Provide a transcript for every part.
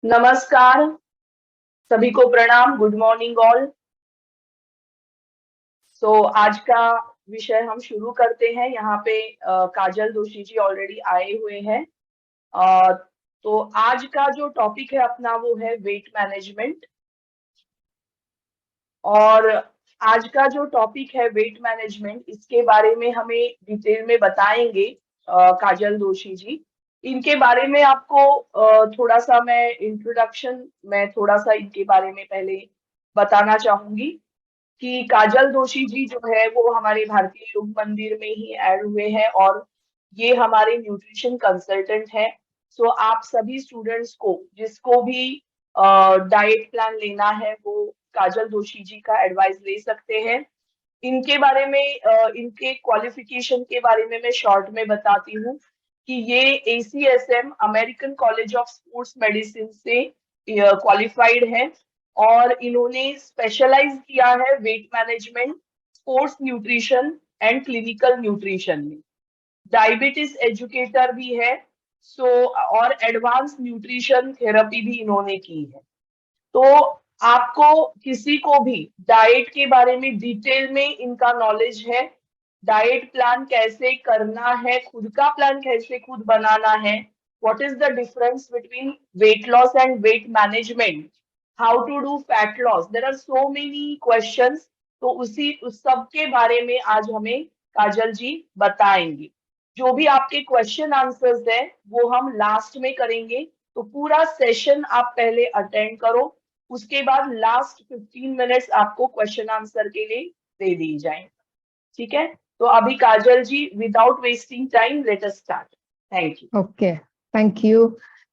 नमस्कार, सभी को प्रणाम। Good morning all. आज का विषय हम शुरू करते हैं। यहाँ पे काजल जोशी जी ऑलरेडी आए हुए हैं। अ, तो आज का जो टॉपिक है अपना वो है वेट मैनेजमेंट। और आज का जो टॉपिक है वेट मैनेजमेंट, इसके बारे में हमें डिटेल में बताएंगे काजल जोशी जी। इनके बारे में आपको थोड़ा सा मैं इंट्रोडक्शन में थोड़ा सा इनके बारे में पहले बताना चाहूंगी कि काजल जोशी जी जो है वो हमारे भारतीय योग मंदिर में ही ऐड हुए हैं और ये हमारे न्यूट्रिशन कंसल्टेंट हैं। आप सभी स्टूडेंट्स को जिसको भी डाइट प्लान लेना है वो काजल जोशी जी का एडवाइस ले सकते हैं। इनके बारे में इनके क्वालिफिकेशन के बारे में मैं शॉर्ट में बताती हूँ कि ये ACSM American college of sports medicine से क्वालिफाइड है और इन्होंने स्पेशलाइज किया है weight management, sports nutrition and clinical nutrition में। डायबिटीज एजुकेटर भी है। और एडवांस न्यूट्रिशन थेरेपी भी इन्होंने की है। तो आपको किसी को भी डाइट के बारे में डिटेल में इनका नॉलेज है, डाइट प्लान कैसे करना है, खुद का प्लान कैसे खुद बनाना है, what is the difference between weight loss and weight management, how to do fat loss, there are so many questions. तो उस सब के बारे में आज हमें काजल जी बताएंगे। जो भी आपके क्वेश्चन आंसर्स है वो हम लास्ट में करेंगे। तो पूरा सेशन आप पहले अटेंड करो, उसके बाद लास्ट 15 मिनट्स आपको क्वेश्चन आंसर के लिए दे दी जाए। ठीक है, तो अभी काजल जी without wasting time let us start. Thank you. Okay, thank you.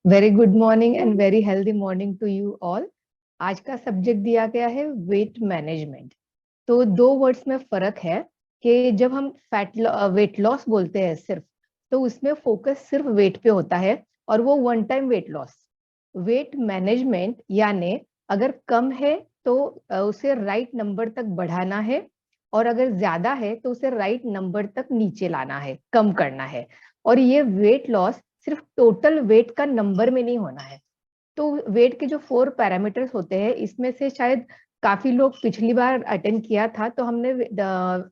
Very good morning and very healthy morning to you all. आज का सब्जेक्ट दिया गया है वेट मैनेजमेंट। तो दो वर्ड्स में फर्क है कि जब हम वेट लॉस बोलते हैं सिर्फ, तो उसमें फोकस सिर्फ वेट पे होता है और वो one time weight loss. Weight management यानी अगर कम है तो उसे राइट नंबर तक बढ़ाना है, और अगर ज्यादा है तो उसे राइट नंबर तक नीचे लाना है, कम करना है। और ये वेट लॉस सिर्फ टोटल वेट का नंबर में नहीं होना है। तो वेट के जो 4 पैरामीटर्स होते हैं, इसमें से शायद काफी लोग पिछली बार अटेंड किया था तो हमने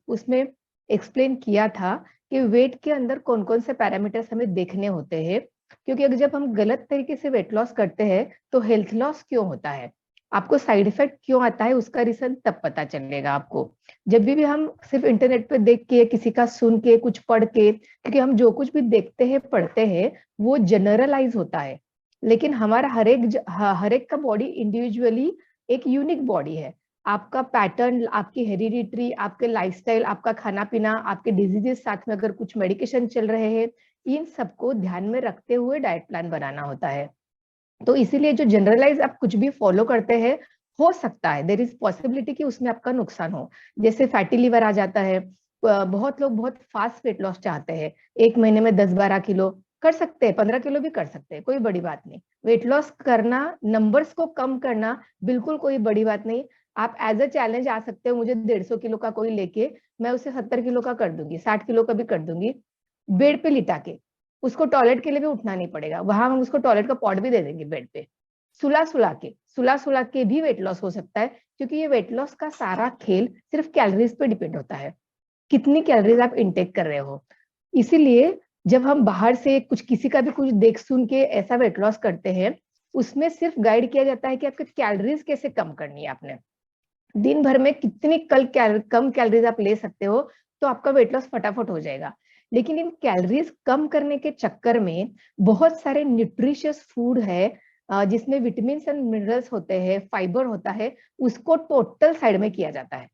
उसमें एक्सप्लेन किया था कि वेट के अंदर कौन कौन से पैरामीटर्स हमें देखने होते हैं। क्योंकि अगर जब हम गलत तरीके से वेट लॉस करते हैं तो हेल्थ लॉस क्यों होता है, आपको साइड इफेक्ट क्यों आता है, उसका रीजन तब पता चलेगा आपको। जब भी हम सिर्फ इंटरनेट पे देख के, किसी का सुन के, कुछ पढ़ के, क्योंकि हम जो कुछ भी देखते हैं पढ़ते हैं वो जनरलाइज होता है। लेकिन हमारा हर एक का बॉडी इंडिविजुअली एक यूनिक बॉडी है। आपका पैटर्न, आपकी हेरिडिटरी, आपके लाइफस्टाइल, आपका खाना पीना, आपके डिजीजेस, साथ में अगर कुछ मेडिकेशन चल रहे हैं, इन सबको ध्यान में रखते हुए डाइट प्लान बनाना होता है। तो इसीलिए जो जनरलाइज आप कुछ भी फॉलो करते हैं, हो सकता है देर इज पॉसिबिलिटी कि उसमें आपका नुकसान हो। जैसे फैटी लिवर आ जाता है। बहुत लोग बहुत फास्ट वेट लॉस चाहते हैं, एक महीने में 10-12 किलो कर सकते हैं, 15 किलो भी कर सकते हैं, कोई बड़ी बात नहीं। वेट लॉस करना, नंबर्स को कम करना बिल्कुल कोई बड़ी बात नहीं। आप एज अ चैलेंज आ सकते हो, मुझे 150 किलो का कोई लेके, मैं उसे 70 किलो का कर दूंगी, 60 किलो का भी कर दूंगी, बेड पे लिटा के। उसको टॉयलेट के लिए भी उठना नहीं पड़ेगा, वहां हम उसको टॉयलेट का पॉट भी दे देंगे बेड पे। सुला सुला के भी वेट लॉस हो सकता है। क्योंकि ये वेट लॉस का सारा खेल सिर्फ कैलोरीज पे डिपेंड होता है, कितनी कैलोरीज आप इनटेक कर रहे हो। इसीलिए जब हम बाहर से कुछ, किसी का भी कुछ देख सुन के ऐसा वेट लॉस करते हैं, उसमें सिर्फ गाइड किया जाता है कि आपके कैलोरीज कैसे कम करनी है। आपने दिन भर में कितनी कम कैलोरीज आप ले सकते हो, तो आपका वेट लॉस फटाफट हो जाएगा। लेकिन इन कैलोरीज कम करने के चक्कर में बहुत सारे न्यूट्रिशियस फूड है, जिसमें विटामिन एंड मिनरल्स होते हैं, फाइबर होता है, उसको टोटल साइड में किया जाता है।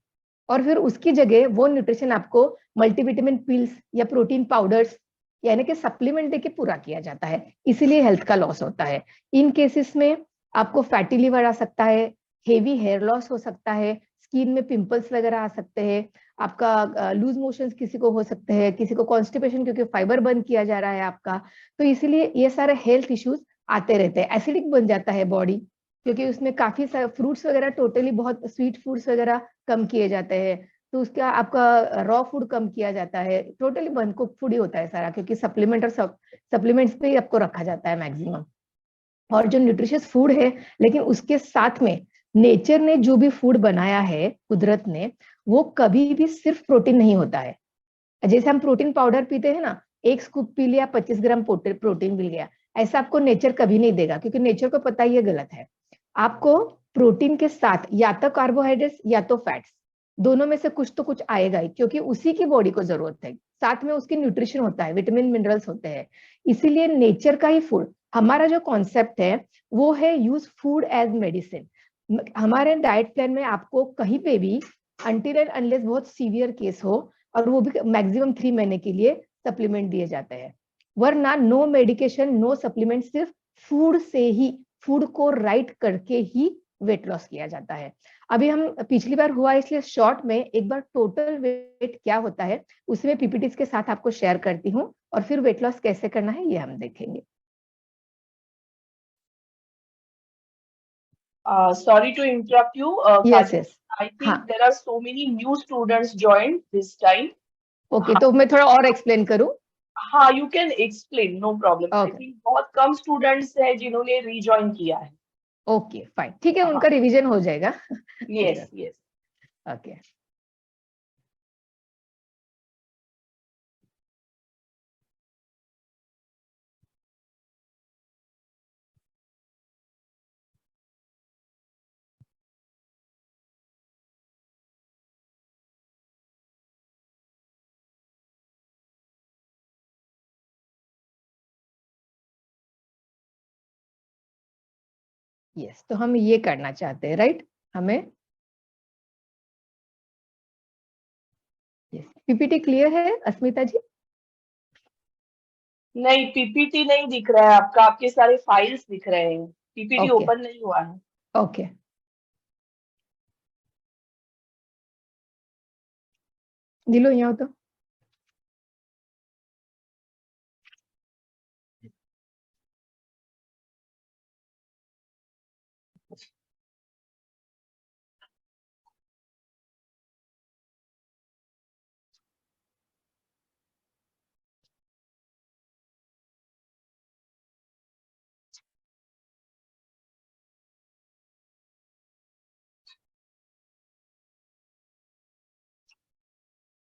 और फिर उसकी जगह वो न्यूट्रिशन आपको मल्टीविटामिन पिल्स या प्रोटीन पाउडर्स यानी कि सप्लीमेंट देके पूरा किया जाता है। इसीलिए हेल्थ का लॉस होता है। इन केसेस में आपको फैटी लिवर आ सकता है, हेवी हेयर लॉस हो सकता है, स्किन में पिंपल्स वगैरह आ सकते हैं, आपका लूज मोशंस किसी को हो सकते हैं, किसी को कॉन्स्टिपेशन, क्योंकि फाइबर बंद किया जा रहा है आपका। तो इसीलिए ये सारे हेल्थ इश्यूज आते रहते हैं। एसिडिक बन जाता है बॉडी, क्योंकि उसमें काफी सारे फ्रूट्स वगैरह, टोटली बहुत स्वीट फूड्स वगैरह कम किए जाते हैं। तो उसका आपका रॉ फूड कम किया जाता है, टोटली बंद कुक फूड ही होता है सारा, क्योंकि सप्लीमेंट्स पे ही आपको रखा जाता है मैक्सिमम। और जो न्यूट्रिशियस फूड है, लेकिन उसके साथ में नेचर ने जो भी फूड बनाया है, कुदरत ने, वो कभी भी सिर्फ प्रोटीन नहीं होता है। जैसे हम प्रोटीन पाउडर पीते हैं ना, एक स्कूप पी लिया 25 ग्राम प्रोटीन मिल गया, ऐसा आपको नेचर कभी नहीं देगा, क्योंकि नेचर को पता ही ये गलत है। आपको प्रोटीन के साथ या तो कार्बोहाइड्रेट्स या तो फैट्स, दोनों में से कुछ तो कुछ आएगा ही, क्योंकि उसी की बॉडी को जरूरत है। साथ में उसकी न्यूट्रिशन होता है, विटामिन मिनरल्स होते हैं। इसीलिए नेचर का ही फूड, हमारा जो कॉन्सेप्ट है वो है यूज फूड एज मेडिसिन। हमारे डाइट प्लान में आपको कहीं पे भी अनटिल एंड अनलेस बहुत सीवियर केस हो, और वो भी मैक्सिमम 3 महीने के लिए सप्लीमेंट दिए जाते हैं, वरना नो मेडिकेशन नो सप्लीमेंट, सिर्फ फूड से ही, फूड को राइट करके ही वेट लॉस किया जाता है। अभी हम पिछली बार हुआ, इसलिए शॉर्ट में एक बार टोटल वेट क्या होता है उसमें पीपीटीज के साथ आपको शेयर करती हूँ, और फिर वेट लॉस कैसे करना है ये हम देखेंगे। Sorry to interrupt you, yes Kajal. Yes. I हाँ, think there are so many new students joined this time. Okay, तो मैं थोड़ा और एक्सप्लेन करूँ? हाँ, you can explain, no problem. I okay think बहुत कम students है जिन्होंने rejoin किया है. ओके फाइन, ठीक है, हाँ, उनका रिवीजन हो जाएगा। yes, yes. ओके। यस, तो हम ये करना चाहते हैं, राइट? हमें पीपीटी क्लियर है अस्मिता जी? नहीं, पीपीटी नहीं दिख रहा है आपका, आपके सारे फाइल्स दिख रहे हैं, पीपीटी ओके ओपन नहीं हुआ है। ओके, दिलो यहाँ तो।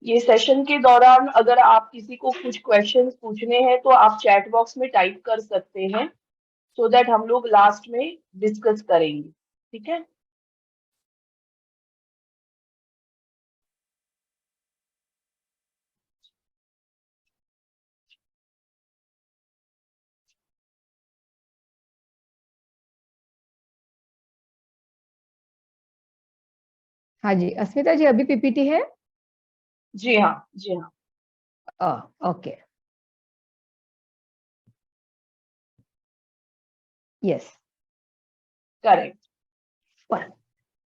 ये सेशन के दौरान अगर आप किसी को कुछ क्वेश्चंस पूछने हैं तो आप चैट बॉक्स में टाइप कर सकते हैं, सो दैट हम लोग लास्ट में डिस्कस करेंगे, ठीक है? हाँ जी अस्मिता जी, अभी पीपीटी है? जी हाँ, जी हाँ, ओके, यस। करेक्ट।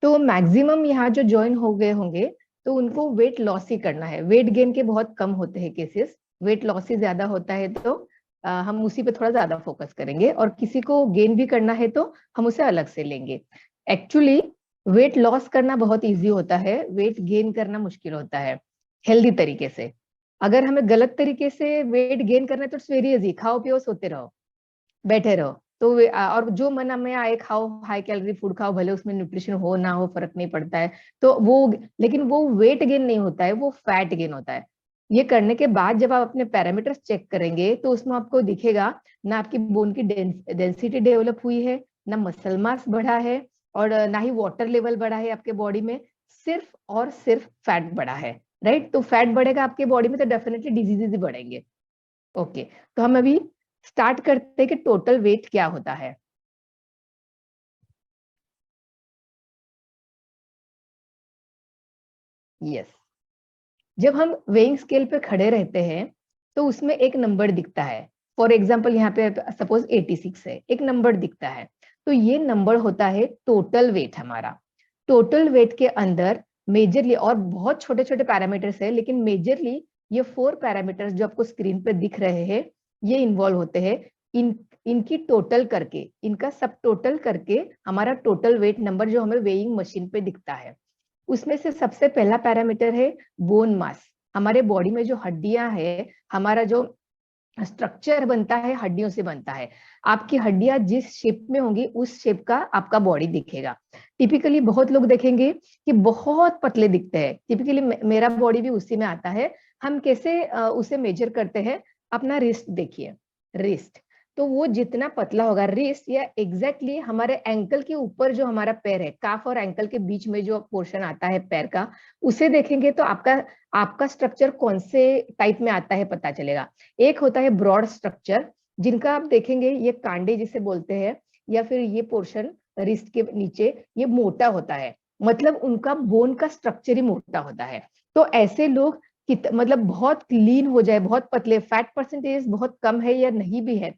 तो मैक्सिमम यहाँ जो ज्वाइन हो गए होंगे, तो उनको वेट लॉस ही करना है। वेट गेन के बहुत कम होते हैं केसेस, वेट लॉस ही ज्यादा होता है, तो हम उसी पे थोड़ा ज्यादा फोकस करेंगे, और किसी को गेन भी करना है तो हम उसे अलग से लेंगे। एक्चुअली वेट लॉस करना बहुत इजी होता है, वेट गेन करना मुश्किल होता है हेल्दी तरीके से। अगर हमें गलत तरीके से वेट गेन करना है तो इट्स वेरी इजी, खाओ पियो सोते रहो, बैठे रहो, तो और जो मन में आए खाओ, हाई कैलोरी फूड खाओ, भले उसमें न्यूट्रिशन हो ना हो फर्क नहीं पड़ता है। तो वो, लेकिन वो वेट गेन नहीं होता है, वो फैट गेन होता है। ये करने के बाद जब आप अपने पैरामीटर्स चेक करेंगे तो उसमें आपको दिखेगा ना आपकी बोन की डेंसिटी डेवलप हुई है, ना मसल मास बढ़ा है, और ना ही वाटर लेवल बढ़ा है आपके बॉडी में, सिर्फ और सिर्फ फैट बढ़ा है, राइट? तो फैट बढ़ेगा आपके बॉडी में तो डेफिनेटली डिजीजेज भी बढ़ेंगे। ओके, तो हम अभी स्टार्ट करते हैं कि टोटल वेट क्या होता है। यस, जब हम वेइंग स्केल पे खड़े रहते हैं तो उसमें एक नंबर दिखता है। फॉर एग्जांपल यहाँ पे सपोज 86 है, एक नंबर दिखता है, तो ये नंबर होता है टोटल वेट हमारा। टोटल वेट के अंदर मेजरली, और बहुत छोटे छोटे पैरामीटर्स है, लेकिन मेजरली ये 4 पैरामीटर्स जो आपको स्क्रीन पे दिख रहे हैं ये इन्वॉल्व होते हैं। इनकी टोटल करके, इनका सब टोटल करके हमारा टोटल वेट नंबर जो हमें वेइंग मशीन पे दिखता है। उसमें से सबसे पहला पैरामीटर है बोन मास। हमारे बॉडी में जो हड्डियां है, हमारा जो स्ट्रक्चर बनता है हड्डियों से बनता है। आपकी हड्डियां जिस शेप में होंगी उस शेप का आपका बॉडी दिखेगा। टिपिकली बहुत लोग देखेंगे कि बहुत पतले दिखते हैं, टिपिकली मेरा बॉडी भी उसी में आता है। हम कैसे उसे मेजर करते हैं, अपना रिस्ट देखिए, रिस्ट तो वो जितना पतला होगा रिस्ट, या एग्जैक्टली हमारे एंकल के ऊपर जो हमारा पैर है, काफ और एंकल के बीच में जो पोर्शन आता है पैर का, उसे देखेंगे तो आपका आपका स्ट्रक्चर कौन से टाइप में आता है पता चलेगा। एक होता है ब्रॉड स्ट्रक्चर, जिनका आप देखेंगे ये कांडे जिसे बोलते हैं, या फिर ये पोर्शन रिस्ट के नीचे ये मोटा होता है, मतलब उनका बोन का स्ट्रक्चर ही मोटा होता है। तो ऐसे लोग मतलब बहुत लीन हो जाए, बहुत पतले, फैट परसेंटेज बहुत कम है या नहीं भी है,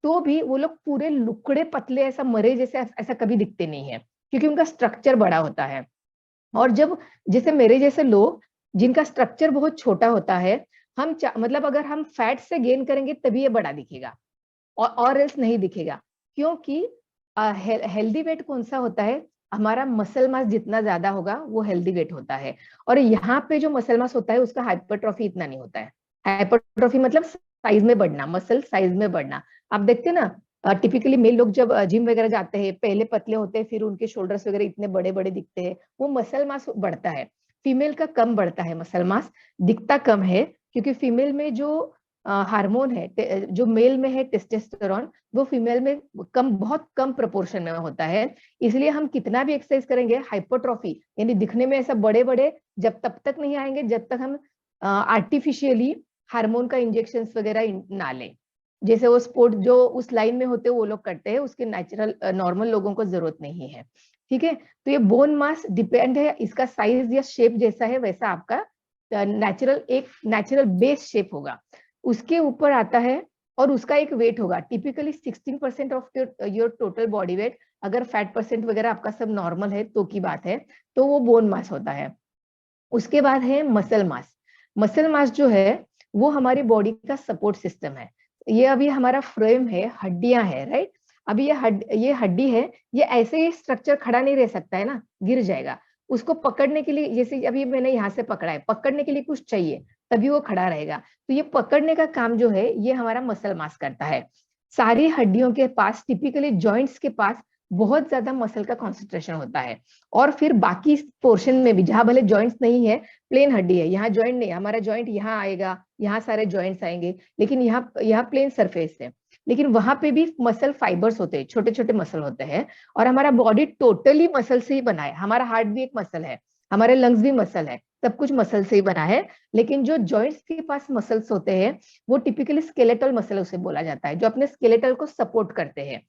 तो भी वो लोग पूरे लुकड़े पतले ऐसा मरे जैसे ऐसा कभी दिखते नहीं है, क्योंकि उनका स्ट्रक्चर बड़ा होता है। और जब जैसे मेरे जैसे लोग जिनका स्ट्रक्चर बहुत छोटा होता है, हम मतलब अगर हम फैट से गेन करेंगे तभी ये बड़ा दिखेगा, और एल्स नहीं दिखेगा। क्योंकि हेल्दी वेट कौन सा होता है, हमारा मसल मास जितना ज्यादा होगा वो हेल्दी वेट होता है। और यहाँ पे जो मसल मास होता है उसका हाइपरट्रॉफी इतना नहीं होता है। हाइपरट्रॉफी मतलब साइज में बढ़ना, मसल साइज में बढ़ना। आप देखते हैं ना, टिपिकली मेल लोग जब जिम वगैरह जाते हैं पहले पतले होते हैं, फिर उनके शोल्डर्स वगैरह इतने बड़े बड़े दिखते हैं, वो मसल मास बढ़ता है। फीमेल का कम बढ़ता है मसल मास, दिखता कम है, क्योंकि फीमेल में जो हार्मोन है, जो मेल में है टेस्टोस्टेरोन, वो फीमेल में कम, बहुत कम प्रोपोर्शन में होता है। इसलिए हम कितना भी एक्सरसाइज करेंगे, हाइपरट्रॉफी यानी दिखने में ऐसा बड़े बड़े जब तब तक नहीं आएंगे जब तक हम आर्टिफिशियली हार्मोन का इंजेक्शन वगैरह ना लें। जैसे वो स्पोर्ट जो उस लाइन में होते हैं वो लोग करते हैं, उसके नेचुरल नॉर्मल लोगों को जरूरत नहीं है। ठीक है, तो ये बोन मास डिपेंड है, इसका साइज या शेप जैसा है वैसा आपका नेचुरल, एक नेचुरल बेस शेप होगा, उसके ऊपर आता है। और उसका एक वेट होगा, typically 16% of your total body weight. अगर फैट परसेंट वगैरह आपका सब नॉर्मल है तो की बात है, तो वो बोन मास होता है। उसके बाद है मसल मास। मसल मास जो है वो हमारी बॉडी का सपोर्ट सिस्टम है। ये अभी हमारा फ्रेम है, हड्डियां है, राइट। अभी ये हड्डी है, ये ऐसे ही स्ट्रक्चर खड़ा नहीं रह सकता है ना, गिर जाएगा। उसको पकड़ने के लिए, जैसे अभी मैंने यहाँ से पकड़ा है, पकड़ने के लिए कुछ चाहिए तभी वो खड़ा रहेगा। तो ये पकड़ने का काम जो है ये हमारा मसल मास करता है। सारी हड्डियों के पास, टिपिकली जॉइंट्स के पास बहुत ज्यादा मसल का कॉन्सेंट्रेशन होता है। और फिर बाकी पोर्शन में भी, जहां भले जॉइंट्स नहीं है, प्लेन हड्डी है, यहाँ जॉइंट नहीं, हमारा जॉइंट यहाँ आएगा, यहाँ सारे जॉइंट्स आएंगे, लेकिन यहाँ प्लेन सरफेस है, लेकिन वहां पे भी मसल फाइबर्स होते हैं, छोटे छोटे मसल होते हैं। और हमारा बॉडी टोटली मसल से ही बना है, हमारा हार्ट भी एक मसल है, हमारे लंग्स भी मसल है, सब कुछ मसल से ही बना है। लेकिन जो जॉइंट्स के पास मसल्स होते हैं वो टिपिकली स्केलेटल मसल उसे बोला जाता है, जो अपने स्केलेटल को सपोर्ट करते हैं।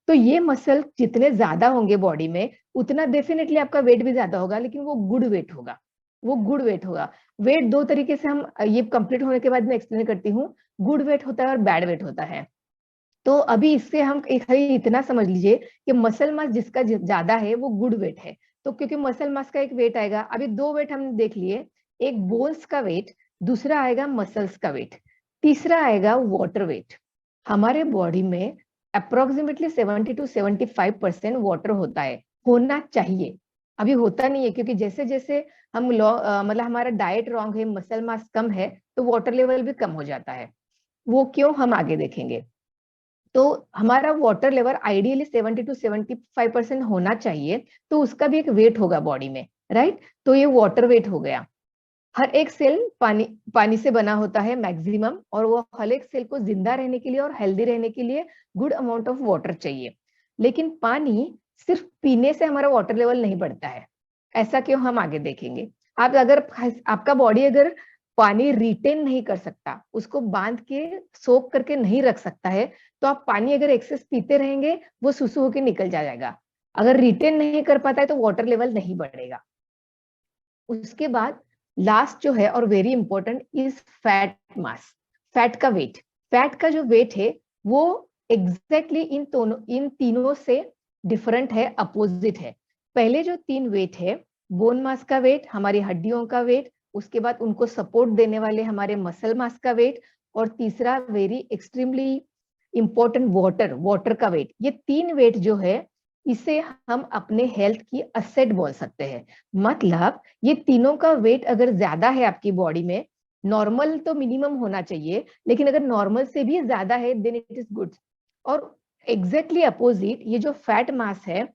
तो ये मसल जितने ज्यादा होंगे बॉडी में, उतना डेफिनेटली आपका वेट भी ज्यादा होगा, लेकिन वो गुड वेट होगा, वो गुड वेट होगा। वेट दो तरीके से, हम ये कंप्लीट होने के बाद मैं एक्सप्लेन करती हूँ। गुड वेट होता है और बैड वेट होता है। तो अभी इससे हम एक इतना समझ लीजिए कि मसल मास जिसका ज्यादा है वो गुड वेट है। तो क्योंकि मसल मास का एक वेट आएगा, अभी दो वेट हमने देख लिए, एक बोन्स का वेट, दूसरा आएगा मसल्स का वेट, तीसरा आएगा वाटर वेट। हमारे बॉडी में अप्रोक्सीमेटली 70 to 75% वाटर होता है, होना चाहिए। अभी होता नहीं है, क्योंकि जैसे जैसे हम मतलब हमारा डाइट रॉन्ग है, मसल मास कम है, तो वाटर लेवल भी कम हो जाता है। वो क्यों, हम आगे देखेंगे। तो हमारा वाटर लेवल आइडियली 70 to 75% होना चाहिए, तो उसका भी एक वेट होगा बॉडी में, राइट। तो ये वाटर वेट हो गया। हर एक सेल पानी पानी से बना होता है मैक्सिमम, और वो हर एक सेल को जिंदा रहने के लिए और हेल्दी रहने के लिए गुड अमाउंट ऑफ वाटर चाहिए। लेकिन पानी सिर्फ पीने से हमारा वाटर लेवल नहीं बढ़ता है, ऐसा क्यों, हम आगे देखेंगे। आप अगर, आपका बॉडी अगर पानी रिटेन नहीं कर सकता, उसको बांध के सोख करके नहीं रख सकता है, तो आप पानी अगर एक्सेस पीते रहेंगे वो सुसु होके निकल जाएगा। अगर रिटेन नहीं कर पाता है तो वाटर लेवल नहीं बढ़ेगा। उसके बाद लास्ट जो है और very important is fat mass, fat का वेट। फैट का जो वेट है वो एग्जैक्टली इन तीनों से डिफरेंट है, अपोजिट है। पहले जो तीन वेट है, बोन मास का वेट, हमारी हड्डियों का वेट, उसके बाद उनको सपोर्ट देने वाले हमारे मसल मास का वेट, और तीसरा वेरी एक्सट्रीमली इंपॉर्टेंट वाटर का वेट। ये तीन वेट जो है, इसे हम अपने हेल्थ की असेट बोल सकते हैं। मतलब ये तीनों का वेट अगर ज्यादा है आपकी बॉडी में, नॉर्मल तो मिनिमम होना चाहिए, लेकिन अगर नॉर्मल से भी ज्यादा है देन इट इज गुड। और एग्जैक्टली अपोजिट ये जो फैट मास है,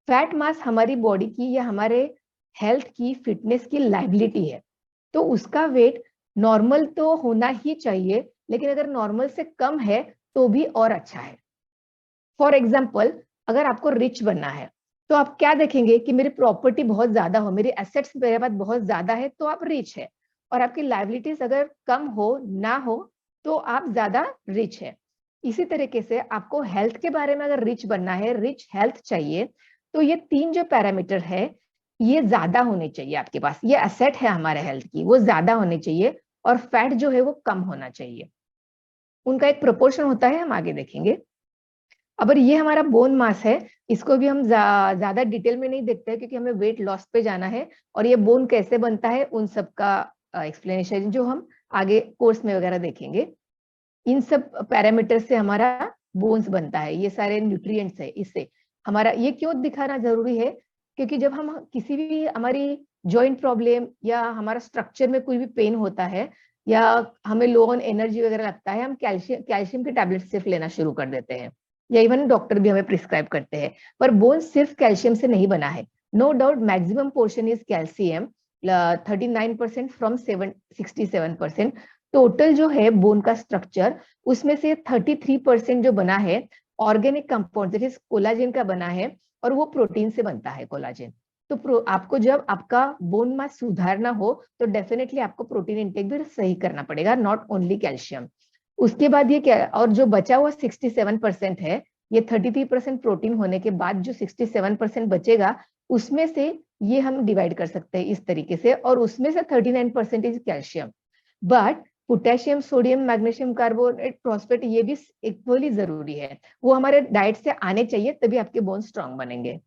फैट मास हमारी बॉडी की या हमारे हेल्थ की, फिटनेस की लाइबिलिटी है। तो उसका वेट नॉर्मल तो होना ही चाहिए, लेकिन अगर नॉर्मल से कम है तो भी और अच्छा है। फॉर एग्जाम्पल, अगर आपको रिच बनना है तो आप क्या देखेंगे कि मेरी प्रॉपर्टी बहुत ज्यादा हो, मेरी एसेट्स मेरे पास बहुत ज्यादा है, तो आप रिच है। और आपकी लाइबिलिटीज अगर कम हो ना हो तो आप ज्यादा रिच है। इसी तरीके से आपको हेल्थ के बारे में अगर रिच बनना है, रिच हेल्थ चाहिए, तो ये तीन जो पैरामीटर है ये ज्यादा होने चाहिए आपके पास। ये एसेट है हमारे हेल्थ की, वो ज्यादा होने चाहिए, और फैट जो है वो कम होना चाहिए। उनका एक प्रोपोर्शन होता है, हम आगे देखेंगे। अब ये हमारा बोन मास है, इसको भी हम ज्यादा डिटेल में नहीं देखते हैं क्योंकि हमें वेट लॉस पे जाना है। और ये बोन कैसे बनता है उन सब का एक्सप्लेनेशन जो हम आगे कोर्स में वगैरह देखेंगे। इन सब पैरामीटर से हमारा बोन्स बनता है, ये सारे न्यूट्रिएंट्स है इससे। हमारा ये क्यों दिखाना जरूरी है, क्योंकि जब हम किसी भी हमारी जॉइंट प्रॉब्लम या हमारा स्ट्रक्चर में कोई भी पेन होता है या हमें लो ऑन एनर्जी वगैरह लगता है, हम कैल्शियम कैल्शियम की टैबलेट सिर्फ लेना शुरू कर देते हैं, या इवन डॉक्टर भी हमें प्रिस्क्राइब करते हैं। पर बोन सिर्फ कैल्शियम से नहीं बना है। No doubt maximum portion is calcium, 39% from 67%। Total जो है बोन का स्ट्रक्चर, उसमें से 33% जो बना है organic compound, that is collagen का बना है, और वो प्रोटीन से बनता है कोलाजन। तो आपको जब आपका बोन मास सुधारना हो तो डेफिनेटली आपको प्रोटीन इंटेक भी सही करना पड़ेगा, नॉट ओनली कैल्शियम। उसके बाद ये क्या, और जो बचा हुआ 67% है, ये 33% प्रोटीन होने के बाद जो 67% बचेगा, उसमें से ये हम डिवाइड कर सकते हैं इस तरीके से, और उसमें से 39% is calcium. But potassium, sodium, magnesium, carbonate, phosphate ये भी इक्वली जरूरी है, वो हमारे डाइट से आने चाहिए, तभी आपके बोन स्ट्रांग बनेंगे।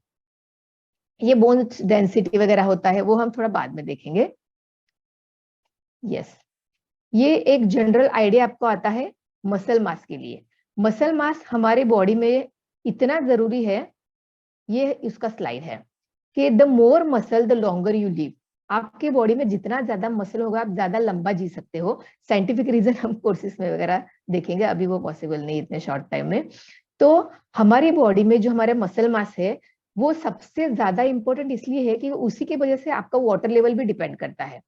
ये बोन डेंसिटी वगैरह होता है वो हम थोड़ा बाद में देखेंगे। यस, ये एक जनरल आइडिया आपको आता है मसल मास के लिए। मसल मास हमारे बॉडी में इतना जरूरी है, ये इसका स्लाइड है कि the more muscle the longer you live. आपके बॉडी में जितना ज्यादा मसल होगा आप ज्यादा लंबा जी सकते हो। साइंटिफिक रीजन हम कोर्सेज में वगैरह देखेंगे, अभी वो पॉसिबल नहीं इतने शॉर्ट टाइम में। तो हमारी बॉडी में जो हमारे मसल मास है वो सबसे ज्यादा इंपॉर्टेंट इसलिए है कि उसी की वजह से आपका वाटर लेवल भी डिपेंड करता है।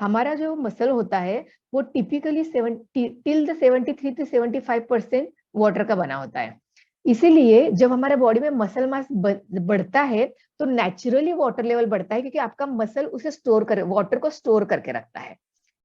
हमारा जो मसल होता है वो टिपिकली 73 से 75% वाटर का बना होता है। इसीलिए जब हमारे बॉडी में मसल मास बढ़ता है तो नेचुरली वाटर लेवल बढ़ता है, क्योंकि आपका मसल उसे स्टोर कर, वाटर को स्टोर करके रखता है।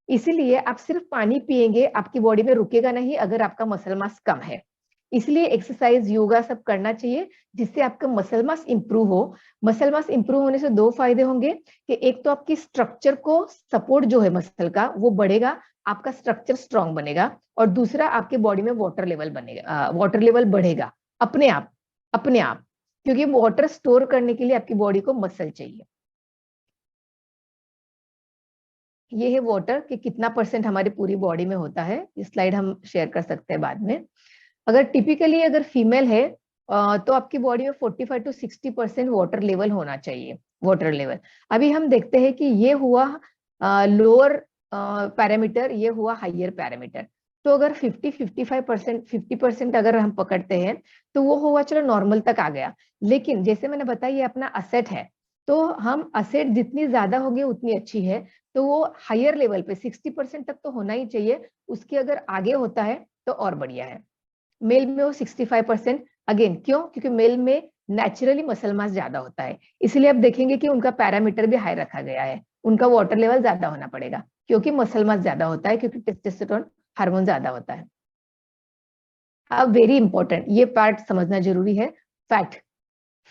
इसीलिए आप सिर्फ पानी पिएंगे आपकी बॉडी में रुकेगा नहीं अगर आपका मसल मास कम है। इसलिए एक्सरसाइज, योगा सब करना चाहिए जिससे आपका मसल मास इंप्रूव हो। मसल मास इंप्रूव होने से दो फायदे होंगे कि एक तो आपकी स्ट्रक्चर को सपोर्ट जो है मसल का वो बढ़ेगा, आपका स्ट्रक्चर स्ट्रांग बनेगा, और दूसरा आपके बॉडी में वाटर लेवल बनेगा, वाटर लेवल बढ़ेगा अपने आप, अपने आप, क्योंकि वाटर स्टोर करने के लिए आपकी बॉडी को मसल चाहिए। ये है वाटर कि कितना परसेंट हमारी पूरी बॉडी में होता है, ये स्लाइड हम शेयर कर सकते हैं बाद में। अगर टिपिकली अगर फीमेल है तो आपकी बॉडी में 45 to 60% वाटर लेवल होना चाहिए, वाटर लेवल। अभी हम देखते हैं कि ये हुआ लोअर पैरामीटर, ये हुआ हाइयर पैरामीटर। तो अगर 50 अगर हम पकड़ते हैं तो वो हुआ चलो नॉर्मल तक आ गया। लेकिन जैसे मैंने बताया ये अपना असेट है, तो हम असेट जितनी ज्यादा होगी उतनी अच्छी है। तो वो हायर लेवल पे 60% तक तो होना ही चाहिए, उसके अगर आगे होता है तो और बढ़िया है। मेल में वो 65%, अगेन क्यों, क्योंकि मेल में नेचुरली मसल मास ज्यादा होता है, इसलिए आप देखेंगे कि उनका पैरामीटर भी हाई रखा गया है, उनका वाटर लेवल ज्यादा होना पड़ेगा क्योंकि मसल मास ज्यादा होता है, क्योंकि टेस्टोस्टेरोन हार्मोन ज्यादा होता है। अब वेरी इंपॉर्टेंट ये पार्ट समझना जरूरी है, फैट।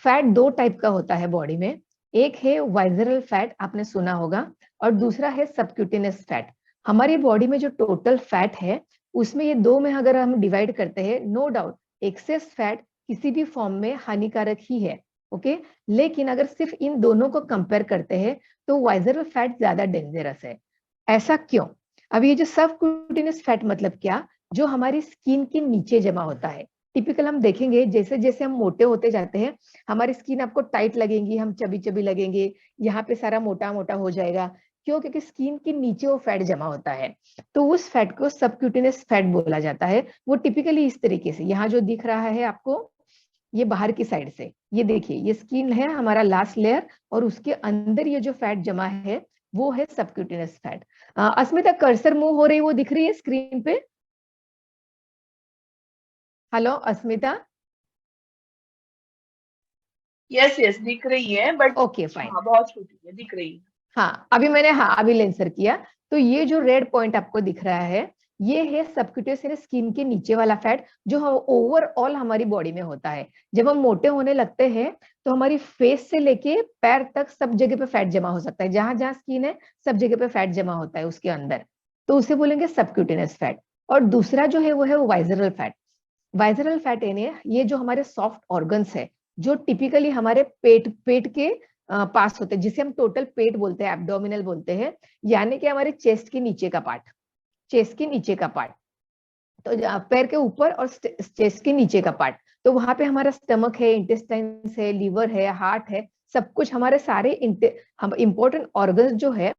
फैट दो टाइप का होता है बॉडी में, एक है वाइजरल फैट, आपने सुना होगा, और दूसरा है सबक्यूटेनियस फैट। हमारी बॉडी में जो टोटल फैट है उसमें ये दो में अगर हम डिवाइड करते हैं, नो डाउट एक्सेस फैट किसी भी फॉर्म में हानिकारक ही है, ओके। लेकिन अगर सिर्फ इन दोनों को कंपेयर करते हैं तो वाइजरल फैट ज्यादा डेंजरस है। ऐसा क्यों? अब ये जो सबक्यूटेनियस फैट मतलब क्या, जो हमारी स्किन के नीचे जमा होता है। टिपिकल हम देखेंगे जैसे जैसे हम मोटे होते जाते हैं हमारी स्किन आपको टाइट लगेंगी, हम चबी चबी लगेंगे, यहाँ पे सारा मोटा मोटा हो जाएगा, क्यों? क्योंकि स्किन के नीचे वो फैट जमा होता है, तो उस फैट को सबक्यूटेनियस फैट बोला जाता है। वो टिपिकली इस तरीके से, यहाँ जो दिख रहा है आपको, ये बाहर की साइड से, ये देखिए, ये स्किन है हमारा लास्ट लेयर, और उसके अंदर ये जो फैट जमा है वो है सबक्यूटेनियस फैट। अस्मिता, कर्सर मूव हो रही, वो दिख रही है स्क्रीन पे? हेलो अस्मिता? यस यस दिख रही है, बट ओके फाइन। हाँ बहुत छोटी है, दिख रही है। हाँ अभी लेंसर किया, तो ये जो रेड पॉइंट आपको दिख रहा है, ये है सबक्यूटेनियस यानी स्किन के नीचे वाला फैट, जो हम ओवरऑल हमारी बॉडी में होता है। जब हम मोटे होने लगते हैं तो हमारी फेस से लेके पैर तक सब जगह पे फैट जमा हो सकता है, जहां जहां स्किन है सब जगह पे फैट जमा होता है उसके अंदर, तो उसे बोलेंगे सबक्यूटेनियस फैट। और दूसरा जो है वो है वाइजरल फैट। वाइजरल फैट यानी ये जो हमारे सॉफ्ट ऑर्गन्स है, जो टिपिकली हमारे पेट के पास होते हैं, जिसे हम टोटल पेट बोलते हैं, एब्डोमिनल बोलते हैं, यानी कि हमारे चेस्ट के नीचे का पार्ट, चेस्ट के नीचे का पार्ट, तो पैर के ऊपर और चेस्ट के नीचे का पार्ट, तो वहां पे हमारा स्टमक है, इंटेस्टाइन्स है, लिवर है, हार्ट है, सब कुछ हमारे सारे इंपॉर्टेंट ऑर्गन्स जो है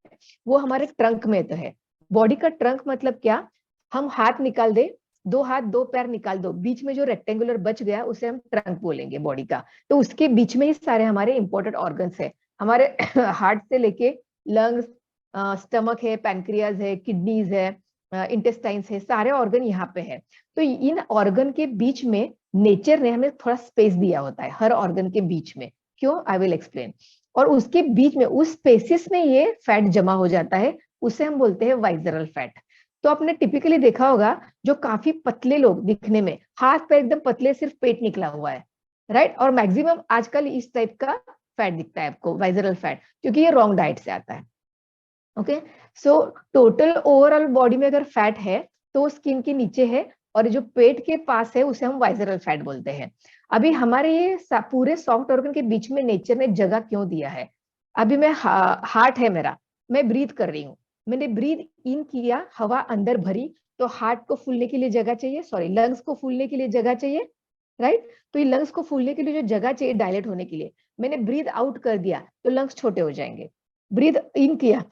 वो हमारे ट्रंक में तो है। बॉडी का ट्रंक मतलब क्या? हम हाथ निकाल दे, दो हाथ दो पैर निकाल दो, बीच में जो रेक्टेंगुलर बच गया उसे हम ट्रंक बोलेंगे बॉडी का। तो उसके बीच में ही सारे हमारे इंपॉर्टेंट ऑर्गन्स है, हमारे हार्ट से लेके लंग्स, स्टमक है, पैनक्रियाज है, किडनीज है, इंटेस्टाइन्स है, सारे ऑर्गन यहाँ पे है। तो इन ऑर्गन के बीच में नेचर ने हमें थोड़ा स्पेस दिया होता है हर ऑर्गन के बीच में। क्यों? I will explain. और उसके बीच में उस स्पेसिस में ये फैट जमा हो जाता है, उसे हम बोलते हैं वाइजरल फैट। तो आपने टिपिकली देखा होगा, जो काफी पतले लोग दिखने में, हाथ पैर एकदम पतले, सिर्फ पेट निकला हुआ है, राइट? और मैक्सिमम आजकल इस टाइप का फैट दिखता है आपको, वाइजरल फैट, क्योंकि ये रॉन्ग डाइट से आता है। Okay, so total overall body में अगर फैट है तो स्किन के नीचे है, और जो पेट के पास है उसे हम वाइजरल फैट बोलते हैं। अभी हमारे ये पूरे सॉफ्ट ऑर्गन के बीच में नेचर ने जगह क्यों दिया है? अभी मैं हार्ट है मेरा, मैं ब्रीथ कर रही हूँ, मैंने ब्रीथ इन किया, हवा अंदर भरी, तो हार्ट को फूलने के लिए जगह चाहिए, सॉरी लंग्स को फूलने के लिए जगह चाहिए, राइट? तो ये लंग्स को फूलने के लिए जो जगह चाहिए डायलेट होने के लिए, मैंने ब्रीथ आउट कर दिया तो लंग्स छोटे हो जाएंगे, ब्रीथ इन किया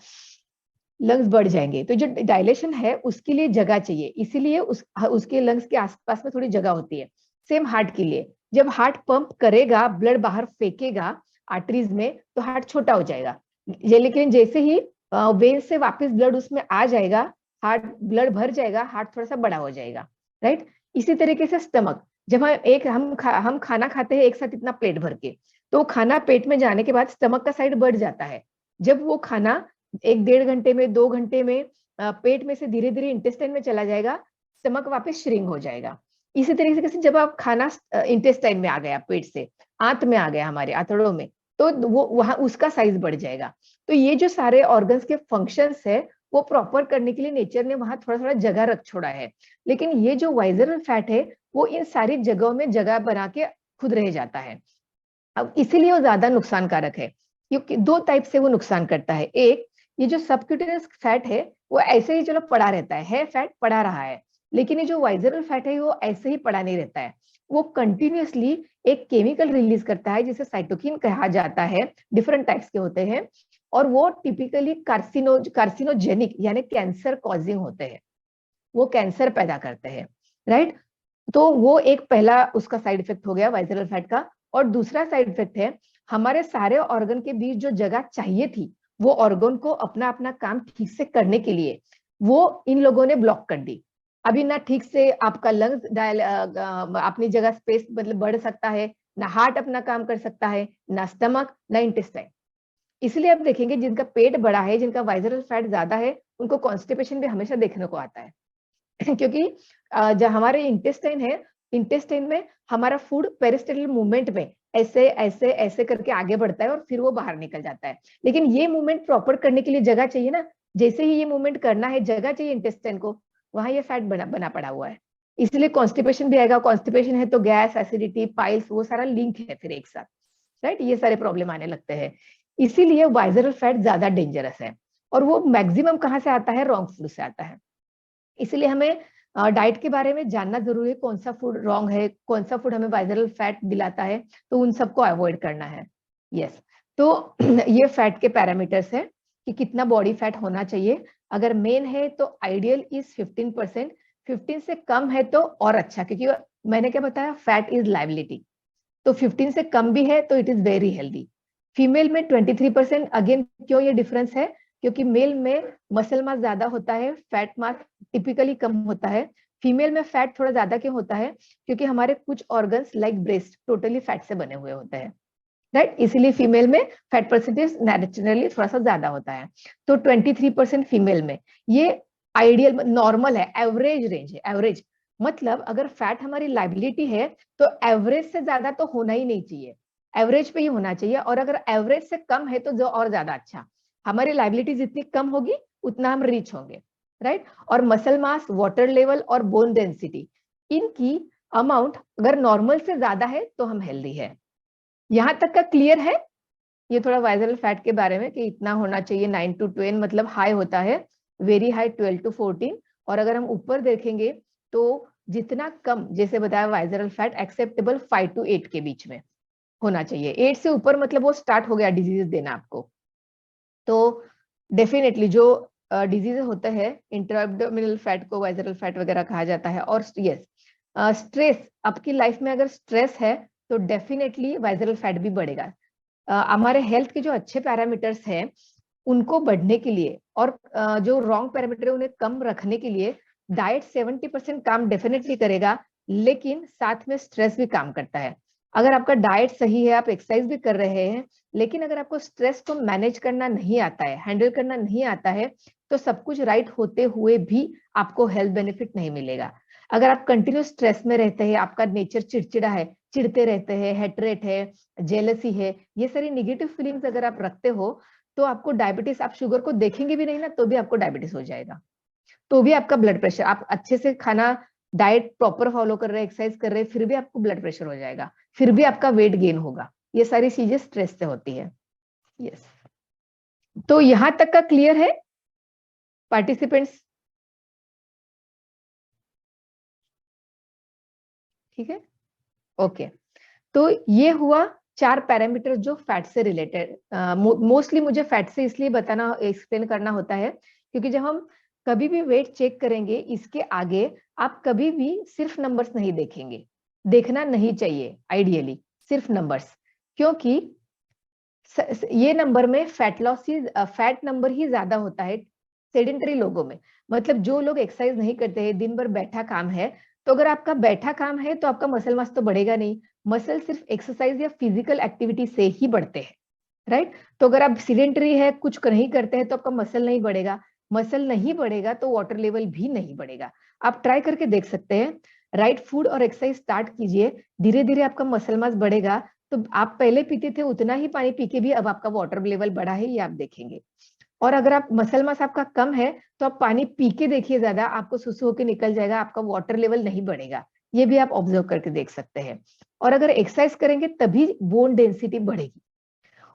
लंग्स बढ़ जाएंगे। तो जो डायलेशन है उसके लिए जगह चाहिए, इसीलिए उसके लंग्स के आसपास में थोड़ी जगह होती है। सेम हार्ट के लिए, जब हार्ट पंप करेगा, ब्लड बाहर फेंकेगा आर्टरीज में, तो हार्ट छोटा हो जाएगा। ये लेकिन जैसे ही वेन से वापस ब्लड उसमें आ जाएगा, हार्ट ब्लड भर जाएगा, हार्ट थोड़ा सा बड़ा हो जाएगा, राइट? इसी तरीके से स्टमक, जब हम खाना खाते हैं एक साथ इतना पेट भर के, तो खाना पेट में जाने के बाद स्टमक का साइड बढ़ जाता है। जब वो खाना 1-1.5 घंटे में, 2 घंटे में पेट में से धीरे धीरे इंटेस्टाइन में चला जाएगा, स्टमक वापस श्रिंक हो जाएगा। इसी तरीके से जब आप खाना इंटेस्टाइन में आ गया, पेट से आंत में आ गया, हमारे आंतड़ों में, तो वो वहां उसका साइज बढ़ जाएगा। तो ये जो सारे ऑर्गन्स के फंक्शंस है वो प्रॉपर करने के लिए नेचर ने वहां थोड़ा थोड़ा जगह रख छोड़ा है। लेकिन ये जो वाइजरल फैट है वो इन सारी जगहों में जगह बना के खुद रह जाता है। अब इसीलिए वो ज्यादा नुकसानकारक है, क्योंकि दो टाइप से वो नुकसान करता है। एक, ये जो सबक्यूटेनियस फैट है वो ऐसे ही चलो पड़ा रहता है फैट पड़ा रहा है, लेकिन ये जो वाइजरल फैट है वो ऐसे ही पड़ा नहीं रहता है, वो कंटिन्यूअसली एक केमिकल रिलीज करता है जिसे साइटोकिन कहा जाता है, डिफरेंट टाइप्स के होते हैं, और वो टिपिकली कार्सिनोजेनिक यानी कैंसर कॉजिंग होते हैं, वो कैंसर पैदा करते हैं, राइट? तो वो एक पहला उसका साइड इफेक्ट हो गया वाइजरल फैट का। और दूसरा साइड इफेक्ट है, हमारे सारे ऑर्गन के बीच जो जगह चाहिए थी वो ऑर्गन को अपना अपना काम ठीक से करने के लिए, वो इन लोगों ने ब्लॉक कर दी। अभी ना ठीक से आपका लंग्स अपनी जगह स्पेस मतलब बढ़ सकता है, ना हार्ट अपना काम कर सकता है, ना स्टमक, ना इंटेस्टाइन। इसलिए आप देखेंगे जिनका पेट बड़ा है, जिनका वाइजरल फैट ज्यादा है, उनको कॉन्स्टिपेशन भी हमेशा देखने को आता है। क्योंकि जो हमारे इंटेस्टाइन है, इंटेस्टाइन में हमारा फूड पेरिस्टाइनल मूवमेंट में ऐसे ऐसे ऐसे करके आगे बढ़ता है और फिर वो बाहर निकल जाता है। लेकिन ये मूवमेंट प्रॉपर करने के लिए जगह चाहिए ना, जैसे ही ये मूवमेंट करना है जगह चाहिए इंटेस्टाइन को, वहां ये फैट बना पड़ा हुआ है। इसलिए कॉन्स्टिपेशन भी आएगा, कॉन्स्टिपेशन है तो गैस, एसिडिटी, पाइल्स, वो सारा लिंक है फिर एक साथ, राइट? ये सारे प्रॉब्लम आने लगते हैं। इसीलिए वाइजरल फैट ज्यादा डेंजरस है, और वो मैक्सिमम कहाँ से आता है? रॉन्ग फूड से आता है। इसलिए हमें डाइट के बारे में जानना जरूरी है, कौन सा फूड रॉन्ग है, कौन सा फूड हमें वाइजरल फैट दिलाता है, तो उन सबको अवॉइड करना है। यस, तो ये फैट के पैरामीटर्स है कि कितना बॉडी फैट होना चाहिए। अगर मेन है तो आइडियल इज 15%, 15 से कम है तो और अच्छा, क्योंकि मैंने क्या बताया, फैट इज लाइबिलिटी, तो 15 से कम भी है तो it is very healthy. Female में 23%, अगेन क्यों ये डिफरेंस है, क्योंकि मेल में मसल मास ज्यादा होता है, फैट मास टिपिकली कम होता है। फीमेल में फैट थोड़ा ज्यादा क्यों होता है, क्योंकि हमारे कुछ organs like breast totally fat से बने हुए होते हैं, राइट, इसीलिए फीमेल में फैट परसेंटेज नेचुरली थोड़ा सा ज्यादा होता है। तो 23% फीमेल में, ये आइडियल नॉर्मल है, एवरेज रेंज है। एवरेज मतलब अगर फैट हमारी लाइबिलिटी है तो एवरेज से ज्यादा तो होना ही नहीं चाहिए, एवरेज पे ही होना चाहिए। और अगर एवरेज से कम है तो जो और ज्यादा अच्छा, हमारी लाइबिलिटी जितनी कम होगी उतना हम रिच होंगे, राइट। और मसल मास, वाटर लेवल और बोन डेंसिटी, इनकी अमाउंट अगर नॉर्मल से ज्यादा है तो हम हेल्दी है। यहां तक का क्लियर है। ये थोड़ा वाइजरल फैट के बारे में कि इतना होना चाहिए 9 to 12, मतलब हाई होता है, वेरी हाई 12 to 14। और अगर हम ऊपर देखेंगे तो जितना कम, जैसे बताया वाइजरल फैट एक्सेप्टेबल 5 to 8 के बीच में होना चाहिए। 8 से ऊपर मतलब वो स्टार्ट हो गया डिजीज देना आपको। तो डेफिनेटली जो डिजीज होता है, इंट्राएब्डोमिनल फैट को वाइजरल फैट वगैरह कहा जाता है। और यस, स्ट्रेस, आपकी लाइफ में अगर स्ट्रेस है तो डेफिनेटली वाइजरल फैट भी बढ़ेगा। हमारे हेल्थ के जो अच्छे पैरामीटर्स हैं उनको बढ़ने के लिए और जो रॉन्ग पैरामीटर है उन्हें कम रखने के लिए डाइट 70% काम डेफिनेटली करेगा, लेकिन साथ में स्ट्रेस भी काम करता है। अगर आपका डाइट सही है, आप एक्सरसाइज भी कर रहे हैं, लेकिन अगर आपको स्ट्रेस को मैनेज करना नहीं आता है, हैंडल करना नहीं आता है, तो सब कुछ राइट होते हुए भी आपको हेल्थ बेनिफिट नहीं मिलेगा। अगर आप कंटिन्यू स्ट्रेस में रहते हैं, आपका नेचर चिड़चिड़ा है, चिढ़ते रहते हैं, हेट्रेट है, जेलसी है, ये सारी निगेटिव फीलिंग्स अगर आप रखते हो तो आपको डायबिटीज, आप शुगर को देखेंगे भी नहीं ना तो भी आपको डायबिटीज हो जाएगा। तो भी आपका ब्लड प्रेशर, आप अच्छे से खाना डाइट प्रॉपर फॉलो कर रहे हैं, एक्सरसाइज कर रहे हैं, फिर भी आपको ब्लड प्रेशर हो जाएगा, फिर भी आपका वेट गेन होगा। ये सारी चीजें स्ट्रेस से होती है। यस, तो यहां तक का क्लियर है पार्टिसिपेंट्स? ठीक है, ओके। तो ये हुआ 4 पैरामीटर जो फैट से रिलेटेड। मोस्टली मुझे फैट से इसलिए बताना, एक्सप्लेन करना होता है क्योंकि जब हम कभी भी वेट चेक करेंगे इसके आगे आप कभी भी सिर्फ नंबर्स नहीं देखेंगे, देखना नहीं चाहिए आइडियली सिर्फ नंबर्स, क्योंकि ये नंबर में फैट लॉस ही, फैट नंबर ही ज्यादा होता है सेडेंटरी लोगों में। मतलब जो लोग एक्सरसाइज नहीं करते हैं, दिन भर बैठा काम है, तो अगर आपका बैठा काम है तो आपका मसल मास तो बढ़ेगा नहीं। मसल सिर्फ एक्सरसाइज या फिजिकल एक्टिविटी से ही बढ़ते हैं, राइट। तो अगर आप सीडेंटरी है, कुछ नहीं करते हैं, तो आपका मसल नहीं बढ़ेगा। मसल नहीं बढ़ेगा तो वाटर लेवल भी नहीं बढ़ेगा। आप ट्राई करके देख सकते हैं, राइट फूड और एक्सरसाइज स्टार्ट कीजिए, धीरे धीरे आपका मसल मास बढ़ेगा। तो आप पहले पीते थे उतना ही पानी पी के भी अब आपका वाटर लेवल बढ़ा है, ये आप देखेंगे। और अगर आप मसल मास आपका कम है तो आप पानी पी के देखिए ज्यादा, आपको सुसु होके निकल जाएगा, आपका वाटर लेवल नहीं बढ़ेगा। ये भी आप ऑब्जर्व करके देख सकते हैं। और अगर एक्सरसाइज करेंगे तभी बोन डेंसिटी बढ़ेगी।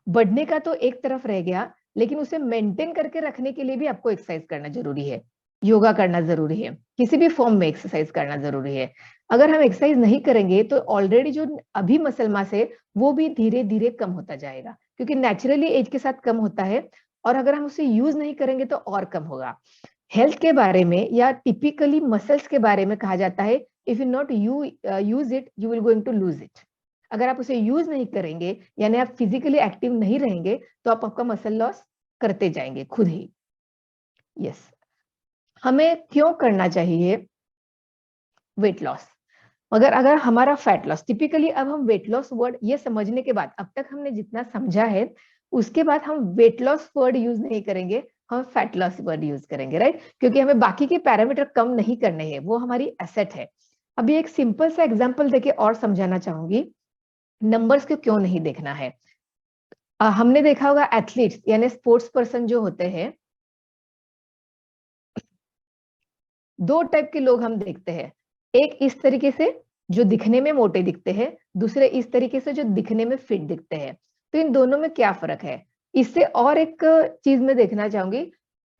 बढ़ने का तो एक तरफ रह गया, लेकिन उसे मेंटेन करके रखने के लिए भी आपको एक्सरसाइज करना जरूरी है, योगा करना जरूरी है, किसी भी फॉर्म में एक्सरसाइज करना जरूरी है। अगर हम एक्सरसाइज नहीं करेंगे तो ऑलरेडी जो अभी मसल मास है वो भी धीरे धीरे कम होता जाएगा, क्योंकि नेचुरली एज के साथ कम होता है। और अगर हम उसे यूज नहीं करेंगे तो और कम होगा। हेल्थ के बारे में या टिपिकली मसल्स के बारे में कहा जाता है, if you not use it you will going to lose it. अगर आप उसे यूज नहीं करेंगे, यानी आप फिजिकली एक्टिव नहीं रहेंगे, तो आप आपका मसल लॉस करते जाएंगे खुद ही। यस, हमें क्यों करना चाहिए वेट लॉस? मगर अगर हमारा फैट लॉस, टिपिकली अब हम वेट लॉस वर्ड ये समझने के बाद, अब तक हमने जितना समझा है उसके बाद हम वेट लॉस वर्ड यूज नहीं करेंगे, हम फैट लॉस वर्ड यूज करेंगे, राइट। क्योंकि हमें बाकी के पैरामीटर कम नहीं करने हैं, वो हमारी एसेट है। अभी एक सिंपल सा एग्जांपल देके और समझाना चाहूंगी नंबर्स को क्यों नहीं देखना है। हमने देखा होगा एथलीट्स यानी स्पोर्ट्स पर्सन जो होते हैं, 2 टाइप के लोग हम देखते हैं। एक इस तरीके से जो दिखने में मोटे दिखते हैं, दूसरे इस तरीके से जो दिखने में फिट दिखते हैं। तो इन दोनों में क्या फर्क है? इससे और एक चीज मैं देखना चाहूंगी,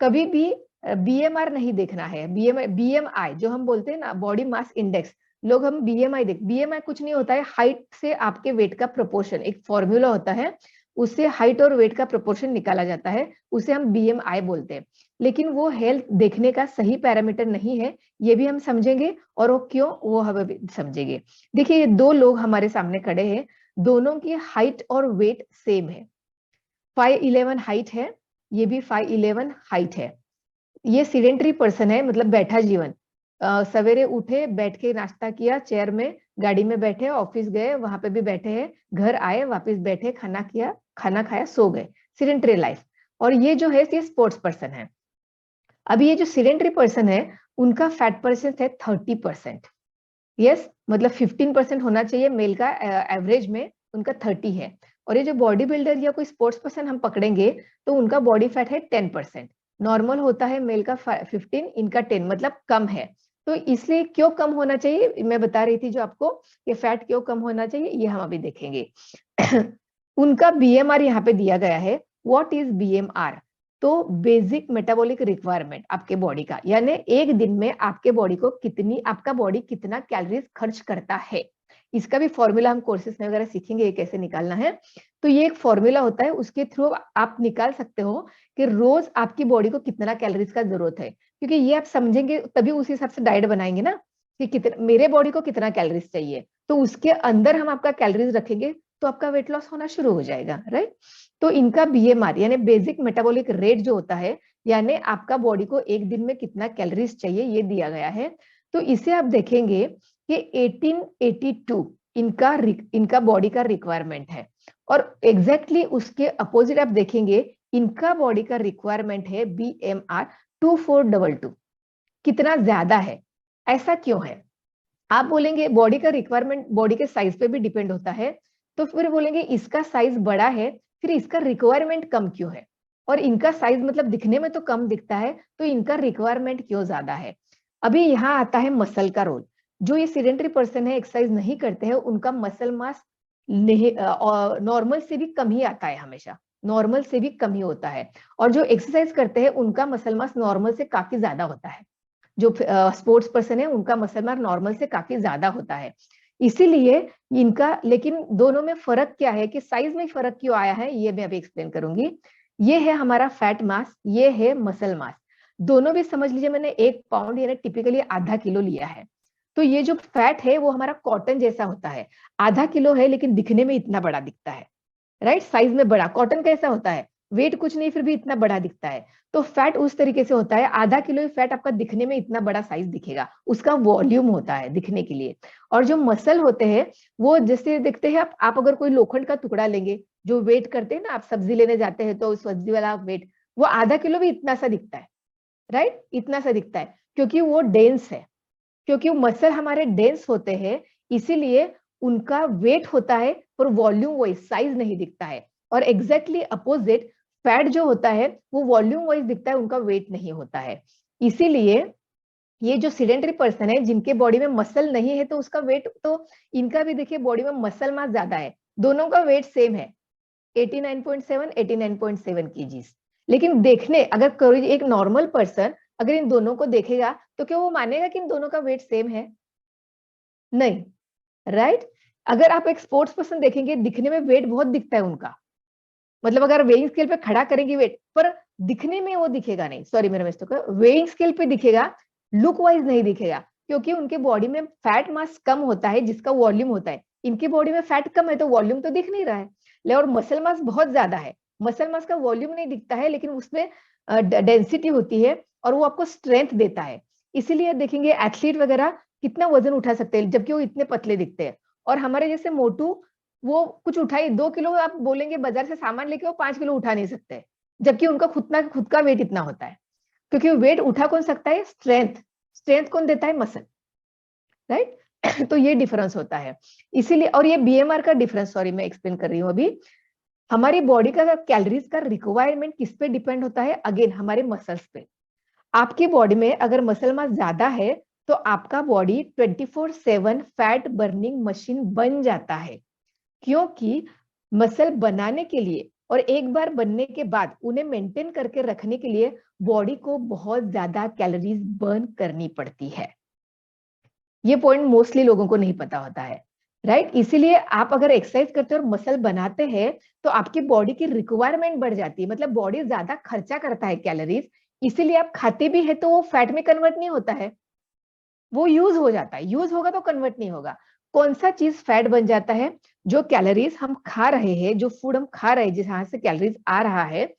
कभी भी बीएमआर नहीं देखना है। बीएमआई जो हम बोलते हैं ना, बॉडी मास इंडेक्स, लोग हम बीएमआई बीएमआई कुछ नहीं होता है, हाइट से आपके वेट का प्रोपोर्शन, एक फॉर्मूला होता है। उससे हाइट और वेट का प्रोपोर्शन निकाला जाता है, उसे हम BMI बोलते हैं। लेकिन वो हेल्थ देखने का सही पैरामीटर नहीं है, ये भी हम समझेंगे, और वो क्यों वो हम भी समझेंगे। देखिए ये दो लोग हमारे सामने खड़े हैं, दोनों की हाइट और वेट सेम है। 5'11" हाइट है, ये भी 5'11" हाइट है। ये सीडेंटरी पर्सन है, मतलब बैठा जीवन। सवेरे उठे, बैठ के नाश्ता किया चेयर में, गाड़ी में बैठे, ऑफिस गए, वहां पे भी बैठे हैं, घर आए, वापस बैठे, खाना किया, खाना खाया, सो गए, सीडेंटरी लाइफ। और ये जो है ये स्पोर्ट्स पर्सन है। अभी ये जो सीडेंटरी पर्सन है, उनका फैट परसेंट है 30%। यस, मतलब 15% होना चाहिए मेल का, एवरेज में उनका 30 है। और ये जो बॉडी बिल्डर या कोई स्पोर्ट्स पर्सन हम पकड़ेंगे तो उनका बॉडी फैट है 10%। नॉर्मल होता है मेल का 15, इनका 10, मतलब कम है। तो इसलिए क्यों कम होना चाहिए, मैं बता रही थी जो आपको, ये फैट क्यों कम होना चाहिए ये हम अभी देखेंगे। उनका BMR यहाँ पे दिया गया है। What is BMR? तो बेसिक मेटाबॉलिक रिक्वायरमेंट आपके बॉडी का, यानी एक दिन में आपके बॉडी को कितनी, आपका बॉडी कितना कैलोरीज खर्च करता है। इसका भी फॉर्मूला हम कोर्सेस में वगैरह सीखेंगे कैसे निकालना है। तो ये एक फॉर्मूला होता है, उसके थ्रू आप निकाल सकते हो कि रोज आपकी बॉडी को कितना कैलोरीज का जरूरत है, क्योंकि ये आप समझेंगे तभी उस हिसाब से डाइट बनाएंगे ना, कि कितना मेरे बॉडी को कितना कैलोरीज चाहिए, तो उसके अंदर हम आपका कैलोरीज रखेंगे तो आपका वेट लॉस होना शुरू हो जाएगा, राइट। तो इनका BMR यानी बेसिक मेटाबॉलिक रेट जो होता है, यानी आपका बॉडी को एक दिन में कितना कैलोरीज चाहिए, ये दिया गया है। तो इसे आप देखेंगे कि 1882 इनका बॉडी का रिक्वायरमेंट है, और एग्जैक्टली उसके अपोजिट आप देखेंगे इनका बॉडी का रिक्वायरमेंट है BMR 2422। कितना ज्यादा है, ऐसा क्यों है? आप बोलेंगे बॉडी का रिक्वायरमेंट बॉडी के साइज पे भी डिपेंड होता है, तो फिर बोलेंगे इसका साइज बड़ा है, फिर इसका रिक्वायरमेंट कम क्यों है? और इनका साइज मतलब दिखने में तो कम दिखता है, तो इनका रिक्वायरमेंट क्यों ज्यादा है? अभी यहाँ आता है मसल का रोल। जो ये सीडेंटरी पर्सन है, एक्सरसाइज नहीं करते हैं, उनका मसल मास नॉर्मल से भी कम ही आता है, हमेशा नॉर्मल से भी कम ही होता है। और जो एक्सरसाइज करते हैं उनका मसल मास नॉर्मल से काफी ज्यादा होता है। जो स्पोर्ट्स पर्सन है उनका मसल मास नॉर्मल से काफी ज्यादा होता है। इसीलिए इनका, लेकिन दोनों में फर्क क्या है, कि साइज में फर्क क्यों आया है, ये मैं अभी एक्सप्लेन करूंगी। ये है हमारा फैट मास, ये है मसल मास। दोनों भी समझ लीजिए, मैंने 1 पाउंड यानी टिपिकली आधा किलो लिया है। तो ये जो फैट है वो हमारा कॉटन जैसा होता है, आधा किलो है लेकिन दिखने में इतना बड़ा दिखता है, राइट, साइज में बड़ा। कॉटन कैसा होता है, वेट कुछ नहीं फिर भी इतना बड़ा दिखता है। तो फैट उस तरीके से होता है, आधा किलो ही फैट आपका दिखने में इतना बड़ा साइज दिखेगा, उसका वॉल्यूम होता है दिखने के लिए। और जो मसल होते हैं वो जैसे देखते हैं आप अगर कोई लोखंड का टुकड़ा लेंगे, जो वेट करते हैं ना, आप सब्जी लेने जाते हैं तो सब्जी वाला वेट, वो आधा किलो भी इतना सा दिखता है, राइट, इतना सा दिखता है, क्योंकि वो डेंस है, क्योंकि मसल हमारे डेंस होते हैं, इसीलिए उनका वेट होता है पर वॉल्यूम वाइज साइज नहीं दिखता है। और एग्जैक्टली अपोजिट फैट जो होता है वो वॉल्यूम वाइज दिखता है, उनका वेट नहीं होता है। इसीलिए ये जो सीडेंटरी पर्सन है जिनके बॉडी में मसल नहीं है, तो उसका वेट तो, इनका भी देखिए बॉडी में मसल मास ज्यादा है, दोनों का वेट सेम है 89.7 89.7 केजीज। लेकिन देखने अगर कोई एक नॉर्मल पर्सन अगर इन दोनों को देखेगा तो क्या वो मानेगा कि इन दोनों का वेट सेम है? नहीं, राइट। अगर आप एक स्पोर्ट्स पर्सन देखेंगे, दिखने में वेट बहुत दिखता है उनका, मतलब अगर वेइंग स्केल पे खड़ा करेंगे वेट, पर दिखने में वो दिखेगा नहीं, सॉरी मेरा मिस्टेक है, वेइंग स्केल पे दिखेगा, लुक वाइज नहीं दिखेगा, क्योंकि उनके बॉडी में फैट मास कम होता है जिसका वॉल्यूम होता है। इनकी बॉडी में फैट कम है तो वॉल्यूम तो दिख नहीं रहा है, और मसल मास बहुत ज्यादा है, मसल मास का वॉल्यूम नहीं दिखता है, लेकिन उसमें डेंसिटी होती है और वो आपको स्ट्रेंथ देता है। इसीलिए देखेंगे एथलीट वगैरह कितना वजन उठा सकते हैं जबकि वो इतने पतले दिखते हैं। और हमारे जैसे मोटू, वो कुछ उठाई 2 किलो, आप बोलेंगे बाजार से सामान लेके वो 5 किलो उठा नहीं सकते, जबकि उनका खुद का वेट इतना होता है, क्योंकि वेट उठा कौन सकता है? स्ट्रेंथ। स्ट्रेंथ कौन देता है? Muscle, right. तो ये डिफरेंस होता है इसीलिए। और ये BMR का डिफरेंस, सॉरी मैं एक्सप्लेन कर रही हूँ अभी। हमारी बॉडी का कैलोरीज का रिक्वायरमेंट किस पे डिपेंड होता है? अगेन हमारे मसल्स पे। आपकी बॉडी में अगर मसल मास ज्यादा है तो आपका बॉडी 24/7 फैट बर्निंग मशीन बन जाता है, क्योंकि मसल बनाने के लिए और एक बार बनने के बाद उन्हें मेंटेन करके रखने के लिए बॉडी को बहुत ज्यादा कैलोरीज बर्न करनी पड़ती है। ये पॉइंट मोस्टली लोगों को नहीं पता होता है। राइट। इसीलिए आप अगर एक्सरसाइज करते हो और मसल बनाते हैं तो आपकी बॉडी की रिक्वायरमेंट बढ़ जाती है, मतलब बॉडी ज्यादा खर्चा करता है कैलोरीज, इसीलिए आप खाते भी है तो वो फैट में कन्वर्ट नहीं होता है, वो यूज हो जाता है, यूज होगा तो कन्वर्ट नहीं होगा। कौन सा चीज फैट बन जाता है? जो कैलोरीज हम खा रहे हैं, जो फूड हम खा रहे हैं जहां से कैलोरीज आ रहा है,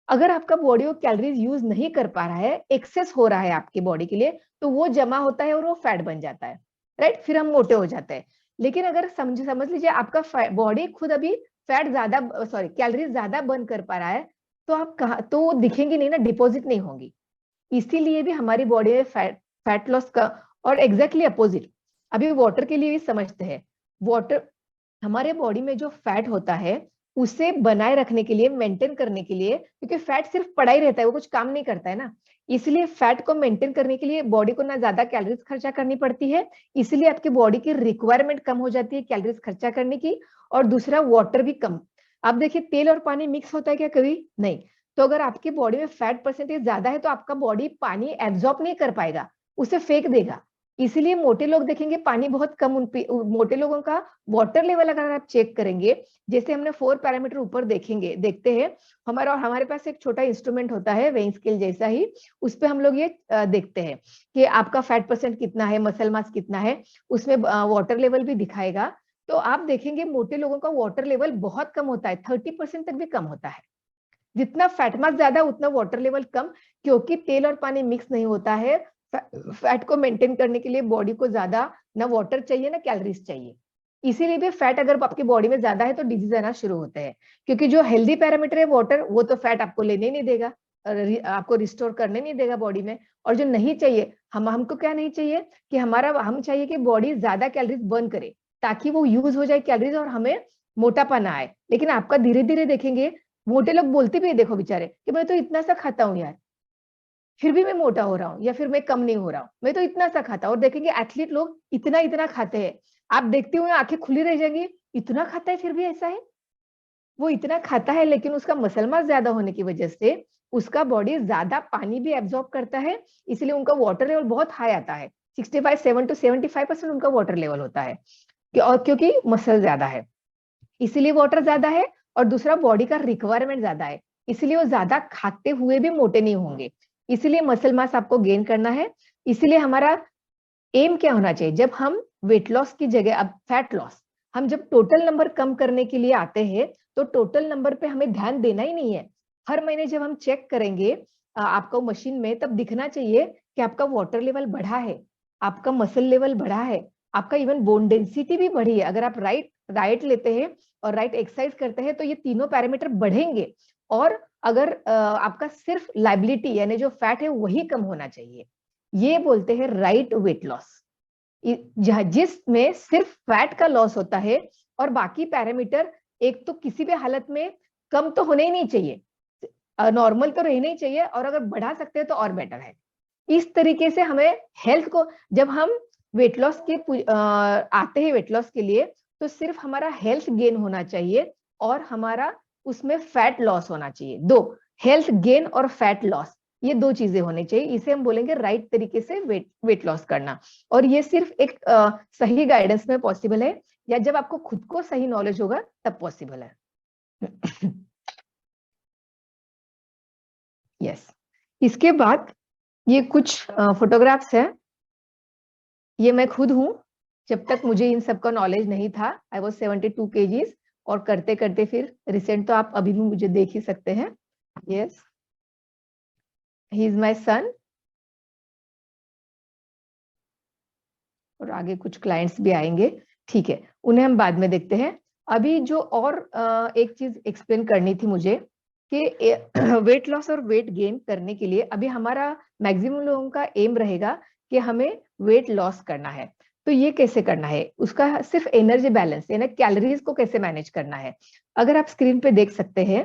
अगर आपका बॉडी वो कैलोरीज यूज नहीं कर पा रहा है, एक्सेस हो रहा है आपकी बॉडी के लिए, तो वो जमा होता है और वो फैट बन जाता है, राइट। फिर हम मोटे हो जाते हैं। लेकिन अगर समझ लीजिए आपका बॉडी खुद अभी फैट ज्यादा, सॉरी कैलोरीज ज्यादा बर्न कर पा रहा है, तो आप कहा तो वो दिखेंगी नहीं ना, डिपॉजिट नहीं होंगी। इसीलिए भी हमारी बॉडी में फैट लॉस का, और एग्जैक्टली अपोजिट अभी वाटर के लिए भी समझते हैं। वाटर, हमारे बॉडी में जो फैट होता है उसे बनाए रखने के लिए, मेंटेन करने के लिए, क्योंकि फैट सिर्फ पड़ा ही रहता है, वो कुछ काम नहीं करता है ना, इसलिए फैट को मेंटेन करने के लिए बॉडी को ना ज्यादा कैलोरीज खर्चा करनी पड़ती है, इसलिए आपकी बॉडी की रिक्वायरमेंट कम हो जाती है कैलोरीज खर्चा करने की। और दूसरा, वाटर भी कम। आप देखिए तेल और पानी मिक्स होता है क्या? कभी नहीं। तो अगर आपकी बॉडी में फैट परसेंटेज ज्यादा है तो आपका बॉडी पानी एब्जॉर्ब नहीं कर पाएगा, उसे फेंक देगा। इसीलिए मोटे लोग देखेंगे पानी बहुत कम, मोटे लोगों का वाटर लेवल अगर आप चेक करेंगे, जैसे हमने 4 पैरामीटर ऊपर देखते हैं हमारा, और हमारे पास एक छोटा इंस्ट्रूमेंट होता है वेइंग स्केल जैसा ही, उस पे हम लोग ये देखते हैं कि आपका फैट परसेंट कितना है, मसल मास कितना है, उसमें वाटर लेवल भी दिखाएगा। तो आप देखेंगे मोटे लोगों का वाटर लेवल बहुत कम होता है, 30% तक भी कम होता है। जितना फैट मास ज्यादा उतना वाटर लेवल कम, क्योंकि तेल और पानी मिक्स नहीं होता है। फैट को मेंटेन करने के लिए बॉडी को ज्यादा ना वाटर चाहिए ना कैलोरीज चाहिए। इसीलिए भी फैट अगर आपकी बॉडी में ज्यादा है तो डिजीज आना शुरू होते हैं, क्योंकि जो हेल्दी पैरामीटर है वाटर, वो तो फैट आपको लेने नहीं देगा, आपको रिस्टोर करने नहीं देगा बॉडी में। और जो नहीं चाहिए, हमको क्या नहीं चाहिए कि हम चाहिए कि बॉडी ज्यादा कैलोरीज बर्न करे, ताकि वो यूज हो जाए कैलोरीज और हमें मोटापा ना आए। लेकिन आपका धीरे धीरे देखेंगे, मोटे लोग बोलते भी है देखो बेचारे कि मैं तो इतना सा खाता हूँ यार, फिर भी मैं मोटा हो रहा हूँ, या फिर मैं कम नहीं हो रहा हूँ, मैं तो इतना सा खाता हूँ। और देखेंगे एथलीट लोग इतना इतना खाते हैं, आप देखते हुए आंखें खुली रह जाएंगी, इतना खाता है फिर भी ऐसा है। वो इतना खाता है लेकिन उसका मसल मास ज्यादा होने की वजह से उसका बॉडी ज्यादा पानी भी एब्जॉर्ब करता है, इसलिए उनका वाटर लेवल बहुत हाई आता है, 7 to 75% उनका वाटर लेवल होता है। और क्योंकि मसल ज्यादा है इसीलिए वाटर ज्यादा है, और दूसरा बॉडी का रिक्वायरमेंट ज्यादा है, इसलिए वो ज्यादा खाते हुए भी मोटे नहीं होंगे। इसलिए मसल मास आपको गेन करना है। इसलिए हमारा एम क्या होना चाहिए जब हम वेट लॉस की जगह, अब फैट लॉस, हम जब टोटल नंबर कम करने के लिए आते हैं तो टोटल नंबर पे हमें ध्यान देना ही नहीं है। हर महीने जब हम चेक करेंगे आपको मशीन में, तब दिखना चाहिए कि आपका वाटर लेवल बढ़ा है, आपका मसल लेवल बढ़ा है, आपका इवन बोन डेंसिटी भी बढ़ी है। अगर आप राइट डाइट लेते हैं और राइट एक्सरसाइज करते हैं तो ये तीनों पैरामीटर बढ़ेंगे। और अगर आपका सिर्फ लाइबिलिटी यानी जो फैट है वही कम होना चाहिए, ये बोलते हैं राइट वेट लॉस, जिसमें सिर्फ फैट का लॉस होता है और बाकी पैरामीटर एक तो किसी भी हालत में कम तो होने ही नहीं चाहिए, नॉर्मल तो रहना ही चाहिए, और अगर बढ़ा सकते हैं तो और बेटर है। इस तरीके से हमें हेल्थ को, जब हम वेट लॉस के आते हैं वेट लॉस के लिए, तो सिर्फ हमारा हेल्थ गेन होना चाहिए और हमारा उसमें फैट लॉस होना चाहिए। दो, हेल्थ गेन और फैट लॉस, ये दो चीजें होनी चाहिए। इसे हम बोलेंगे राइट तरीके से वेट लॉस करना। और ये सिर्फ एक सही गाइडेंस में पॉसिबल है, या जब आपको खुद को सही नॉलेज होगा तब पॉसिबल है। यस। इसके बाद ये कुछ फोटोग्राफ्स है, ये मैं खुद हूँ। जब तक मुझे इन सब का नॉलेज नहीं था, आई वॉज 72 kgs, और करते करते फिर रिसेंट तो आप अभी भी मुझे देख ही सकते हैं। यस, ही इज माई सन। और आगे कुछ क्लाइंट्स भी आएंगे, ठीक है, उन्हें हम बाद में देखते हैं। अभी जो और एक चीज एक्सप्लेन करनी थी मुझे कि वेट लॉस और वेट गेन करने के लिए अभी हमारा मैक्सिमम लोगों का एम रहेगा कि हमें वेट लॉस करना है। तो ये कैसे करना है, उसका सिर्फ एनर्जी बैलेंस यानी कैलोरीज को कैसे मैनेज करना है। अगर आप स्क्रीन पे देख सकते हैं,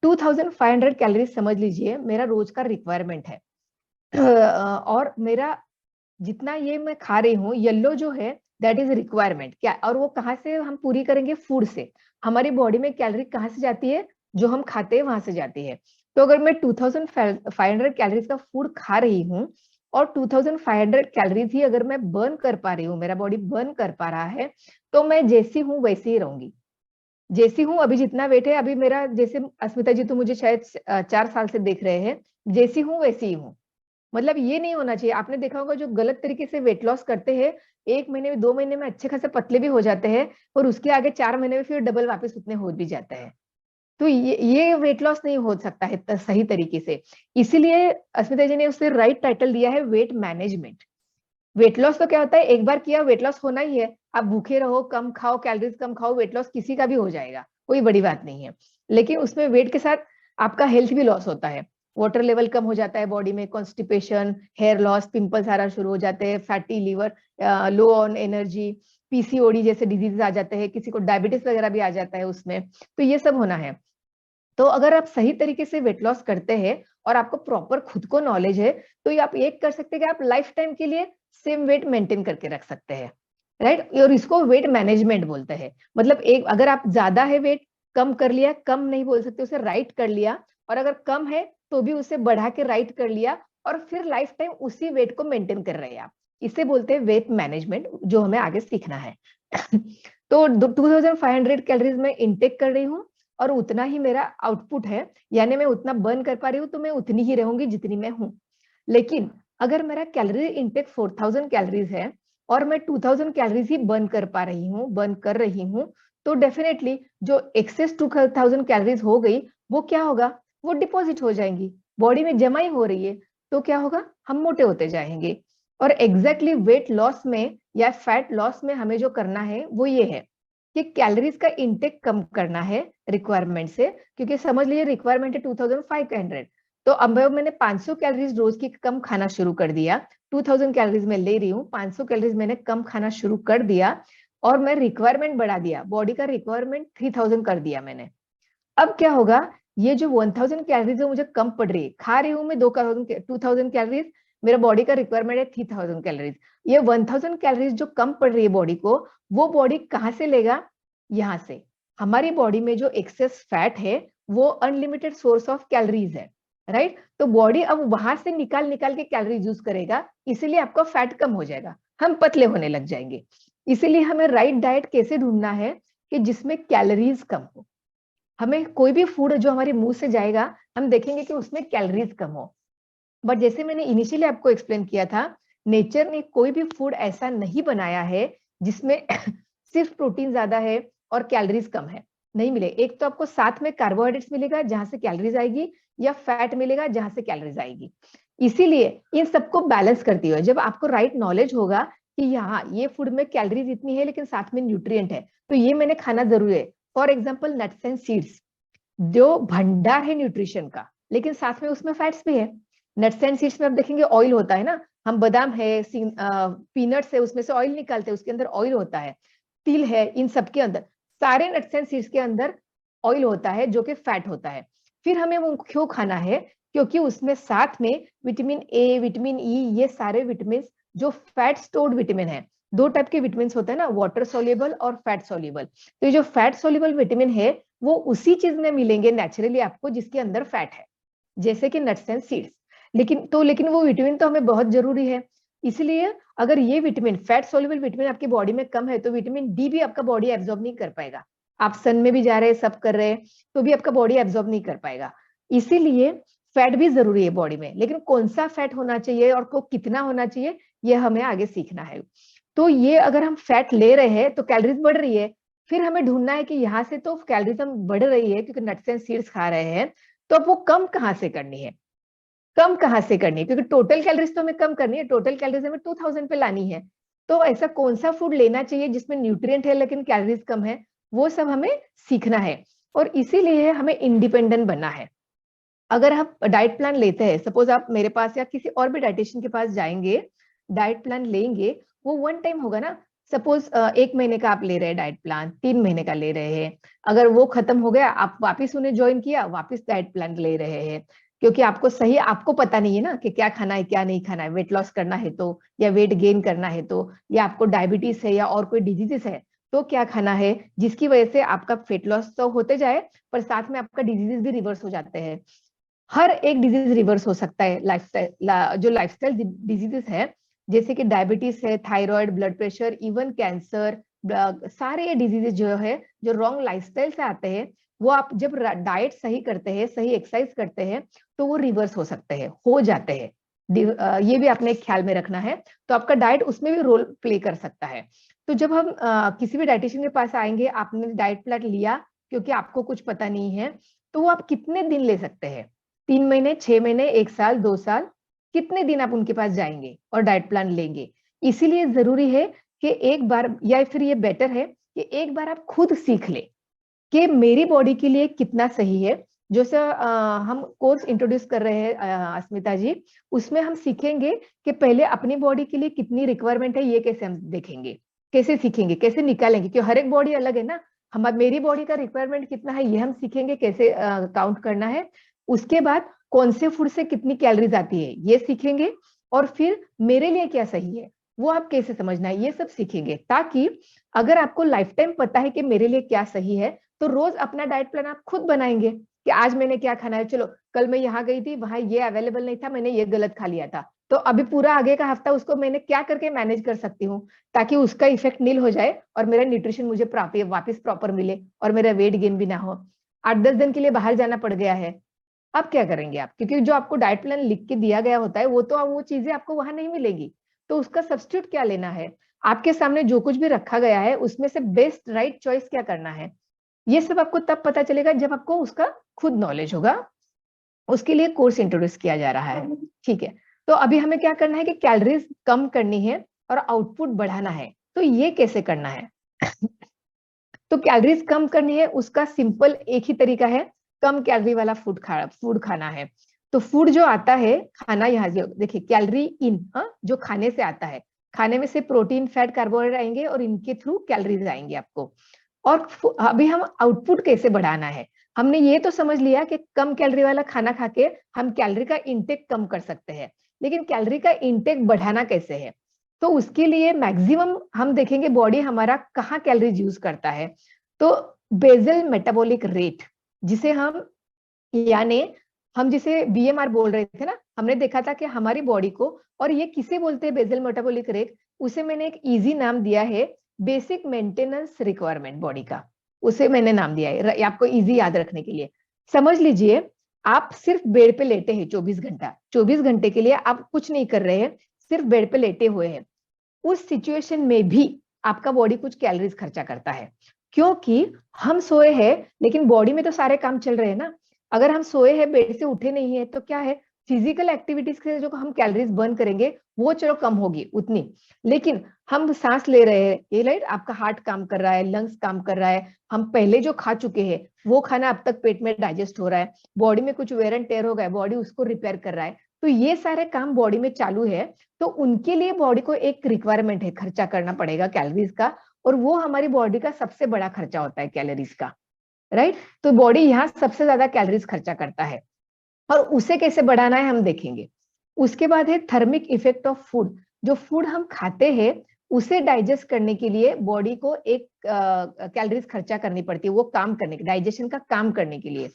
2500 कैलोरीज समझ लीजिए मेरा रोज का रिक्वायरमेंट है। और मेरा जितना ये मैं खा रही हूँ, येलो जो है दैट इज रिक्वायरमेंट क्या, और वो कहाँ से हम पूरी करेंगे? फूड से। हमारी बॉडी में कैलोरी कहाँ से जाती है? जो हम खाते हैं वहां से जाती है। तो अगर मैं 2500 कैलोरीज का फूड खा रही हूँ और 2500 कैलोरीज ही अगर मैं बर्न कर पा रही हूँ, मेरा बॉडी बर्न कर पा रहा है, तो मैं जैसी हूँ वैसी ही रहूंगी। जैसी हूँ अभी जितना वेट है, अभी मेरा जैसे अस्मिता जी तो मुझे शायद 4 साल से देख रहे हैं, जैसी हूँ वैसी ही हूँ। मतलब ये नहीं होना चाहिए। आपने देखा होगा जो गलत तरीके से वेट लॉस करते हैं, 1 महीने में 2 महीने में अच्छे खासे पतले भी हो जाते हैं, और उसके आगे 4 महीने में फिर डबल वापस उतने हो भी जाते हैं। तो ये वेट लॉस नहीं हो सकता है सही तरीके से। इसीलिए अस्मिता जी ने उसे राइट टाइटल दिया है वेट मैनेजमेंट। वेट लॉस तो क्या होता है, एक बार किया वेट लॉस होना ही है। आप भूखे रहो, कम खाओ, कैलोरीज कम खाओ, वेट लॉस किसी का भी हो जाएगा, कोई बड़ी बात नहीं है। लेकिन उसमें वेट के साथ आपका हेल्थ भी लॉस होता है। वाटर लेवल कम हो जाता है बॉडी में, कॉन्स्टिपेशन, हेयर लॉस, पिंपल्स आना शुरू हो जाते हैं, fatty liver, low on energy, PCOD जैसे डिजीज आ जाते हैं, किसी को डायबिटीज वगैरह भी आ जाता है उसमें। तो ये सब होना है। तो अगर आप सही तरीके से वेट लॉस करते हैं और आपको प्रॉपर खुद को नॉलेज है, तो ये आप एक कर सकते हैं कि आप लाइफ टाइम के लिए सेम वेट मेंटेन करके रख सकते हैं, राइट। और इसको वेट मैनेजमेंट बोलते हैं। मतलब एक अगर आप ज्यादा है वेट, कम कर लिया, कम नहीं बोल सकते उसे, राइट कर लिया, और अगर कम है तो भी उसे बढ़ा के राइट कर लिया, और फिर लाइफ टाइम उसी वेट को मेंटेन कर रहे हैं आप। इसे बोलते हैं वेट मैनेजमेंट, जो हमें आगे सीखना है। तो 2500 कैलोरीज में इंटेक कर रही हूँ, और उतना ही मेरा आउटपुट है, यानी मैं उतना बर्न कर पा रही हूँ, तो मैं उतनी ही रहूंगी जितनी मैं हूँ। लेकिन अगर मेरा कैलोरी इंटेक 4000 कैलोरीज है, और मैं 2000 कैलोरीज ही बर्न कर रही हूँ, तो डेफिनेटली जो एक्सेस 2000 कैलोरीज हो गई, वो क्या होगा, वो डिपॉजिट हो जाएंगी, बॉडी में जमा ही हो रही है। तो क्या होगा, हम मोटे होते जाएंगे। और एग्जैक्टली वेट लॉस में या फैट लॉस में हमें जो करना है वो ये है कि कैलोरीज का इंटेक कम करना है रिक्वायरमेंट से। क्योंकि समझ लीजिए रिक्वायरमेंट है 2500, तो अब मैंने 500 कैलोरीज रोज की कम खाना शुरू कर दिया। 2000 कैलोरीज में ले रही हूँ, 500 कैलोरीज मैंने कम खाना शुरू कर दिया, और मैं रिक्वायरमेंट बढ़ा दिया, बॉडी का रिक्वायरमेंट 3000 कर दिया मैंने। अब क्या होगा, ये जो 1000 कैलोरीज है मुझे कम पड़ रही है, खा रही हूँ मैं 2000 कैलोरीज, मेरा बॉडी का रिक्वायरमेंट है 3000 कैलोरीज। ये 1000 कैलोरीज जो कम पड़ रही है बॉडी को, वो बॉडी कहाँ से लेगा, यहाँ से। हमारी बॉडी में जो एक्सेस फैट है वो अनलिमिटेड सोर्स ऑफ कैलोरीज है, राइट। तो बॉडी अब वहां से निकाल निकाल के कैलोरीज यूज करेगा, इसीलिए आपका फैट कम हो जाएगा, हम पतले होने लग जाएंगे। इसीलिए हमें राइट डाइट कैसे ढूंढना है कि जिसमें कैलोरीज कम हो। हमें कोई भी फूड जो हमारे मुंह से जाएगा, हम देखेंगे कि उसमें कैलोरीज कम हो। बट जैसे मैंने इनिशियली आपको एक्सप्लेन किया था, नेचर ने कोई भी फूड ऐसा नहीं बनाया है जिसमें सिर्फ प्रोटीन ज्यादा है और कैलोरीज कम है, नहीं मिले। एक तो आपको साथ में कार्बोहाइड्रेट्स मिलेगा जहां से कैलोरीज आएगी, या फैट मिलेगा जहां से कैलोरीज आएगी। इसीलिए इन सबको बैलेंस करती हुए जब आपको राइट नॉलेज होगा कि यहाँ ये फूड में कैलोरीज इतनी है लेकिन साथ में न्यूट्रिएंट है, तो ये मैंने खाना जरूरी है। For example nuts and seeds, जो भंडार है न्यूट्रिशन का, लेकिन साथ में उसमें फैट्स भी है। नट्स एंड सीड्स में आप देखेंगे ऑयल होता है ना, हम बादाम है, पीनट्स है, उसमें से ऑयल निकालते हैं, उसके अंदर ऑयल होता है। तिल है, इन सब के अंदर, सारे नट्स एंड सीड्स के अंदर ऑयल होता है जो कि फैट होता है। फिर हमें वो क्यों खाना है, क्योंकि उसमें साथ में विटामिन ए, विटामिन ई, ये सारे विटामिन जो फैट स्टोर्ड विटामिन है। दो टाइप के विटामिन होते हैं ना, वाटर सोल्यूबल और फैट सोल्यूबल। तो ये जो फैट सोल्यूबल विटामिन है वो उसी चीज में मिलेंगे नेचुरली आपको जिसके अंदर फैट है, जैसे कि नट्स एंड सीड्स। लेकिन वो विटामिन तो हमें बहुत जरूरी है। इसलिए अगर ये विटामिन, फैट सोल्यूबल विटामिन आपकी बॉडी में कम है, तो विटामिन डी भी आपका बॉडी एब्जॉर्ब नहीं कर पाएगा। आप सन में भी जा रहे हैं, सब कर रहे हैं, तो भी आपका बॉडी एब्जॉर्ब नहीं कर पाएगा। इसीलिए फैट भी जरूरी है बॉडी में, लेकिन कौन सा फैट होना चाहिए और को कितना होना चाहिए, ये हमें आगे सीखना है। तो ये अगर हम फैट ले रहे हैं तो कैलोरीज बढ़ रही है, फिर हमें ढूंढना है कि यहाँ से तो कैलोरीज हम बढ़ रही है क्योंकि नट्स एंड सीड्स खा रहे हैं, तो अब वो कम कहाँ से करनी है, कम कहाँ से करनी है, क्योंकि टोटल कैलोरीज तो हमें कम करनी है, टोटल कैलोरीज हमें 2000 पे लानी है। तो ऐसा कौन सा फूड लेना चाहिए जिसमें न्यूट्रिएंट है लेकिन कैलोरीज कम है, वो सब हमें सीखना है। और इसीलिए हमें इंडिपेंडेंट बनना है। अगर आप डाइट प्लान लेते हैं, सपोज आप मेरे पास या किसी और भी डाइटिशियन के पास जाएंगे, डाइट प्लान लेंगे, वो वन टाइम होगा ना। सपोज 1 महीने का आप ले रहे हैं डाइट प्लान, 3 महीने का ले रहे हैं, अगर वो खत्म हो गया, आप वापिस उन्हें ज्वाइन किया, वापिस डाइट प्लान ले रहे हैं, क्योंकि आपको सही आपको पता नहीं है ना कि क्या खाना है क्या नहीं खाना है। वेट लॉस करना है तो, या वेट गेन करना है तो, या आपको डायबिटीज है या और कोई डिजीजेस है तो क्या खाना है, जिसकी वजह से आपका वेट लॉस तो होते जाए पर साथ में आपका डिजीजेस भी रिवर्स हो जाते हैं। हर एक डिजीज रिवर्स हो सकता है। लाइफस्टाइल जो लाइफस्टाइल डिजीजेस है, जैसे कि डायबिटीज है, thyroid, blood pressure, even cancer, सारे ये डिजीजेस जो है, जो रॉन्ग लाइफस्टाइल से आते हैं, वो आप जब डाइट सही करते हैं, सही एक्सरसाइज करते हैं, तो वो रिवर्स हो सकते हैं, हो जाते हैं। ये भी आपने एक ख्याल में रखना है। तो आपका डाइट उसमें भी रोल प्ले कर सकता है। तो जब हम किसी भी डाइटिशियन के पास आएंगे, आपने डाइट प्लान लिया क्योंकि आपको कुछ पता नहीं है, तो वो आप कितने दिन ले सकते हैं? 3 महीने, 6 महीने, 1 साल, 2 साल, कितने दिन आप उनके पास जाएंगे और डाइट प्लान लेंगे? इसीलिए जरूरी है कि एक बार, या फिर ये बेटर है कि एक बार आप खुद सीख ले कि मेरी बॉडी के लिए कितना सही है। जैसे हम कोर्स इंट्रोड्यूस कर रहे हैं अस्मिता जी, उसमें हम सीखेंगे कि पहले अपनी बॉडी के लिए कितनी रिक्वायरमेंट है, ये कैसे हम देखेंगे, कैसे सीखेंगे, कैसे निकालेंगे, क्योंकि हर एक बॉडी अलग है ना। हम मेरी बॉडी का रिक्वायरमेंट कितना है, ये हम सीखेंगे कैसे काउंट करना है। उसके बाद कौन से फूड से कितनी कैलोरीज आती है, ये सीखेंगे। और फिर मेरे लिए क्या सही है, वो आप कैसे समझना है, ये सब सीखेंगे। ताकि अगर आपको लाइफ टाइम पता है कि मेरे लिए क्या सही है, तो रोज अपना डाइट प्लान आप खुद बनाएंगे कि आज मैंने क्या खाना है। चलो, कल मैं यहाँ गई थी, वहां ये अवेलेबल नहीं था, मैंने ये गलत खा लिया था, तो अभी पूरा आगे का हफ्ता उसको मैंने क्या करके मैनेज कर सकती हूँ, ताकि उसका इफेक्ट नील हो जाए और मेरा न्यूट्रिशन मुझे वापस प्रॉपर मिले और मेरा वेट गेन भी ना हो। 8-10 दिन के लिए बाहर जाना पड़ गया है, अब क्या करेंगे आप? क्योंकि जो आपको डाइट प्लान लिख के दिया गया होता है, वो चीजें आपको वहां नहीं मिलेगी। तो उसका सब्स्टिट्यूट क्या लेना है? आपके सामने जो कुछ भी रखा गया है, उसमें से बेस्ट राइट चॉइस क्या करना है, ये सब आपको तब पता चलेगा जब आपको उसका खुद नॉलेज होगा। उसके लिए कोर्स इंट्रोड्यूस किया जा रहा है। ठीक है, तो अभी हमें क्या करना है कि कैलोरीज कम करनी है और आउटपुट बढ़ाना है। तो ये कैसे करना है? तो कैलोरीज कम करनी है, उसका सिंपल एक ही तरीका है, कम कैलोरी वाला फूड खाना है। तो फूड जो आता है खाना, यहाँ देखिए, कैलोरी इन, जो खाने से आता है, खाने में से प्रोटीन, फैट, कार्बोहाइड्रेट आएंगे और इनके थ्रू कैलोरीज आएंगे आपको। और अभी हम आउटपुट कैसे बढ़ाना है? हमने ये तो समझ लिया कि कम कैलोरी वाला खाना खा के हम कैलोरी का इंटेक कम कर सकते हैं, लेकिन कैलोरी का इंटेक बढ़ाना कैसे है? तो उसके लिए मैक्सिमम हम देखेंगे बॉडी हमारा कहाँ कैलोरीज यूज करता है। तो बेसल मेटाबॉलिक रेट, जिसे हम, यानी हम जिसे बीएमआर बोल रहे थे ना, हमने देखा था कि हमारी बॉडी को, और ये किसे बोलते हैं बेसल मेटाबॉलिक रेट, उसे मैंने एक इजी नाम दिया है, बेसिक मेंटेनेंस रिक्वायरमेंट बॉडी का, उसे मैंने नाम दिया है आपको इजी याद रखने के लिए। समझ लीजिए, आप सिर्फ बेड पे लेटे हैं 24 घंटा, 24 घंटे के लिए आप कुछ नहीं कर रहे हैं, सिर्फ बेड पे लेटे हुए हैं। उस सिचुएशन में भी आपका बॉडी कुछ कैलोरीज खर्चा करता है, क्योंकि हम सोए हैं लेकिन बॉडी में तो सारे काम चल रहे हैं ना। अगर हम सोए हैं, बेड से उठे नहीं है, तो क्या है, फिजिकल एक्टिविटीज से जो हम कैलोरीज बर्न करेंगे वो चलो कम होगी उतनी, लेकिन हम सांस ले रहे हैं, ये राइट, आपका हार्ट काम कर रहा है, लंग्स काम कर रहा है, हम पहले जो खा चुके हैं वो खाना अब तक पेट में डाइजेस्ट हो रहा है, बॉडी में कुछ वेयर एंड टेयर हो गया, बॉडी उसको रिपेयर कर रहा है, तो ये सारे काम बॉडी में चालू है। तो उनके लिए बॉडी को एक रिक्वायरमेंट है, खर्चा करना पड़ेगा कैलोरीज का, और वो हमारी बॉडी का सबसे बड़ा खर्चा होता है कैलोरीज का, राइट। तो बॉडी यहाँ सबसे ज्यादा कैलोरीज खर्चा करता है, और उसे कैसे बढ़ाना है हम देखेंगे। उसके बाद है थर्मिक इफेक्ट ऑफ फूड। जो फूड हम खाते हैं उसे डाइजेस्ट करने के लिए बॉडी को एक कैलोरीज खर्चा करनी पड़ती है, वो काम करने के, डाइजेशन का काम करने के लिए।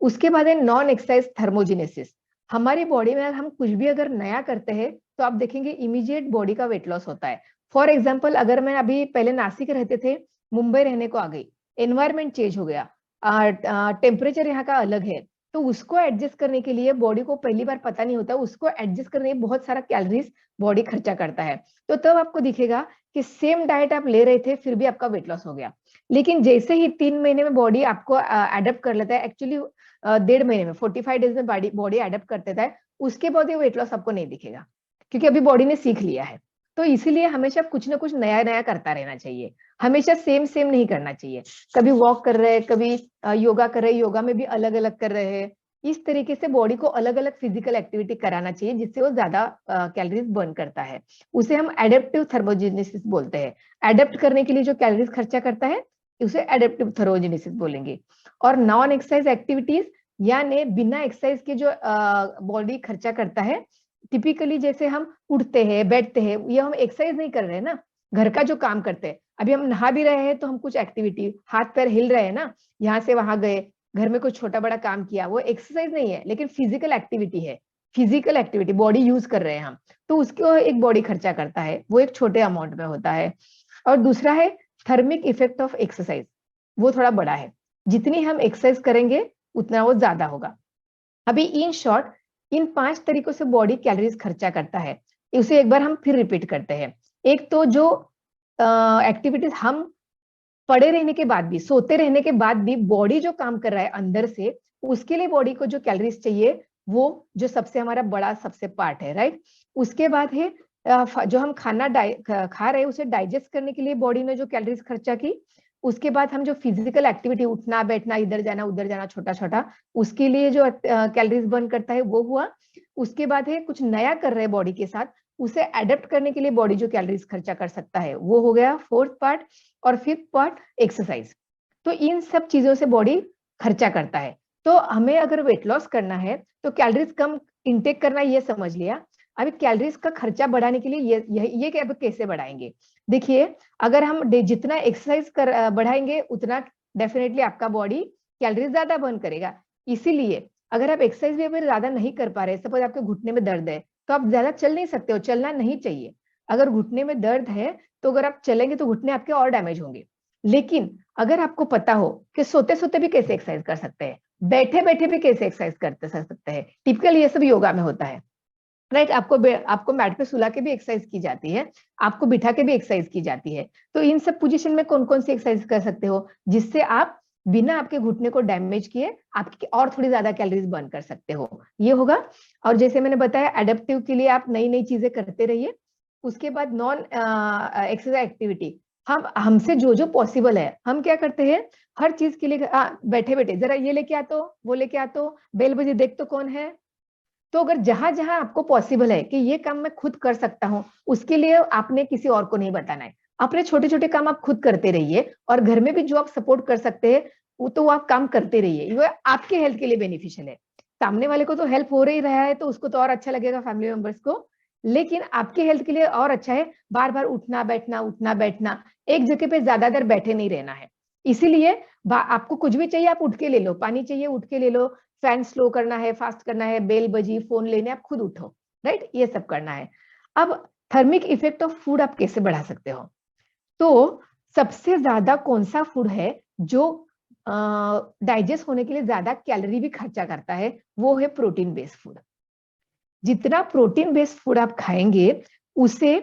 उसके बाद है नॉन एक्सरसाइज थर्मोजेनेसिस। हमारी बॉडी में हम कुछ भी अगर नया करते हैं तो आप देखेंगे इमीडिएट बॉडी का वेट लॉस होता है। फॉर एग्जाम्पल, अगर मैं अभी पहले नासिक रहते थे, मुंबई रहने को आ गई, एनवायरमेंट चेंज हो गया, टेम्परेचर यहाँ का अलग है, तो उसको एडजस्ट करने के लिए बॉडी को पहली बार पता नहीं होता, उसको एडजस्ट करने में बहुत सारा कैलोरीज बॉडी खर्चा करता है। तो तब आपको दिखेगा कि सेम डाइट आप ले रहे थे फिर भी आपका वेट लॉस हो गया, लेकिन जैसे ही 3 महीने में बॉडी आपको एडेप्ट कर लेता है, एक्चुअली 1.5 महीने में, 45 डेज में बॉडी एडेप्ट कर देता है, उसके बाद ये वेट लॉस आपको नहीं दिखेगा, क्योंकि अभी बॉडी ने सीख लिया है। तो इसीलिए हमेशा कुछ ना कुछ नया नया करता रहना चाहिए, हमेशा सेम सेम नहीं करना चाहिए। कभी वॉक कर रहे हैं, कभी योगा कर रहे हैं, योगा में भी अलग अलग कर रहे हैं। इस तरीके से बॉडी को अलग अलग फिजिकल एक्टिविटी कराना चाहिए, जिससे वो ज्यादा कैलोरीज बर्न करता है। उसे हम एडेप्टिव थर्मोजेनेसिस बोलते हैं। एडेप्ट करने के लिए जो कैलोरीज खर्चा करता है उसे एडेप्टिव थर्मोजेनेसिस बोलेंगे। और नॉन एक्सरसाइज एक्टिविटीज, यानी बिना एक्सरसाइज के जो बॉडी खर्चा करता है, टिपिकली जैसे हम उठते हैं, बैठते हैं, ये हम एक्सरसाइज नहीं कर रहे हैं ना, घर का जो काम करते हैं। अभी हम नहा भी रहे हैं तो हम कुछ एक्टिविटी, हाथ पैर हिल रहे हैं ना, यहाँ से वहां गए, घर में कोई छोटा बड़ा काम किया, वो एक्सरसाइज नहीं है लेकिन फिजिकल एक्टिविटी है, फिजिकल एक्टिविटी, बॉडी यूज कर रहे हैं हम, तो उसको एक बॉडी खर्चा करता है, वो एक छोटे अमाउंट में होता है। और दूसरा है थर्मिक इफेक्ट ऑफ एक्सरसाइज, वो थोड़ा बड़ा है, जितनी हम एक्सरसाइज करेंगे उतना वो ज्यादा होगा। अभी इन शॉर्ट इन 5 तरीकों से बॉडी कैलोरीज खर्चा करता है, उसे एक बार हम फिर रिपीट करते हैं। एक तो जो एक्टिविटीज हम पड़े रहने के बाद भी, सोते रहने के बाद भी बॉडी जो काम कर रहा है अंदर से, उसके लिए बॉडी को जो कैलोरीज चाहिए, वो जो सबसे हमारा बड़ा सबसे पार्ट है, राइट। उसके बाद है जो हम खाना खा रहे हैं उसे डाइजेस्ट करने के लिए बॉडी ने जो कैलोरीज खर्चा की। उसके बाद हम जो फिजिकल एक्टिविटी, उठना बैठना, इधर जाना उधर जाना, छोटा छोटा, उसके लिए जो कैलोरीज बर्न करता है वो हुआ। उसके बाद है कुछ नया कर रहे हैं बॉडी के साथ, उसे एडेप्ट करने के लिए बॉडी जो कैलोरीज खर्चा कर सकता है वो हो गया 4th पार्ट। और 5th पार्ट एक्सरसाइज। तो इन सब चीजों से बॉडी खर्चा करता है। तो हमें अगर वेट लॉस करना है तो कैलोरीज कम इंटेक करना, ये समझ लिया। अभी कैलोरीज का खर्चा बढ़ाने के लिए ये कैसे बढ़ाएंगे? देखिए, अगर हम जितना एक्सरसाइज कर बढ़ाएंगे उतना डेफिनेटली आपका बॉडी कैलोरीज ज्यादा बर्न करेगा। इसीलिए अगर आप एक्सरसाइज भी अगर ज्यादा नहीं कर पा रहे, सपोज आपके घुटने में दर्द है तो आप ज्यादा चल नहीं सकते हो, चलना नहीं चाहिए। अगर घुटने में दर्द है तो अगर आप चलेंगे तो घुटने आपके और डैमेज होंगे। लेकिन अगर आपको पता हो कि सोते सोते भी कैसे एक्सरसाइज कर सकते हैं, बैठे बैठे भी कैसे एक्सरसाइज करते सकते हैं, टिपिकल ये सब योगा में होता है, राइट। आपको मैट पे सुला के भी एक्सरसाइज की जाती है, आपको बिठा के भी एक्सरसाइज की जाती है। तो इन सब पोजीशन में कौन कौन सी एक्सरसाइज कर सकते हो जिससे आप बिना आपके घुटने को डैमेज किए आपकी और थोड़ी ज्यादा कैलोरीज बर्न कर सकते हो, ये होगा। और जैसे मैंने बताया, एडेप्टिव के लिए आप नई नई चीजें करते रहिए। उसके बाद नॉन एक्सरसाइज एक्टिविटी, हम हमसे जो जो पॉसिबल है हम क्या करते हैं, हर चीज के लिए बैठे बैठे जरा ये लेके आ तो, वो लेके आ तो, बेल बजे देख तो कौन है। तो अगर जहां जहां आपको पॉसिबल है कि ये काम मैं खुद कर सकता हूँ, उसके लिए आपने किसी और को नहीं बताना है। अपने छोटे छोटे काम आप खुद करते रहिए, और घर में भी जो आप सपोर्ट कर सकते हैं वो तो आप काम करते रहिए, वो आपके हेल्थ के लिए बेनिफिशियल है। सामने वाले को तो हेल्प हो रही रहा है तो उसको तो और अच्छा लगेगा, फैमिली मेंबर्स को, लेकिन आपके हेल्थ के लिए और अच्छा है। बार बार उठना बैठना, एक जगह पे ज्यादा देर बैठे नहीं रहना है। इसीलिए आपको कुछ भी चाहिए आप उठ के ले लो, पानी चाहिए उठ के ले लो, फैन स्लो करना है, फास्ट करना है, बेल बजी, फोन लेने, आप खुद उठो, राइट, ये सब करना है। अब थर्मिक इफेक्ट ऑफ फूड आप कैसे बढ़ा सकते हो? तो सबसे ज्यादा कौन सा फूड है जो डाइजेस्ट होने के लिए ज्यादा कैलोरी भी खर्चा करता है? वो है प्रोटीन बेस्ड फूड। जितना प्रोटीन बेस्ड फूड आप खाएंगे उसे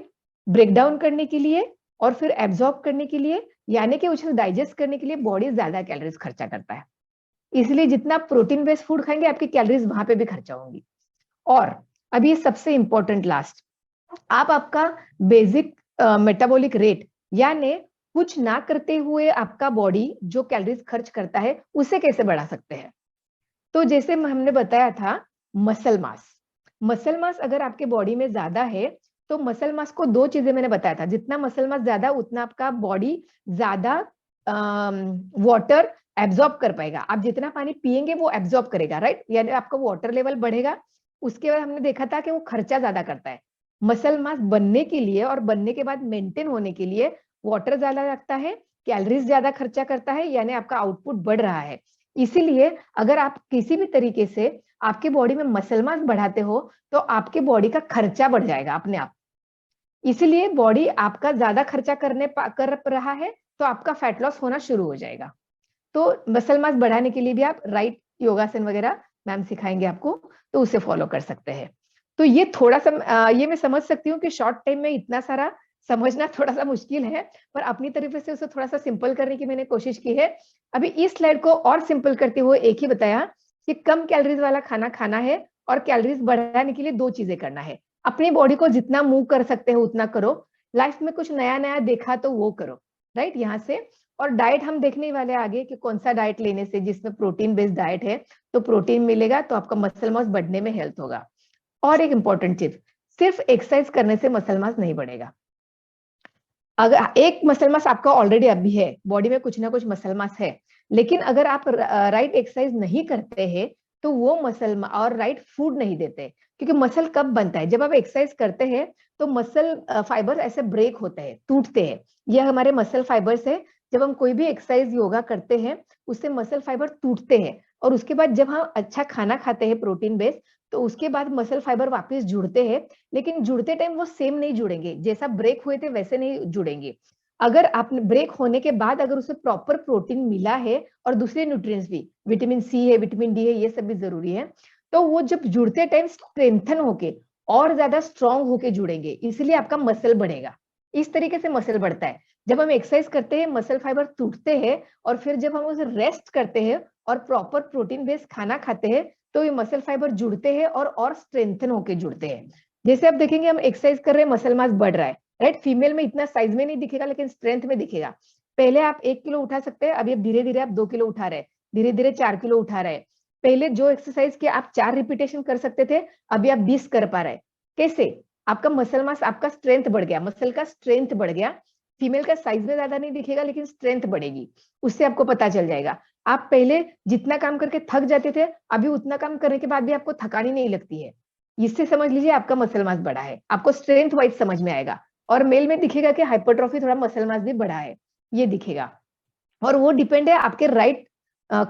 ब्रेक डाउन करने के लिए और फिर एब्जॉर्ब करने के लिए, यानी कि उसे डाइजेस्ट करने के लिए बॉडी ज्यादा कैलोरीज खर्चा करता है। इसलिए जितना प्रोटीन बेस्ड फूड खाएंगे आपकी कैलोरीज वहां पे भी खर्चा होंगी। और अभी सबसे इंपॉर्टेंट लास्ट, आप आपका बेसिक मेटाबॉलिक रेट, यानी कुछ ना करते हुए आपका बॉडी जो कैलोरीज खर्च करता है उसे कैसे बढ़ा सकते हैं? तो जैसे हमने बताया था, मसल मास, मसल मास अगर आपके बॉडी में ज्यादा है तो मसल मास को 2 चीजें मैंने बताया था, जितना मसल मास ज्यादा उतना आपका बॉडी ज्यादा वाटर एब्जॉर्ब कर पाएगा। आप जितना पानी पिएंगे वो एब्जॉर्ब करेगा, राइट, यानी आपका वाटर लेवल बढ़ेगा। उसके बाद हमने देखा था कि वो खर्चा ज्यादा करता है। मसल मास बनने के लिए और बनने के बाद मेंटेन होने के लिए वाटर ज्यादा लगता है, कैलोरीज ज्यादा खर्चा करता है, यानी आपका आउटपुट बढ़ रहा है। इसीलिए अगर आप किसी भी तरीके से आपके बॉडी में मसल मास बढ़ाते हो तो आपके बॉडी का खर्चा बढ़ जाएगा अपने आप। इसीलिए बॉडी आपका ज्यादा खर्चा कर रहा है तो आपका फैट लॉस होना शुरू हो जाएगा। तो मसल मास बढ़ाने के लिए भी आप राइट योगासन वगैरह मैम सिखाएंगे आपको, तो उसे फॉलो कर सकते हैं। तो ये थोड़ा सा ये मैं समझ सकती हूँ कि शॉर्ट टाइम में इतना सारा समझना थोड़ा सा मुश्किल है, पर अपनी तरफ से उसे थोड़ा सा सिंपल करने की मैंने कोशिश की है। अभी इस स्लाइड को और सिंपल करते हुए एक ही बताया कि कम कैलोरीज वाला खाना खाना है और कैलोरीज बढ़ाने के लिए 2 चीजें करना है। अपनी बॉडी को जितना मूव कर सकते हो उतना करो, लाइफ में कुछ नया नया देखा तो वो करो, राइट, यहाँ से। और डाइट हम देखने वाले आगे कि कौन सा डाइट लेने से, जिसमें प्रोटीन बेस्ड डाइट है तो प्रोटीन मिलेगा तो आपका मसल मास बढ़ने में हेल्प होगा। और एक इंपॉर्टेंट चीज, सिर्फ एक्सरसाइज करने से मसल मास नहीं बढ़ेगा। अगर एक मसल मास आपका ऑलरेडी अभी है, बॉडी में कुछ ना कुछ मसल मास है, लेकिन अगर आप राइट एक्सरसाइज नहीं करते हैं तो वो मसल और राइट फूड नहीं देते। क्योंकि मसल कब बनता है? जब आप एक्सरसाइज करते हैं तो मसल फाइबर ऐसे ब्रेक होते हैं, टूटते हैं। ये हमारे मसल फाइबर्स है जब हम कोई भी एक्सरसाइज योगा करते हैं उससे मसल फाइबर टूटते हैं, और उसके बाद जब हम अच्छा खाना खाते हैं प्रोटीन बेस्ड, तो उसके बाद मसल फाइबर वापस जुड़ते हैं। लेकिन जुड़ते टाइम वो सेम नहीं जुड़ेंगे, जैसा ब्रेक हुए थे वैसे नहीं जुड़ेंगे। अगर आपने ब्रेक होने के बाद अगर उसे प्रॉपर प्रोटीन मिला है और दूसरे न्यूट्रिएंट्स भी, विटामिन सी है, विटामिन डी है, ये सब भी जरूरी है, तो वो जब जुड़ते टाइम स्ट्रेंथन होके और ज्यादा स्ट्रांग होके जुड़ेंगे, इसलिए आपका मसल बढ़ेगा। इस तरीके से मसल बढ़ता है। जब हम एक्सरसाइज करते हैं मसल फाइबर टूटते हैं, और फिर जब हम उसे रेस्ट करते हैं और प्रॉपर प्रोटीन बेस्ड खाना खाते हैं, तो ये मसल फाइबर जुड़ते हैं और स्ट्रेंथन होके जुड़ते हैं। जैसे आप देखेंगे हम एक्सरसाइज कर रहे हैं, मसल मास बढ़ रहा है, राइट। फीमेल में इतना साइज में नहीं दिखेगा लेकिन स्ट्रेंथ में दिखेगा। पहले आप 1 किलो उठा सकते हैं, अभी धीरे धीरे आप 2 किलो उठा रहे हैं, धीरे धीरे 4 किलो उठा रहे हैं। पहले जो एक्सरसाइज के आप 4 रिपीटेशन कर सकते थे, अभी आप 20 कर पा रहे हैं। कैसे? आपका मसल मास, आपका स्ट्रेंथ बढ़ गया, मसल का स्ट्रेंथ बढ़ गया। फीमेल का साइज में ज्यादा नहीं दिखेगा लेकिन स्ट्रेंथ बढ़ेगी, उससे आपको पता चल जाएगा। आप पहले जितना काम करके थक जाते थे, अभी उतना काम करने के बाद भी आपको थकानी नहीं लगती है। इससे समझ लीजिए आपका मसल मास बढ़ा है, आपको स्ट्रेंथ वाइज समझ में आएगा। और मेल में दिखेगा कि हाइपरट्रॉफी, थोड़ा मसल मास भी बढ़ा है, ये दिखेगा। और वो डिपेंड है आपके राइट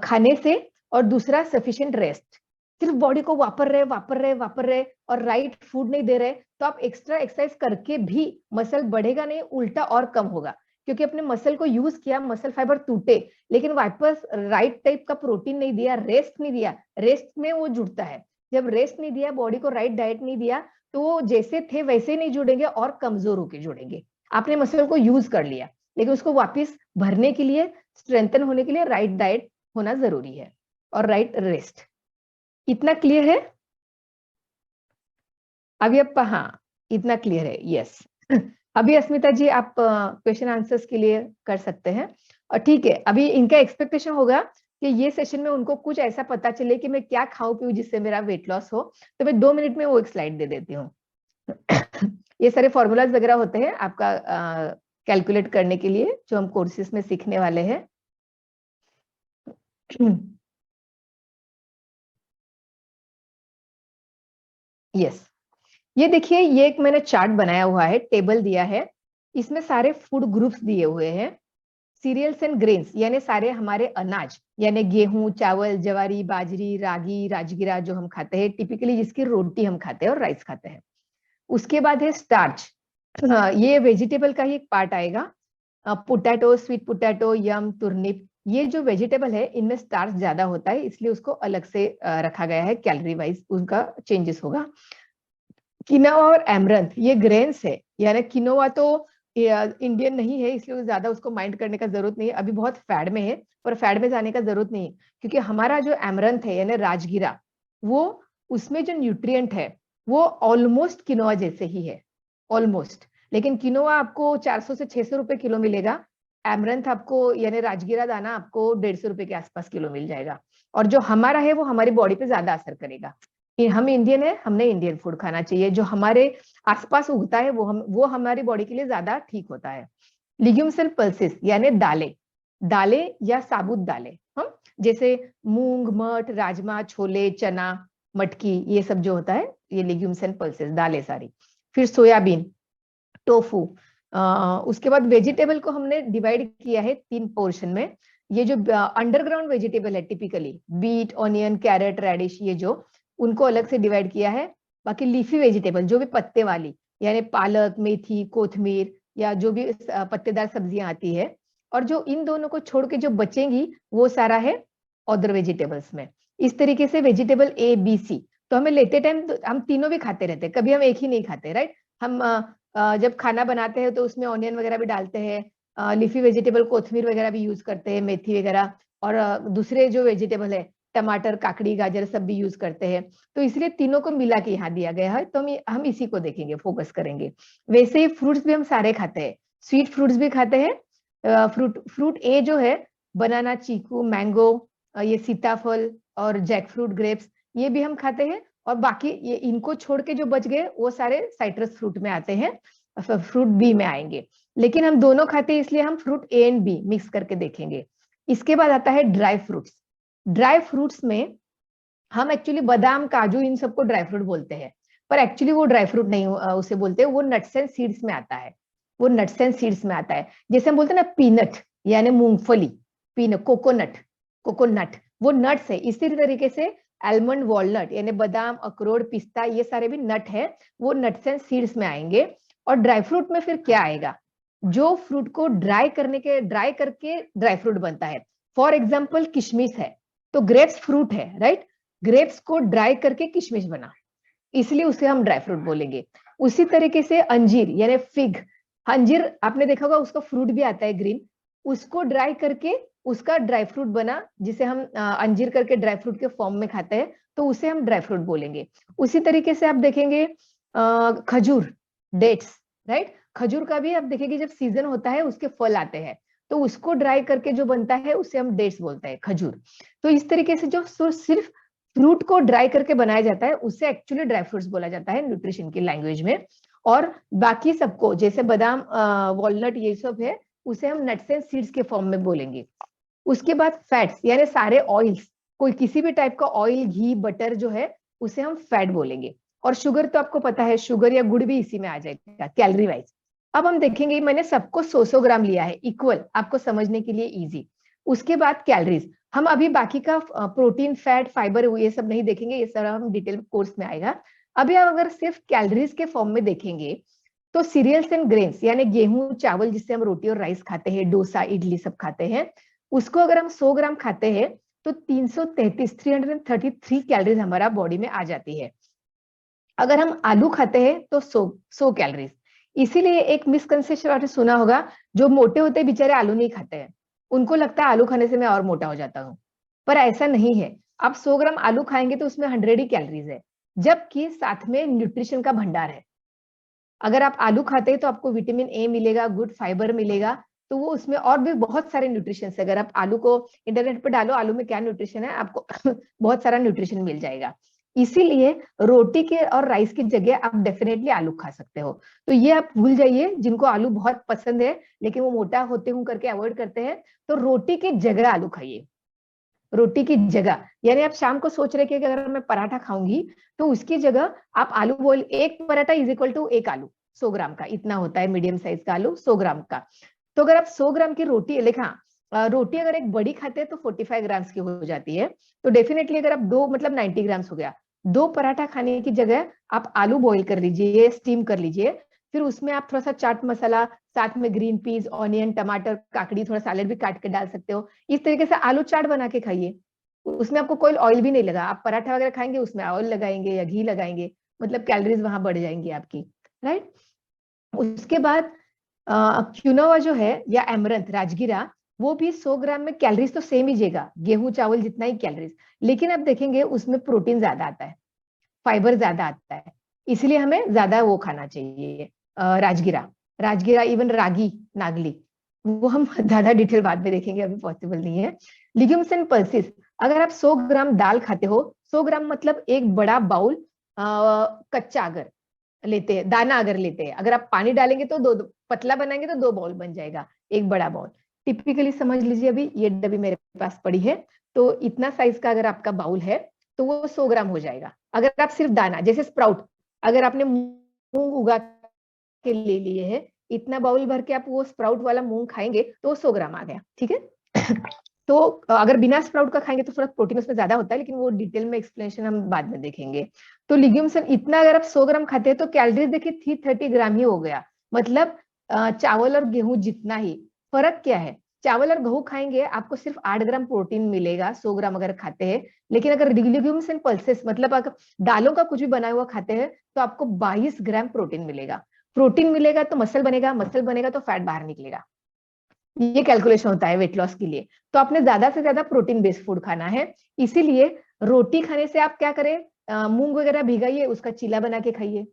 खाने से, और दूसरा सफिशिएंट रेस्ट। सिर्फ बॉडी को वापर रहे और राइट फूड नहीं दे रहे, तो आप एक्स्ट्रा एक्सरसाइज करके भी मसल बढ़ेगा नहीं, उल्टा और कम होगा। क्योंकि अपने मसल को यूज किया, मसल फाइबर टूटे, लेकिन वापस राइट टाइप का प्रोटीन नहीं दिया, रेस्ट नहीं दिया, रेस्ट में वो जुड़ता है। जब रेस्ट नहीं दिया, बॉडी को राइट डाइट नहीं दिया, तो वो जैसे थे वैसे नहीं जुड़ेंगे और कमजोर होके जुड़ेंगे। आपने मसल को यूज कर लिया, लेकिन उसको वापस भरने के लिए, स्ट्रेंथन होने के लिए राइट डाइट होना जरूरी है और राइट रेस्ट। इतना क्लियर है? अभी आप, हाँ, इतना क्लियर है, यस। अभी अस्मिता जी आप क्वेश्चन आंसर्स के लिए कर सकते हैं। और ठीक है, अभी इनका एक्सपेक्टेशन होगा कि ये सेशन में उनको कुछ ऐसा पता चले कि मैं क्या खाऊं पीऊं जिससे मेरा वेट लॉस हो। तो मैं 2 मिनट में वो एक स्लाइड दे देती हूँ। ये सारे फॉर्मूलाज वगैरह होते हैं आपका कैलकुलेट करने के लिए, जो हम कोर्सेज में सीखने वाले हैं। यस, ये देखिए, ये एक मैंने चार्ट बनाया हुआ है, टेबल दिया है। इसमें सारे फूड ग्रुप्स दिए हुए हैं। सीरियल्स एंड ग्रेन्स यानी सारे हमारे अनाज, यानी गेहूं, चावल, जवारी, बाजरी, रागी, राजगिरा जो हम खाते हैं टिपिकली, जिसकी रोटी हम खाते हैं और राइस खाते हैं। उसके बाद है स्टार्च, ये वेजिटेबल का ही एक पार्ट आएगा। पोटैटो, स्वीट पोटैटो, यम, टुर्निप, ये जो वेजिटेबल है इनमें स्टार्च ज्यादा होता है, इसलिए उसको अलग से रखा गया है, कैलोरी वाइज उनका चेंजेस होगा। किनोआ और एमरंथ ये ग्रेन्स है, यानी किनोआ तो इंडियन नहीं है, इसलिए ज्यादा उसको माइंड करने का जरूरत नहीं है, अभी बहुत फैड में है, पर फैड में जाने का जरूरत नहीं है। क्योंकि हमारा जो एमरंथ है यानी राजगिरा, वो उसमें जो न्यूट्रिएंट है वो ऑलमोस्ट किनोआ जैसे ही है, ऑलमोस्ट। लेकिन किनोआ आपको 400 से 600 रुपए किलो मिलेगा, एमरंथ आपको यानी राजगिरा दाना आपको 150 रुपए के आसपास किलो मिल जाएगा। और जो हमारा है वो हमारी बॉडी पे ज्यादा असर करेगा। हम इंडियन है, हमने इंडियन फूड खाना चाहिए, जो हमारे आसपास उगता है वो हमारी बॉडी के लिए ज्यादा ठीक होता है। लिग्यूम्स एंड पल्सेस यानी दालें, दालें या साबुत दालें, हम जैसे मूंग, मठ, राजमा, छोले, चना, मटकी, ये सब जो होता है ये लिग्यूम्स एंड पल्सेस, दालें सारी। फिर सोयाबीन, टोफू। उसके बाद वेजिटेबल को हमने डिवाइड किया है 3 पोर्शन में। ये जो अंडरग्राउंड वेजिटेबल है typically beet, onion, carrot, radish, ये जो उनको अलग से डिवाइड किया है। बाकी लीफी वेजिटेबल जो भी पत्ते वाली, यानी पालक, मेथी, कोथमीर या जो भी पत्तेदार सब्जियां आती है, और जो इन दोनों को छोड़ के जो बचेंगी वो सारा है अदर वेजिटेबल्स में। इस तरीके से वेजिटेबल ए, बी, सी। तो हमें लेते टाइम तो हम तीनों भी खाते रहते हैं, कभी हम एक ही नहीं खाते, राइट। हम जब खाना बनाते हैं तो उसमें ऑनियन वगैरह भी डालते हैं, लीफी वेजिटेबल कोथमीर वगैरह भी यूज करते हैं, मेथी वगैरह, और दूसरे जो वेजिटेबल है टमाटर, काकड़ी, गाजर सब भी यूज करते हैं। तो इसलिए तीनों को मिला के यहाँ दिया गया है, तो हम इसी को देखेंगे, फोकस करेंगे। वैसे ही फ्रूट्स भी हम सारे खाते हैं, स्वीट फ्रूट्स भी खाते हैं। फ्रूट ए जो है बनाना, चीकू, मैंगो, ये सीताफल और जैक फ्रूट, ग्रेप्स, ये भी हम खाते हैं। और बाकी ये इनको छोड़ के जो बच गए वो सारे साइट्रस फ्रूट में आते हैं, फ्रूट बी में आएंगे। लेकिन हम दोनों खाते हैं इसलिए हम fruit A and B mix करके देखेंगे। इसके बाद आता है ड्राई फ्रूट्स। ड्राई फ्रूट्स में हम एक्चुअली बादाम, काजू, इन सबको ड्राई फ्रूट बोलते हैं, पर एक्चुअली वो ड्राई फ्रूट नहीं उसे बोलते हैं, वो नट्स एंड सीड्स में आता है, वो नट्स एंड सीड्स में आता है। जैसे हम बोलते हैं ना पीनट, यानी मूंगफली, पीनट, कोकोनट वो नट्स है। इसी तरीके से आलमंड, वॉलनट यानी बादाम, अखरोट, पिस्ता, ये सारे भी नट है, वो नट्स एंड सीड्स में आएंगे। और ड्राई फ्रूट में फिर क्या आएगा, जो फ्रूट को ड्राई करके ड्राई फ्रूट बनता है। फॉर एग्जाम्पल किशमिश है, तो ग्रेप्स फ्रूट है, राइट, ग्रेप्स को ड्राई करके किशमिश बना, इसलिए उसे हम ड्राई फ्रूट बोलेंगे। उसी तरीके से अंजीर यानी फिग, अंजीर आपने देखा होगा, उसका फ्रूट भी आता है ग्रीन, उसको ड्राई करके उसका ड्राई फ्रूट बना, जिसे हम अंजीर करके ड्राई फ्रूट के फॉर्म में खाते हैं, तो उसे हम ड्राई फ्रूट बोलेंगे। उसी तरीके से आप देखेंगे खजूर, डेट्स, राइट, खजूर का भी आप देखेंगे जब सीजन होता है उसके फल आते हैं, तो उसको ड्राई करके जो बनता है उसे हम डेट्स बोलते हैं, खजूर। तो इस तरीके से जो सिर्फ फ्रूट को ड्राई करके बनाया जाता है उसे एक्चुअली ड्राई फ्रूट्स बोला जाता है न्यूट्रिशन की लैंग्वेज में। और बाकी सबको जैसे बादाम, वॉलनट, ये सब है, उसे हम नट्स एंड सीड्स के फॉर्म में बोलेंगे। उसके बाद फैट्स यानी सारे ऑयल्स, कोई किसी भी टाइप का ऑयल, घी, बटर जो है उसे हम फैट बोलेंगे। और शुगर तो आपको पता है, शुगर या गुड़ भी इसी में आ जाएगा कैलोरी वाइज। अब हम देखेंगे, मैंने सबको 100-100 ग्राम लिया है इक्वल, आपको समझने के लिए इजी। उसके बाद कैलोरीज, हम अभी बाकी का प्रोटीन, फैट, फाइबर ये सब नहीं देखेंगे, ये सब हम डिटेल कोर्स में आएगा। अभी हम अगर सिर्फ कैलोरीज के फॉर्म में देखेंगे तो सीरियल्स एंड ग्रेन्स यानी गेहूं, चावल, जिससे हम रोटी और राइस खाते हैं, डोसा, इडली सब खाते हैं, उसको अगर हम 100 ग्राम खाते हैं तो 333 कैलोरीज हमारा बॉडी में आ जाती है। अगर हम आलू खाते हैं तो 100 कैलोरीज। इसीलिए एक मिसकंसेप्शन आपने सुना होगा, जो मोटे होते हैं बेचारे आलू नहीं खाते हैं, उनको लगता है आलू खाने से मैं और मोटा हो जाता हूँ, पर ऐसा नहीं है। आप 100 ग्राम आलू खाएंगे तो उसमें 100 ही कैलोरीज है, जबकि साथ में न्यूट्रिशन का भंडार है। अगर आप आलू खाते हैं तो आपको विटामिन ए मिलेगा, गुड फाइबर मिलेगा, तो वो उसमें और भी बहुत सारे न्यूट्रिशन है। अगर आप आलू को इंटरनेट पर डालो आलू में क्या न्यूट्रिशन है, आपको बहुत सारा न्यूट्रिशन मिल जाएगा। इसीलिए रोटी के और राइस की जगह आप डेफिनेटली आलू खा सकते हो। तो ये आप भूल जाइए, जिनको आलू बहुत पसंद है लेकिन वो मोटा होते हूं करके अवॉइड करते हैं, तो रोटी की जगह आलू खाइए, रोटी की जगह। यानी आप शाम को सोच रहे कि अगर मैं पराठा खाऊंगी तो उसकी जगह आप आलू बॉइल, एक पराठा इज इक्वल टू एक आलू, 100 ग्राम का इतना होता है, मीडियम साइज का आलू 100 ग्राम का। तो अगर आप 100 ग्राम की रोटी लिखा, रोटी अगर एक बड़ी खाते हैं तो 45 ग्राम्स की हो जाती है, तो डेफिनेटली अगर आप दो, मतलब 90 ग्राम्स हो गया। दो पराठा खाने की जगह आप आलू बॉईल कर लीजिए, स्टीम कर लीजिए, फिर उसमें आप थोड़ा सा चाट मसाला, साथ में ग्रीन पीस, ऑनियन, टमाटर, काकड़ी, थोड़ा सैलेड भी काट के डाल सकते हो। इस तरीके से आलू चाट बना के खाइए, उसमें आपको कोई ऑयल भी नहीं लगा। आप पराठा वगैरह खाएंगे उसमें ऑयल लगाएंगे या घी लगाएंगे, मतलब कैलोरीज वहां बढ़ जाएंगी आपकी, राइट। उसके बाद क्यूनोवा जो है या एमरंथ, राजगिरा, वो भी 100 ग्राम में कैलोरीज तो सेम ही देगा, गेहूं चावल जितना ही कैलोरीज, लेकिन आप देखेंगे उसमें प्रोटीन ज्यादा आता है, फाइबर ज्यादा आता है, इसलिए हमें ज्यादा वो खाना चाहिए। राजगिरा, राजगिरा, इवन रागी, नागली, वो हम ज्यादा डिटेल बाद में देखेंगे, अभी पॉसिबल नहीं है। लिग्यूम्स एंड पल्सेस, अगर आप 100 ग्राम दाल खाते हो, 100 ग्राम मतलब एक बड़ा बाउल कच्चा अगर लेते हैं, दाना अगर लेते हैं, अगर आप पानी डालेंगे तो दो, पतला बनाएंगे तो 2 बाउल बन जाएगा, एक बड़ा बाउल। टिपिकली समझ लीजिए, अभी ये डब्बी मेरे पास पड़ी है, तो इतना साइज का अगर आपका बाउल है तो वो 100 ग्राम हो जाएगा। अगर आप सिर्फ दाना, जैसे स्प्राउट, अगर आपने मूंग उगा के ले लिए है, इतना बाउल भर के आप वो स्प्राउट वाला मूंग खाएंगे तो 100 ग्राम आ गया, ठीक है। तो अगर बिना स्प्राउट का खाएंगे तो थोड़ा प्रोटीन उसमें ज्यादा होता है, लेकिन वो डिटेल में एक्सप्लेनेशन हम बाद में देखेंगे। तो लिग्यूम्स इतना अगर आप 100 ग्राम खाते हैं तो कैलोरीज देखिए 330 ग्राम ही हो गया, मतलब चावल और गेहूं जितना ही। फर्क क्या है, चावल और गेहूं खाएंगे आपको सिर्फ 8 ग्राम प्रोटीन मिलेगा 100 ग्राम अगर खाते हैं, लेकिन अगर लिग्यूम्स एंड पल्सेस, मतलब अगर दालों का कुछ भी बना हुआ खाते हैं तो आपको 22 ग्राम प्रोटीन मिलेगा। प्रोटीन मिलेगा तो मसल बनेगा, मसल बनेगा तो फैट बाहर निकलेगा, ये कैलकुलेशन होता है वेट लॉस के लिए। तो आपने ज्यादा से ज्यादा प्रोटीन बेस्ड फूड खाना है। इसीलिए रोटी खाने से आप क्या करें, मूंग वगैरह भिगाइए, उसका चीला बना के खाइए,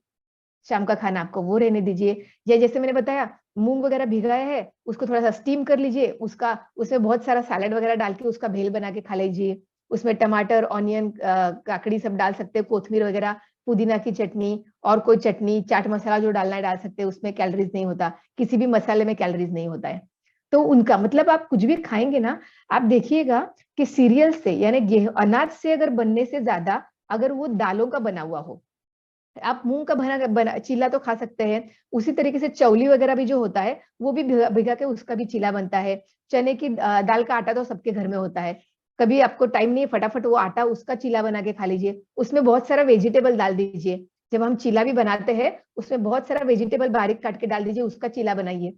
शाम का खाना आपको वो रहने दीजिए। या जैसे मैंने बताया, मूंग वगैरह भिगाया है उसको थोड़ा सा स्टीम कर लीजिए, उसका उसमें बहुत सारा सैलेड वगैरह डाल के उसका भेल बना के खा लीजिए, उसमें टमाटर, ऑनियन, काकड़ी सब डाल सकते हैं, कोथमीर वगैरह, पुदीना की चटनी, और कोई चटनी, चाट मसाला जो डालना है डाल सकते हैं, उसमें कैलोरीज नहीं होता, किसी भी मसाले में कैलोरीज नहीं होता है। तो उनका मतलब आप कुछ भी खाएंगे ना, आप देखिएगा कि सीरियल से यानी गेहूं, अनाज से अगर बनने से ज्यादा अगर वो दालों का बना हुआ हो, आप मूंग का बना चीला तो खा सकते हैं। उसी तरीके से चौली वगैरह भी जो होता है वो भी भिगा के उसका भी चीला बनता है। चने की दाल का आटा तो सबके घर में होता है। कभी आपको टाइम नहीं है, फटाफट वो आटा उसका चीला बना के खा लीजिए, उसमें बहुत सारा वेजिटेबल डाल दीजिए। जब हम चीला भी बनाते हैं उसमें बहुत सारा वेजिटेबल बारीक काट के डाल दीजिए, उसका चीला बनाइए।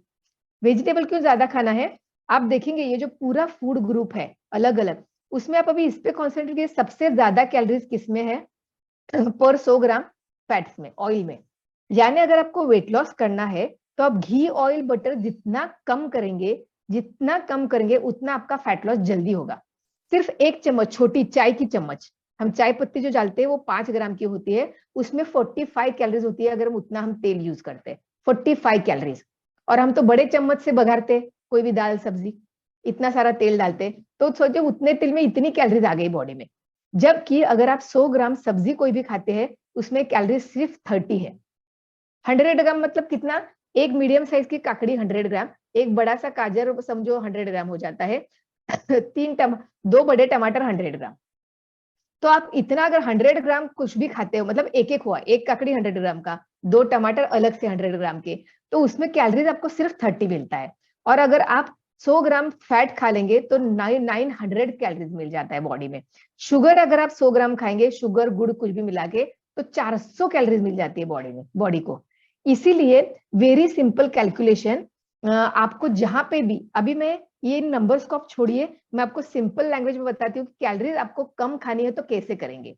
वेजिटेबल क्यों ज्यादा खाना है, आप देखेंगे ये जो पूरा फूड ग्रुप है अलग अलग, उसमें आप अभी इस पे कॉन्सेंट्रेट कीजिए, सबसे ज्यादा कैलोरीज किसमें है पर 100 ग्राम फैट्स में, ऑयल में। यानी अगर आपको वेट लॉस करना है तो आप घी ऑयल बटर जितना कम करेंगे, जितना कम करेंगे उतना आपका फैट लॉस जल्दी होगा। सिर्फ 1 चम्मच, छोटी चाय की चम्मच, हम चाय पत्ती जो डालते हैं वो 5 ग्राम की होती है, उसमें 45 कैलोरीज होती है। अगर हम उतना हम तेल यूज करते हैं 45 कैलोरीज, और हम तो बड़े चम्मच से बघारते कोई भी दाल सब्जी, इतना सारा तेल डालते, तो सोचो उतने तेल में इतनी कैलोरीज आ गई बॉडी में। जबकि अगर आप 100 ग्राम सब्जी कोई भी खाते हैं उसमें कैलोरी सिर्फ 30 है। 100 ग्राम मतलब कितना, एक मीडियम साइज की काकड़ी 100 ग्राम, एक बड़ा सा गाजर समझो 100 ग्राम हो जाता है, दो बड़े टमाटर 100 ग्राम। तो आप इतना अगर 100 ग्राम कुछ भी खाते हो, मतलब एक एक हुआ, एक काकड़ी 100 ग्राम का, दो टमाटर अलग से 100 ग्राम के, तो उसमें कैलोरीज आपको सिर्फ 30 मिलता है। और अगर आप 100 ग्राम फैट खा लेंगे तो 900 कैलोरीज मिल जाता है बॉडी में। शुगर अगर आप 100 ग्राम खाएंगे, शुगर गुड़ कुछ भी मिला के, तो 400 कैलोरीज मिल जाती है बॉडी में, बॉडी को। इसीलिए वेरी सिंपल कैलकुलेशन, आपको जहां पे भी, अभी मैं ये नंबर्स को आप छोड़िए, मैं आपको सिंपल लैंग्वेज में बताती हूँ कि कैलोरीज आपको कम खानी है तो कैसे करेंगे।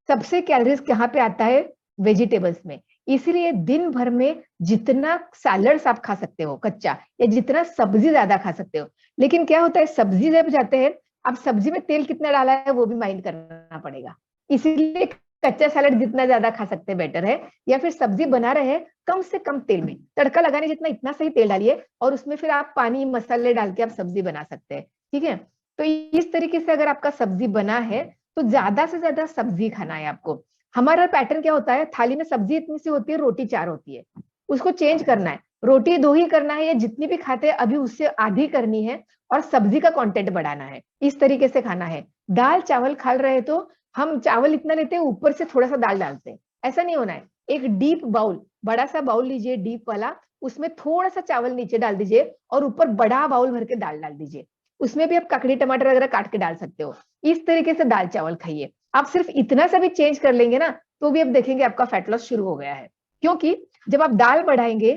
सबसे कैलोरीज कहाँ पे आता है, वेजिटेबल्स में। इसीलिए दिन भर में जितना सैलड्स आप खा सकते हो कच्चा, या जितना सब्जी ज्यादा खा सकते हो। लेकिन क्या होता है, सब्जी जब जाते हैं, अब सब्जी में तेल कितना डाला है वो भी माइंड करना पड़ेगा। इसीलिए कच्चा सैलड जितना ज्यादा खा सकते हैं बेटर है, या फिर सब्जी बना रहे हैं कम से कम तेल में, तड़का लगाने जितना इतना सही तेल डालिए, और उसमें फिर आप पानी मसाले डाल के आप सब्जी बना सकते हैं। ठीक है, तो इस तरीके से अगर आपका सब्जी बना है तो ज्यादा से ज्यादा सब्जी खाना है आपको। हमारा पैटर्न क्या होता है, थाली में सब्जी इतनी सी होती है, रोटी 4 होती है, उसको चेंज करना है। रोटी 2 ही करना है, या जितनी भी खाते हैं अभी उससे आधी करनी है, और सब्जी का कंटेंट बढ़ाना है। इस तरीके से खाना है। दाल चावल खा रहे तो हम चावल इतना लेते हैं, ऊपर से थोड़ा सा दाल डालते हैं, ऐसा नहीं होना है। एक डीप बाउल, बड़ा सा बाउल लीजिए डीप वाला, उसमें थोड़ा सा चावल नीचे डाल दीजिए, और ऊपर बड़ा बाउल भर के दाल डाल दीजिए। उसमें भी आप ककड़ी टमाटर वगैरह काट के डाल सकते हो। इस तरीके से दाल चावल खाइए। आप सिर्फ इतना सा भी चेंज कर लेंगे ना, तो भी आप देखेंगे आपका फैट लॉस शुरू हो गया है। क्योंकि जब आप दाल बढ़ाएंगे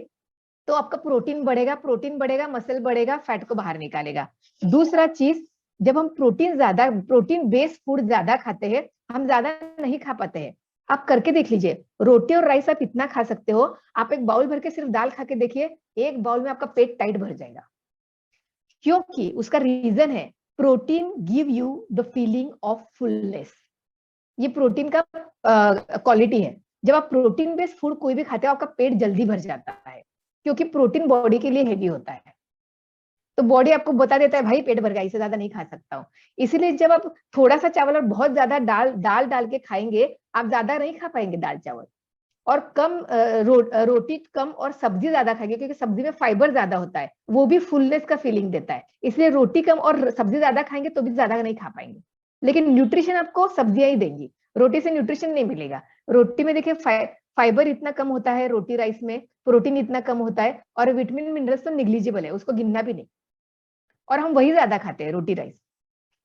तो आपका प्रोटीन बढ़ेगा, प्रोटीन बढ़ेगा, मसल बढ़ेगा, फैट को बाहर निकालेगा। दूसरा चीज, जब हम प्रोटीन बेस्ड फूड ज्यादा खाते हैं, हम ज्यादा नहीं खा पाते हैं। आप करके देख लीजिए, रोटी और राइस आप इतना खा सकते हो, आप एक बाउल भर के सिर्फ दाल खा के देखिए, एक बाउल में आपका पेट टाइट भर जाएगा। क्योंकि उसका रीजन है, protein give you the feeling of fullness. ये प्रोटीन का क्वालिटी है। जब आप प्रोटीन बेस्ड फूड कोई भी खाते हो, आपका पेट जल्दी भर जाता है, क्योंकि प्रोटीन बॉडी के लिए हेवी होता है। तो बॉडी आपको बता देता है भाई पेट भर गया, इससे ज्यादा नहीं खा सकता हूँ। इसीलिए जब आप थोड़ा सा चावल और बहुत ज्यादा दाल डाल के खाएंगे, आप ज्यादा नहीं खा पाएंगे दाल चावल। और कम रोटी कम और सब्जी ज्यादा खाएंगे, क्योंकि सब्जी में फाइबर ज्यादा होता है, वो भी फुलनेस का फीलिंग देता है। इसलिए रोटी कम और सब्जी ज्यादा खाएंगे तो भी ज्यादा नहीं खा पाएंगे। लेकिन न्यूट्रिशन आपको सब्जियां ही देंगी, रोटी से न्यूट्रिशन नहीं मिलेगा। रोटी में देखिए फाइबर इतना कम होता है, रोटी राइस में प्रोटीन इतना कम होता है, और विटामिन मिनरल्स तो निग्लिजिबल है, उसको गिनना भी नहीं। और हम वही ज्यादा खाते हैं, रोटी राइस।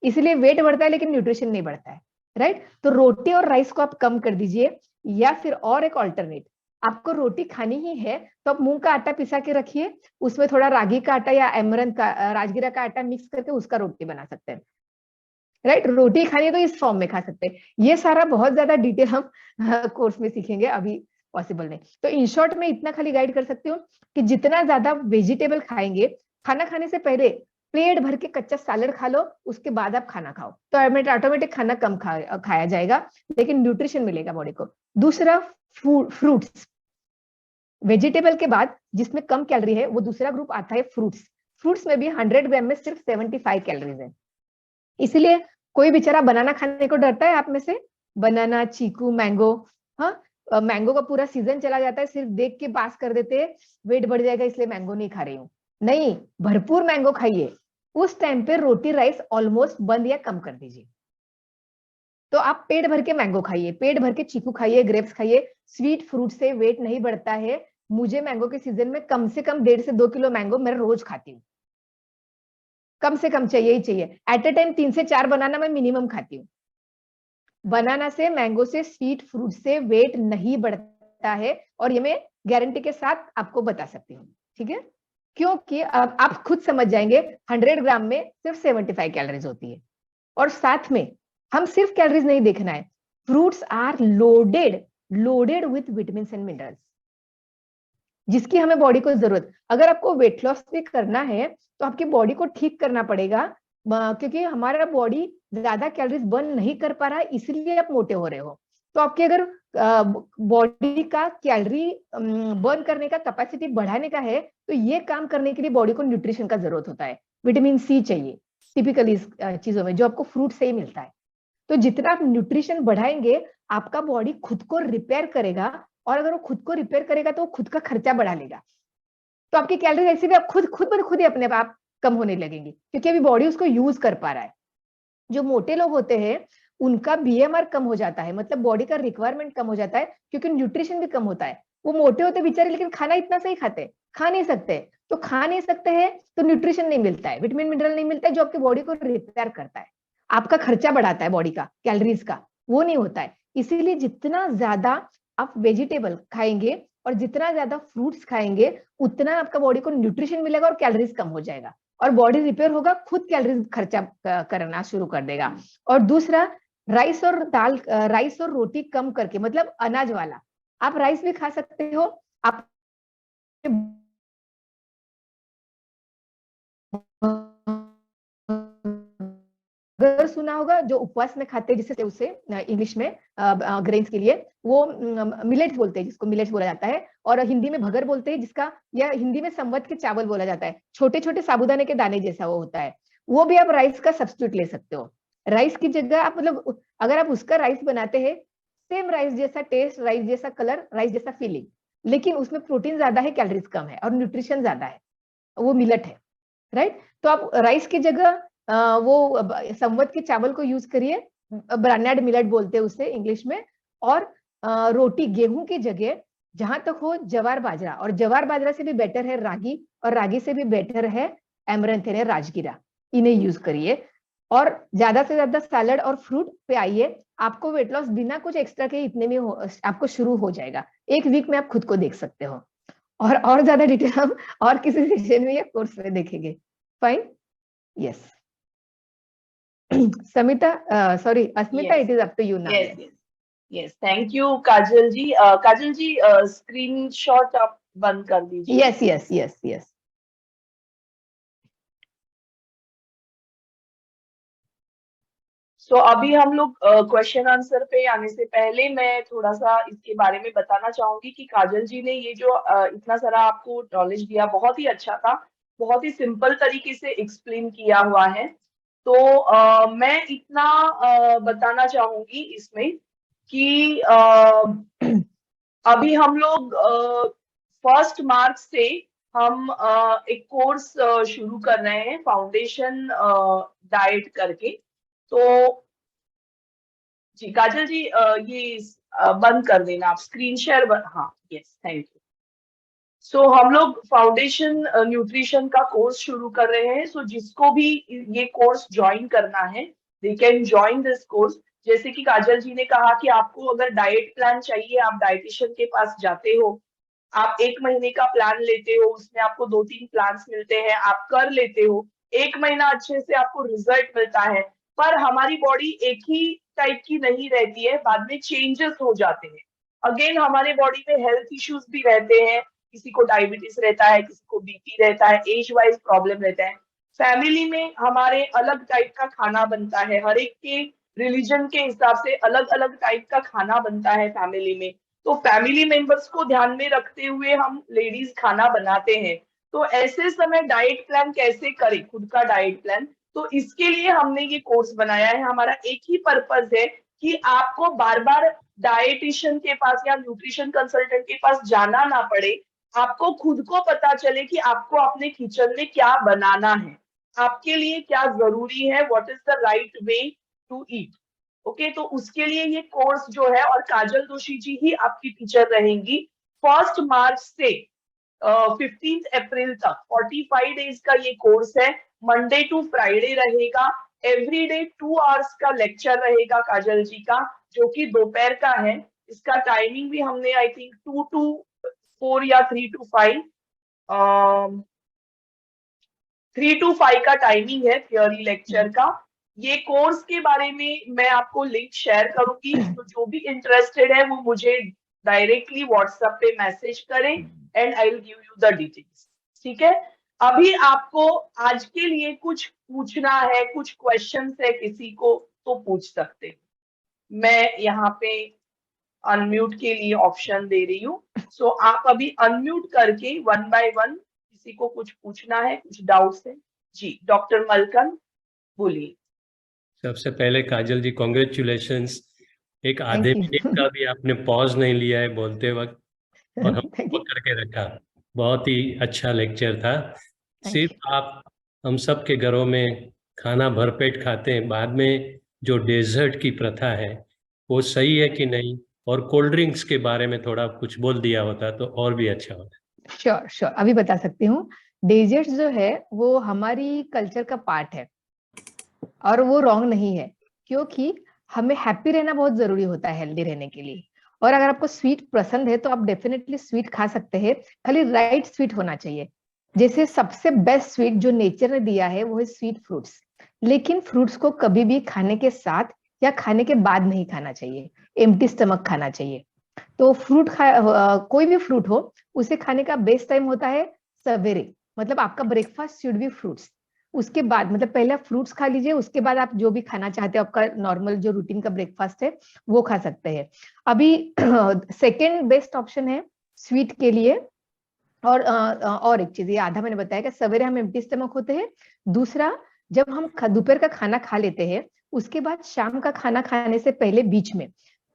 इसलिए वेट बढ़ता है लेकिन न्यूट्रिशन नहीं बढ़ता है। राइट, तो रोटी और राइस को आप कम कर दीजिए। या फिर और एक ऑल्टरनेट, आपको रोटी खानी ही है तो आप मूंग का आटा पिसा के रखिए, उसमें थोड़ा रागी का आटा या एमरन का राजगिरा का आटा मिक्स करके उसका रोटी बना सकते हैं। राइट, रोटी खानी है तो इस फॉर्म में खा सकते हैं। ये सारा बहुत ज्यादा डिटेल हम कोर्स में सीखेंगे, अभी पॉसिबल नहीं। तो इन शॉर्ट में इतना खाली गाइड कर सकती हूँ कि जितना ज्यादा वेजिटेबल खाएंगे, खाना खाने से पहले प्लेट भर के कच्चा सैलेड खा लो, उसके बाद आप खाना खाओ, तो ऑटोमेटिक खाना कम खाया जाएगा, लेकिन न्यूट्रिशन मिलेगा बॉडी को। दूसरा, फ्रूट्स। वेजिटेबल के बाद जिसमें कम कैलोरी है वो दूसरा ग्रुप आता है फ्रूट्स। फ्रूट्स में भी 100 ग्राम में सिर्फ 75 कैलोरीज है। इसलिए कोई बेचारा बनाना खाने को डरता है आप में से, बनाना, चीकू, मैंगो। हाँ, मैंगो का पूरा सीजन चला जाता है, सिर्फ देख के पास कर देते हैं, वेट बढ़ जाएगा इसलिए मैंगो नहीं खा रही हूँ। नहीं, भरपूर मैंगो खाइए। उस टाइम पे रोटी राइस ऑलमोस्ट बंद या कम कर दीजिए। तो आप पेट भर के मैंगो खाइए, पेट भर के चीकू खाइए, ग्रेप्स खाइए, स्वीट फ्रूट से वेट नहीं बढ़ता है। मुझे मैंगो के सीजन में कम से कम 1.5 से 2 किलो मैंगो मैं रोज खाती हूँ, कम से कम चाहिए ही चाहिए। एट ए टाइम 3 से 4 बनाना मैं मिनिमम खाती हूँ। बनाना से, मैंगो से, स्वीट फ्रूट से वेट नहीं बढ़ता है, और ये मैं गारंटी के साथ आपको बता सकती हूँ, ठीक है? क्योंकि अब आप खुद समझ जाएंगे 100 ग्राम में सिर्फ 75 कैलोरीज होती है। और साथ में हम सिर्फ कैलोरीज नहीं देखना है, fruits are loaded loaded with vitamin and minerals, जिसकी हमें बॉडी को जरूरत। अगर आपको वेट लॉस भी करना है तो आपकी बॉडी को ठीक करना पड़ेगा, क्योंकि हमारा बॉडी ज्यादा कैलोरीज बर्न नहीं कर पा रहा है, इसलिए आप मोटे हो रहे हो। तो आपके अगर बॉडी का कैलोरी बर्न करने का कैपेसिटी बढ़ाने का है, तो ये काम करने के लिए बॉडी को न्यूट्रिशन का जरूरत होता है। विटामिन सी चाहिए टिपिकली इस चीजों में, जो आपको फ्रूट से ही मिलता है। तो जितना आप न्यूट्रिशन बढ़ाएंगे, आपका बॉडी खुद को रिपेयर करेगा, और अगर वो खुद को रिपेयर करेगा तो वो खुद का खर्चा बढ़ा लेगा। तो आपकी कैलोरी ऐसे भी आप खुद खुद पर खुद ही अपने आप कम होने लगेंगी, क्योंकि अभी बॉडी उसको यूज कर पा रहा है। जो मोटे लोग होते हैं उनका बीएमआर कम हो जाता है, मतलब बॉडी का रिक्वायरमेंट कम हो जाता है, क्योंकि न्यूट्रिशन भी कम होता है। वो मोटे होते बेचारे, लेकिन खाना इतना सही खाते, खा नहीं सकते। तो खा नहीं सकते हैं तो न्यूट्रिशन नहीं मिलता है, विटामिन मिनरल नहीं मिलता है, जो आपकी बॉडी को रिपेयर करता है। आपका खर्चा बढ़ाता है बॉडी का, कैलोरीज का, वो नहीं होता है। इसीलिए जितना ज्यादा आप वेजिटेबल खाएंगे और जितना ज्यादा फ्रूट्स खाएंगे, उतना आपका बॉडी को न्यूट्रिशन मिलेगा और कैलोरीज कम हो जाएगा, और बॉडी रिपेयर होगा, खुद कैलोरीज खर्चा करना शुरू कर देगा। और दूसरा, राइस और दाल, राइस और रोटी कम करके, मतलब अनाज वाला। आप राइस भी खा सकते हो, आप अगर सुना होगा जो उपवास में खाते हैं, जिसे उसे इंग्लिश में ग्रेन्स के लिए वो मिलेट्स बोलते हैं, जिसको मिलेट्स बोला जाता है, और हिंदी में भगर बोलते हैं जिसका, या हिंदी में संवत के चावल बोला जाता है। छोटे छोटे साबूदाने के दाने जैसा वो होता है। वो भी आप राइस का सब्स्टिट्यूट ले सकते हो। राइस की जगह आप, मतलब अगर आप उसका राइस बनाते हैं, सेम राइस जैसा टेस्ट, राइस जैसा कलर, राइस जैसा फीलिंग, लेकिन उसमें प्रोटीन ज्यादा है, कैलोरीज कम है, और न्यूट्रिशन ज्यादा है, वो मिलेट है, राइट? तो आप राइस की जगह वो संवत के चावल को यूज करिए, ब्रांडेड मिलेट बोलते हैं उसे इंग्लिश में। और रोटी गेहूं की जगह जहां तक हो जवार बाजरा, और जवार बाजरा से भी बेटर है रागी, और रागी से भी बेटर है एमरंथ है राजगिरा, इन्हें यूज करिए। और ज्यादा से ज्यादा सैलड और फ्रूट पे आइए, आपको वेट लॉस बिना कुछ एक्स्ट्रा के इतने में आपको शुरू हो जाएगा। एक वीक में आप खुद को देख सकते हो। और ज्यादा डिटेल हम और किसी सेशन में या कोर्स में देखेंगे। Fine, yes. Samita, sorry Asmita, Yes, it is up to you now. yes, yes, yes. Thank you, Kajal ji. Kajal ji, screenshot आप बंद कर दीजिए। Yes yes yes yes. सो अभी हम लोग क्वेश्चन आंसर पे आने से पहले मैं थोड़ा सा इसके बारे में बताना चाहूंगी कि काजल जी ने ये जो इतना सारा आपको नॉलेज दिया, बहुत ही अच्छा था, बहुत ही सिंपल तरीके से एक्सप्लेन किया हुआ है। तो मैं इतना बताना चाहूंगी इसमें कि अभी हम लोग 1 मार्च से हम एक कोर्स शुरू कर रहे हैं, फाउंडेशन डाइट करके। तो जी काजल जी, ये बंद कर देना आप स्क्रीन शेयर। हाँ, यस, थैंक यू। सो हम लोग फाउंडेशन न्यूट्रिशन का कोर्स शुरू कर रहे हैं। सो जिसको भी ये कोर्स ज्वाइन करना है, they can join this course. जैसे कि काजल जी ने कहा कि आपको अगर डाइट प्लान चाहिए, आप डाइटिशियन के पास जाते हो, आप 1 महीने का प्लान लेते हो, उसमें आपको 2-3 प्लान्स मिलते हैं, आप कर लेते हो, 1 महीना अच्छे से आपको रिजल्ट मिलता है। पर हमारी बॉडी एक ही टाइप की नहीं रहती है, बाद में चेंजेस हो जाते हैं। अगेन हमारे बॉडी में हेल्थ इश्यूज भी रहते हैं, किसी को डायबिटीज रहता है, किसी को बीपी रहता है, एज वाइज प्रॉब्लम रहता है। फैमिली में हमारे अलग टाइप का खाना बनता है, हर एक के रिलीजन के हिसाब से अलग अलग टाइप का खाना बनता है फैमिली में। तो फैमिली मेंबर्स को ध्यान में रखते हुए हम लेडीज खाना बनाते हैं। तो ऐसे समय डाइट प्लान कैसे करें, खुद का डाइट प्लान। तो इसके लिए हमने ये कोर्स बनाया है। हमारा एक ही पर्पस है कि आपको बार बार डाइटिशियन के पास या न्यूट्रिशन कंसल्टेंट के पास जाना ना पड़े। आपको खुद को पता चले कि आपको अपने किचन में क्या बनाना है, आपके लिए क्या जरूरी है, what is the right way to eat. Okay, तो उसके लिए ये कोर्स जो है, और काजल दोषी जी ही आपकी टीचर रहेंगी 1 मार्च से 15 अप्रैल तक। 45 डेज का ये कोर्स है, मंडे टू फ्राइडे रहेगा। एवरी डे 2 आवर्स का लेक्चर रहेगा काजल जी का, जो कि दोपहर का है। इसका टाइमिंग भी हमने आई थिंक 2 to 4 या 3 to 5, 3 to 5 का टाइमिंग है थियोरी लेक्चर का। ये कोर्स के बारे में मैं आपको लिंक शेयर करूंगी, तो जो भी इंटरेस्टेड है वो मुझे डायरेक्टली व्हाट्सएप पे मैसेज करें and I will give you the details. ठीक है, अभी आपको आज के लिए कुछ पूछना है, कुछ क्वेश्चंस है किसी को, तो पूछ सकते हैं। मैं यहाँ पे अनम्यूट के लिए ऑप्शन दे रही हूँ, सो आप अभी अनम्यूट करके 1 by 1 किसी को कुछ पूछना है, कुछ डाउट्स है। जी डॉक्टर मलकन बोलिए। सबसे पहले काजल जी कॉन्ग्रेचुलेशंस, एक आधे Thank you. मिनट का भी आपने पॉज नहीं लिया है बोलते वक्त, और हम Thank you. पकड़ के रखा। बहुत ही अच्छा लेक्चर था। Thank सिर्फ आप हम सब के घरों में खाना भरपेट खाते हैं, बाद में जो डेजर्ट की प्रथा है वो सही है कि नहीं, और कोल्ड ड्रिंक्स के बारे में थोड़ा कुछ बोल दिया होता तो और भी अच्छा होता। श्योर अभी बता सकती हूँ। डेजर्ट्स जो है वो हमारी कल्चर का पार्ट है और वो रॉन्ग नहीं है, क्योंकि हमें हैप्पी रहना बहुत जरूरी होता है हेल्दी रहने के लिए। और अगर आपको स्वीट पसंद है तो आप डेफिनेटली स्वीट खा सकते हैं, खाली राइट स्वीट होना चाहिए। जैसे सबसे बेस्ट स्वीट जो नेचर ने दिया है वो है स्वीट फ्रूट्स, लेकिन फ्रूट्स को कभी भी खाने के साथ या खाने के बाद नहीं खाना चाहिए, एम्प्टी स्टमक खाना चाहिए। तो कोई भी फ्रूट हो उसे खाने का बेस्ट टाइम होता है सवेरे, मतलब आपका ब्रेकफास्ट शुड बी फ्रूट्स। उसके बाद मतलब पहले आप फ्रूट्स खा लीजिए, उसके बाद आप जो भी खाना चाहते हो, आपका नॉर्मल जो रूटीन का ब्रेकफास्ट है वो खा सकते हैं। अभी सेकेंड बेस्ट ऑप्शन है स्वीट के लिए। और एक चीज, ये आधा मैंने बताया कि सवेरे हम एम्प्टी स्टमक होते हैं। दूसरा, जब हम दोपहर का खाना खा लेते हैं उसके बाद शाम का खाना खाने से पहले बीच में,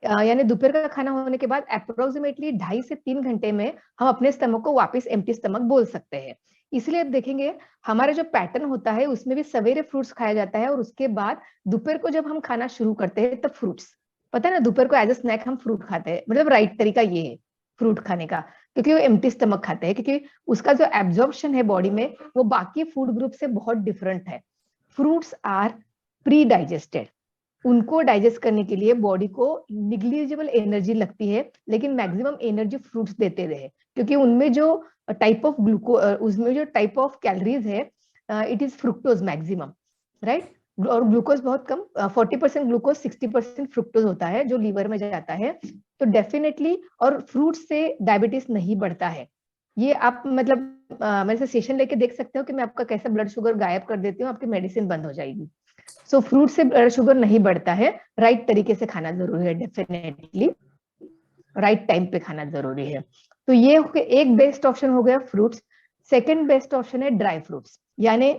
यानी दोपहर का खाना होने के बाद अप्रोक्सीमेटली 2.5 से 3 घंटे में हम अपने स्टमक को वापस एम्प्टी स्टमक बोल सकते हैं। इसलिए आप देखेंगे हमारा जो पैटर्न होता है उसमें भी सवेरे फ्रूट्स खाया जाता है, और उसके बाद दोपहर को जब हम खाना शुरू करते हैं तब फ्रूट्स। पता है ना, दोपहर को एज अ स्नैक हम फ्रूट खाते हैं, मतलब राइट तरीका ये है फ्रूट खाने का, क्योंकि वो एम्प्टी स्टमक खाते हैं, क्योंकि उसका जो एब्जॉर्प्शन है बॉडी में वो बाकी फूड ग्रुप से बहुत डिफरेंट है। फ्रूट्स आर प्री डाइजेस्टेड, उनको डाइजेस्ट करने के लिए बॉडी को निग्लिजिबल एनर्जी लगती है, लेकिन मैक्सिमम एनर्जी फ्रूट्स देते रहे, क्योंकि उनमें जो टाइप ऑफ उसमें जो टाइप ऑफ कैलोरीज है it is fructose maximum, right. और ग्लूकोज बहुत कम, 40% ग्लूकोज 60% फ्रुक्टोज होता है जो लीवर में जाता है। तो डेफिनेटली, और फ्रूट से डायबिटीज नहीं बढ़ता है। ये आप मतलब मेरे से सेशन लेके देख सकते हो कि मैं आपका कैसे ब्लड शुगर गायब कर देती हूँ, आपकी मेडिसिन बंद हो जाएगी। सो फ्रूट से ब्लड शुगर नहीं बढ़ता है, राइट तरीके से खाना जरूरी है, डेफिनेटली राइट टाइम पे खाना जरूरी है। तो ये एक बेस्ट ऑप्शन हो गया फ्रूट्स। सेकंड बेस्ट ऑप्शन है ड्राई फ्रूट्स, यानी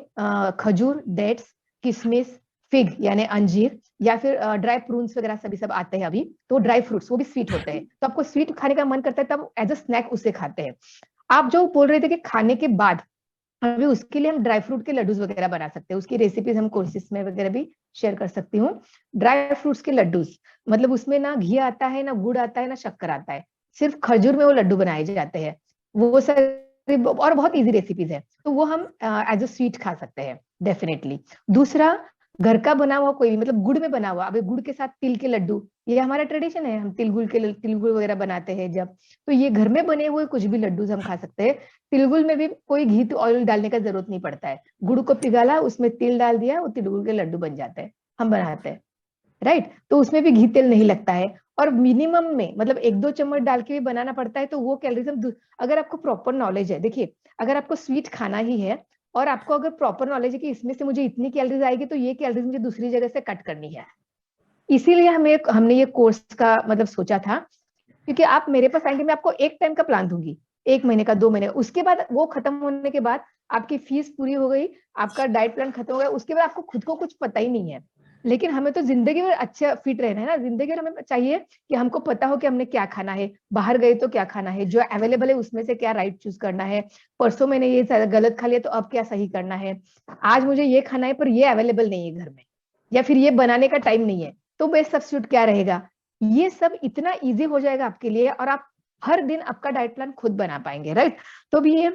खजूर, डेट्स, किशमिश, फिग यानी अंजीर, या फिर ड्राई प्रून्स वगैरह सभी सब आते हैं अभी, तो ड्राई फ्रूट्स वो भी स्वीट होते हैं, तो आपको स्वीट खाने का मन करता है तब एज अ स्नैक उसे खाते हैं। आप जो बोल रहे थे कि खाने के बाद, अभी उसके लिए हम ड्राई फ्रूट के लड्डूज वगैरह बना सकते हैं, उसकी रेसिपीज हम कोर्सेज में वगैरह भी शेयर कर सकती हूँ। ड्राई फ्रूट्स के लड्डूज मतलब उसमें ना घी आता है, ना गुड़ आता है, ना शक्कर आता है, सिर्फ खजूर में वो लड्डू बनाए जाते हैं। वो सारे और बहुत इजी रेसिपीज है, तो वो हम एज अ स्वीट खा सकते हैं डेफिनेटली। दूसरा, घर का बना हुआ कोई भी, मतलब गुड़ में बना हुआ, अभी गुड़ के साथ तिल के लड्डू, ये हमारा ट्रेडिशन है, हम तिलगुड़ वगैरह बनाते हैं जब, तो ये घर में बने हुए कुछ भी लड्डू हम खा सकते हैं। तिलगुल में भी कोई घी तो ऑयल डालने का जरूरत नहीं पड़ता है, गुड़ को पिघाला, उसमें तिल डाल दिया, वो तिलगुल के लड्डू बन जाते हैं, हम बनाते हैं, राइट। तो उसमें भी घी तेल नहीं लगता है, और मिनिमम में मतलब 1-2 चम्मच डाल के भी बनाना पड़ता है, तो वो कैलोरीज अगर आपको प्रॉपर नॉलेज है, देखिए अगर आपको स्वीट खाना ही है और आपको अगर प्रॉपर नॉलेज है कि इसमें से मुझे इतनी कैलोरीज आएगी तो ये कैलोरीज मुझे दूसरी जगह से कट करनी है, इसीलिए हमने ये कोर्स का मतलब सोचा था। क्योंकि आप मेरे पास आएंगे, मैं आपको एक टाइम का प्लान दूंगी, 1 महीने का, 2 महीने, उसके बाद वो खत्म होने के बाद आपकी फीस पूरी हो गई, आपका डाइट प्लान खत्म हो गया, उसके बाद आपको खुद को कुछ पता ही नहीं है। लेकिन हमें तो जिंदगी में अच्छा फिट रहना है ना, जिंदगी में हमें चाहिए कि हमको पता हो कि हमने क्या खाना है, बाहर गए तो क्या खाना है, जो अवेलेबल है उसमें से क्या राइट चूज करना है, परसों मैंने ये गलत खा लिया तो अब क्या सही करना है, आज मुझे ये खाना है पर ये अवेलेबल नहीं है घर में, या फिर ये बनाने का टाइम नहीं है, तो बेस्ट सब्स्टिट्यूट क्या रहेगा। ये सब इतना इजी हो जाएगा आपके लिए और आप हर दिन आपका डाइट प्लान खुद बना पाएंगे, राइट। तो भी ये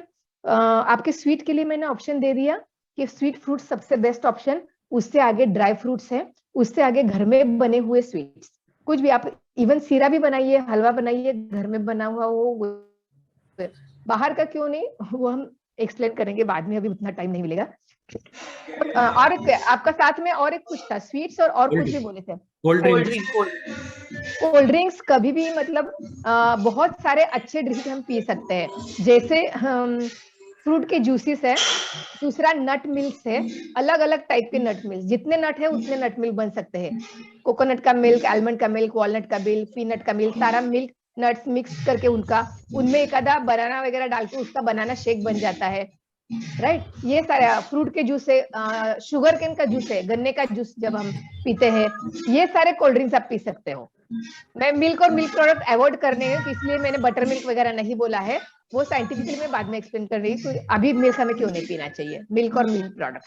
आपके स्वीट के लिए मैंने ऑप्शन दे दिया कि स्वीट फ्रूट सबसे बेस्ट ऑप्शन, उससे आगे ड्राई फ्रूट्स है, उससे आगे घर में बने हुए स्वीट्स, कुछ भी आप इवन सीरा भी बनाइए, हलवा बनाइए, घर में बना हुआ वो, बाहर का क्यों नहीं, वो हम एक्सप्लेन करेंगे बाद में, अभी उतना टाइम नहीं मिलेगा। और आपका साथ में और एक कुछ था, स्वीट्स और कुछ भी बोले थे। Cold drink. कोल्ड ड्रिंक्स कभी भी मतलब बहुत सारे अच्छे ड्रिंक हम पी सकते हैं, जैसे फ्रूट के जूसेस है, दूसरा नट मिल्क है, अलग अलग टाइप के नट मिल्क, जितने नट है उतने नट मिल्क बन सकते हैं। कोकोनट का मिल्क, आलमंड का मिल्क, वॉलनट का मिल्क, पीनट का मिल्क, सारा मिल्क नट्स मिक्स करके उनमें एक आधा बनाना वगैरह डाल के उसका बनाना शेक बन जाता है, राइट। ये सारे फ्रूट के जूस है, शुगर केन का जूस है, गन्ने का जूस जब हम पीते हैं, ये सारे कोल्ड ड्रिंक्स आप पी सकते हो। मैं मिल्क और मिल्क प्रोडक्ट अवॉइड करने हैं, इसलिए मैंने बटर मिल्क वगैरह नहीं बोला है, वो साइंटिफिकली मैं बाद में एक्सप्लेन कर रही हूँ। अभी मिल्क हमें क्यों नहीं पीना चाहिए, मिल्क और मिल्क प्रोडक्ट,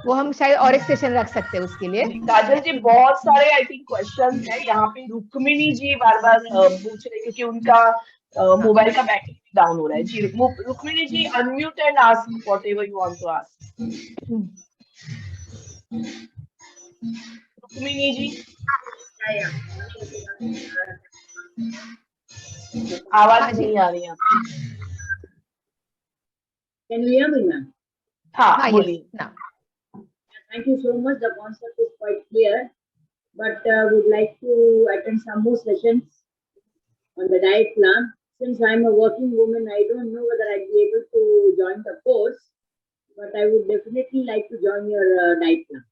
वो हम शायद और एक सेशन रख सकते हैं उसके लिए। काजल जी बहुत सारे आई थिंक क्वेश्चन है यहाँ पे, रुक्मिणी जी बार बार पूछ रहे क्योंकि उनका मोबाइल का बैटरी डाउन हो रहा है। जी Rukmini ji, unmute and ask whatever you want to ask. Rukmini ji आवाज नहीं आ रही है आपकी। Can you hear me, ma'am? हाँ बोलिए। Thank you so much. The concept is quite clear, but would like to attend some more sessions on the diet plan. Since I'm a working woman, I don't know whether I'd be able to join the course, but I would definitely like to join your diet plan.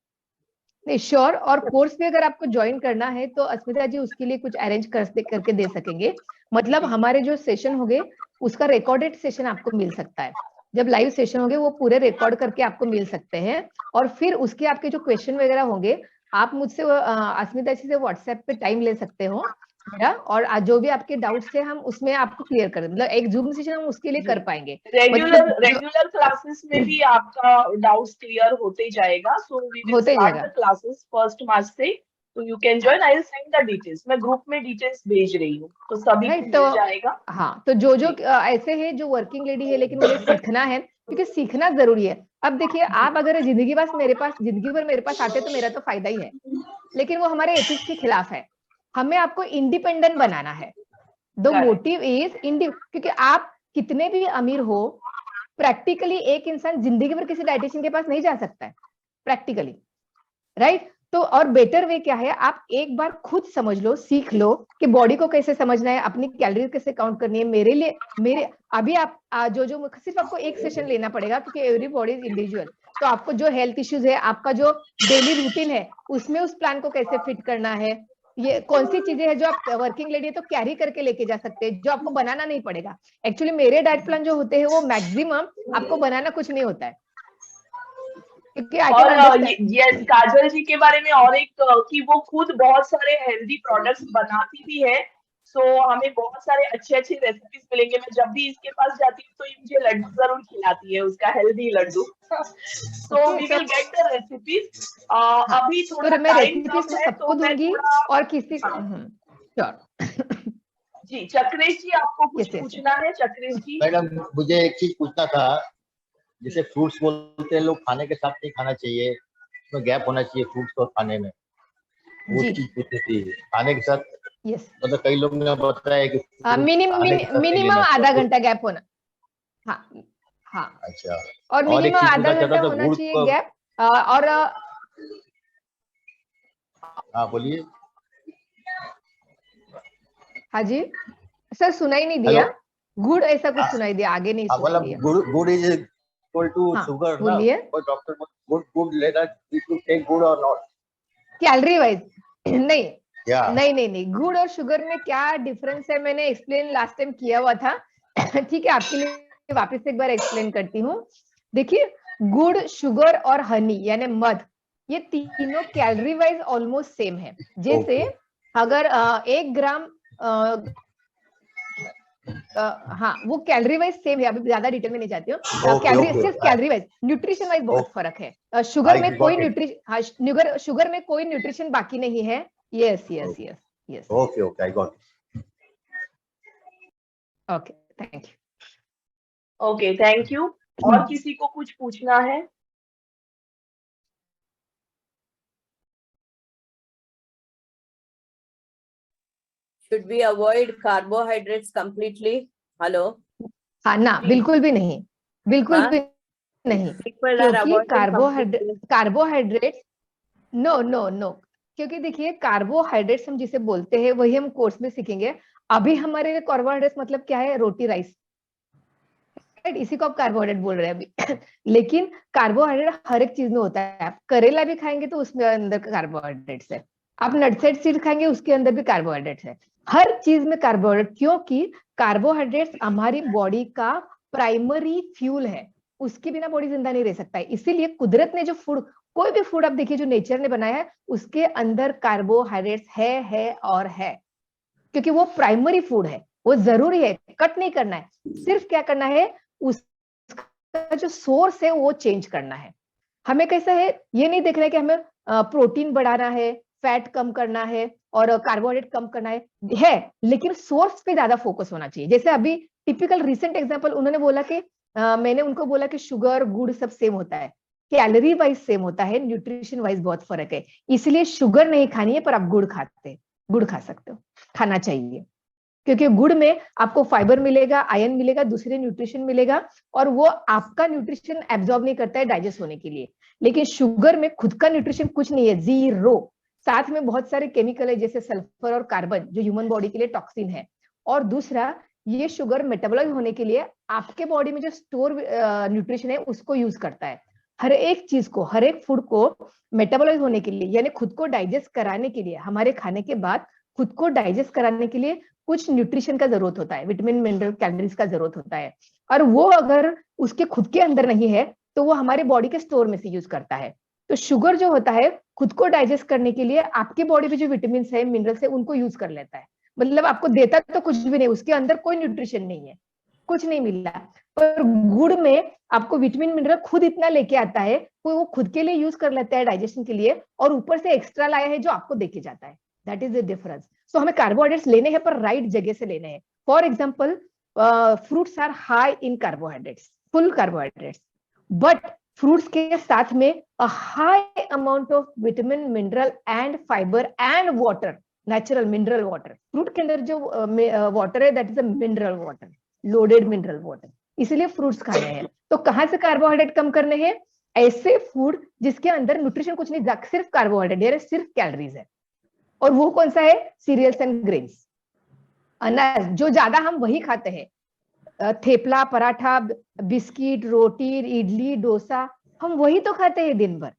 नहीं sure, और course भी अगर आपको join करना है तो अस्मिता जी उसके लिए कुछ अरेंज करके दे सकेंगे। मतलब हमारे जो सेशन होंगे उसका रिकॉर्डेड सेशन आपको मिल सकता है, जब लाइव सेशन होंगे वो पूरे रिकॉर्ड करके आपको मिल सकते हैं, और फिर उसके आपके जो क्वेश्चन वगैरह होंगे आप मुझसे अस्मिता जी से व्हाट्सएप पे टाइम ले सकते हो मेरा, और जो भी आपके डाउट्स है हम उसमें आपको क्लियर कर, मतलब एक जूम सेशन हम उसके लिए कर पाएंगे। रेगुलर क्लासेस में भी आपका डाउट्स क्लियर होते जाएगा। So we will start the classes 1 March से, तो you can join. I will send the details, मैं ग्रुप में डिटेल्स भेज रही हूँ तो सभी को मिल जाएगा। हाँ, तो जो ऐसे है जो वर्किंग लेडी है लेकिन उन्हें सीखना है, क्योंकि सीखना जरूरी है। अब देखिए आप अगर जिंदगी भर मेरे पास आते तो मेरा तो फायदा ही है, लेकिन वो हमारे एथिक्स के खिलाफ है। हमें आपको इंडिपेंडेंट बनाना है। द मोटिव इज क्योंकि आप कितने भी अमीर हो, प्रैक्टिकली एक इंसान जिंदगी भर किसी डाइटिशियन के पास नहीं जा सकता है प्रैक्टिकली, राइट। तो और बेटर वे क्या है, आप एक बार खुद समझ लो, सीख लो कि बॉडी को कैसे समझना है, अपनी कैलोरी कैसे काउंट करनी है। मेरे अभी आप जो सिर्फ आपको एक सेशन लेना पड़ेगा, क्योंकि एवरी बॉडी इज इंडिविजुअल। तो आपको जो हेल्थ इश्यूज है, आपका जो डेली रूटीन है, उसमें उस प्लान को कैसे फिट करना है, ये कौन सी चीजें हैं जो आप वर्किंग लेडी है तो कैरी करके लेके जा सकते हैं, जो आपको बनाना नहीं पड़ेगा। एक्चुअली मेरे डाइट प्लान जो होते हैं वो मैक्सिमम आपको बनाना कुछ नहीं होता है। और यस काजल जी के बारे में और एक कि वो खुद बहुत सारे हेल्दी प्रोडक्ट्स बनाती भी है। सो हमें बहुत सारे अच्छे रेसिपीज मिलेंगे। मैं जब भी इसके पास जाती हूँ तो ये मुझे लड्डू जरूर खिलाती है, उसका हेल्दी लड्डू। So we will get the recipes. अभी थोड़ा टाइम कम है तो मैं थोड़ा और किसी जी चक्रेश जी आपको कुछ पूछना है। चक्रेश जी मैडम मुझे एक चीज पूछना था, जैसे फ्रूट्स बोलते हैं लोग खाने के साथ नहीं खाना चाहिए, उसमें गैप होना चाहिए फ्रूट्स को खाने में, वो चीज पूछनी थी खाने के साथ। मतलब कई लोग ने बताया कि मिनिमम आधा घंटा गैप होना। हाँ अच्छा, और मिनिमम आधा घंटा होना चाहिए गैप। और हाँ बोलिए। हाँ जी सर, सुनाई नहीं दिया। गुड़ ऐसा कुछ सुनाई दिया, आगे नहीं सुनाई दिया। गुड़ इज इक्वल टू शुगर ना, और डॉक्टर गुड़ लेना, यू टेक गुड़ और नॉट कैलोरी वाइज नहीं, गुड़ और शुगर में क्या डिफरेंस है मैंने एक्सप्लेन लास्ट टाइम किया हुआ था। ठीक है, आपके लिए वापस एक बार एक्सप्लेन करती हूँ। देखिए गुड़, शुगर और हनी यानी मध, ये तीनों कैलोरी वाइज ऑलमोस्ट सेम है। जैसे अगर 1 ग्राम हाँ वो कैलोरी वाइज सेम है, अभी ज्यादा डिटेल में नहीं जाती हूँ। Okay, calorie okay. सिर्फ कैलोरी वाइज, न्यूट्रिशन वाइज बहुत Okay. फर्क है। शुगर I में got कोई it. न्यूट्रिशन, हाँ शुगर में कोई न्यूट्रिशन बाकी नहीं है। Yes yes yes yes. Okay, okay, I got it. Okay thank you. Okay thank you. और किसी को कुछ पूछना है? Should we avoid carbohydrates completely? Hello? हाँ ना, बिल्कुल भी नहीं, बिल्कुल हाँ? भी नहीं, People are क्योंकि avoiding completely. Carbohydrate no no no, क्योंकि देखिए कार्बोहाइड्रेट्स हम जिसे बोलते हैं वही हम कोर्स में सीखेंगे। अभी हमारे लिए कार्बोहाइड्रेट्स मतलब क्या है, रोटी राइस, राइट, इसी को आप कार्बोहाइड्रेट बोल रहे हैं अभी। लेकिन कार्बोहाइड्रेट हर एक चीज में होता है। आप करेला भी खाएंगे तो उसमें अंदर कार्बोहाइड्रेट्स है, आप नटसेट सीड खाएंगे उसके अंदर भी कार्बोहाइड्रेट्स है, हर चीज में कार्बोहाइड्रेट, क्योंकि कार्बोहाइड्रेट्स हमारी बॉडी का प्राइमरी फ्यूल है, उसके बिना बॉडी जिंदा नहीं रह सकता है। इसीलिए कुदरत ने जो फूड, कोई भी फूड आप देखिए जो नेचर ने बनाया है उसके अंदर कार्बोहाइड्रेट्स है और है, क्योंकि वो प्राइमरी फूड है, वो जरूरी है, कट नहीं करना है, सिर्फ क्या करना है उसका जो सोर्स है वो चेंज करना है। हमें कैसा है, ये नहीं देखना है कि हमें प्रोटीन बढ़ाना है, फैट कम करना है और कार्बोहाइड्रेट कम करना है, लेकिन सोर्स पे ज्यादा फोकस होना चाहिए। जैसे अभी टिपिकल रिसेंट एग्जांपल उन्होंने बोला कि मैंने उनको बोला कि शुगर गुड़ सब सेम होता है, कैलोरी वाइज सेम होता है, न्यूट्रिशन वाइज बहुत फर्क है, इसलिए शुगर नहीं खानी है, पर आप गुड़ गुड़ खा सकते हो, खाना चाहिए, क्योंकि गुड़ में आपको फाइबर मिलेगा, आयरन मिलेगा, दूसरे न्यूट्रिशन मिलेगा, और वो आपका न्यूट्रिशन एब्जॉर्ब नहीं करता है डाइजेस्ट होने के लिए। लेकिन शुगर में खुद का न्यूट्रिशन कुछ नहीं है, जीरो, साथ में बहुत सारे केमिकल है जैसे सल्फर और कार्बन जो ह्यूमन बॉडी के लिए टॉक्सिन है। और दूसरा, ये शुगर मेटाबॉलाइज होने के लिए आपके बॉडी में जो स्टोर न्यूट्रिशन है उसको यूज करता है। हर एक चीज को, हर एक फूड को मेटाबॉलाइज होने के लिए, यानी खुद को डाइजेस्ट कराने के लिए, हमारे खाने के बाद खुद को डाइजेस्ट कराने के लिए कुछ न्यूट्रिशन का जरूरत होता है, विटामिन मिनरल कैलोरीज का जरूरत होता है, और वो अगर उसके खुद के अंदर नहीं है तो वो हमारे बॉडी के स्टोर में से यूज करता है। तो शुगर जो होता है खुद को डाइजेस्ट करने के लिए आपके बॉडी में जो विटामिन है, मिनरल्स है, उनको यूज कर लेता है, मतलब आपको देता तो कुछ भी नहीं, उसके अंदर कोई न्यूट्रिशन नहीं है, कुछ नहीं मिला। पर गुड़ में आपको विटामिन मिनरल खुद इतना लेके आता है, वो खुद के लिए यूज कर लेता है डाइजेशन के लिए, और ऊपर से एक्स्ट्रा लाया है जो आपको देके जाता है। That is the difference. सो हमें कार्बोहाइड्रेट्स लेने हैं पर राइट जगह से लेने हैं। For example, fruits are high in carbohydrates, full carbohydrates, but fruits के साथ में a high amount of vitamin mineral and fibre and water, natural mineral water. Fruit के अंदर जो वाटर है that is a mineral water, loaded mineral water, इसलिए fruits खाने हैं। तो कहां से कार्बोहाइड्रेट कम करने हैं? ऐसे फूड जिसके अंदर न्यूट्रिशन कुछ नहीं, सिर्फ कार्बोहाइड्रेट, सिर्फ कैलोरीज है। और वो कौन सा है? सीरियल्स एंड ग्रेन्स, अनाज, जो ज्यादा हम वही खाते हैं, थेपला, पराठा, बिस्किट, रोटी, इडली, डोसा, हम वही तो खाते हैं दिन भर।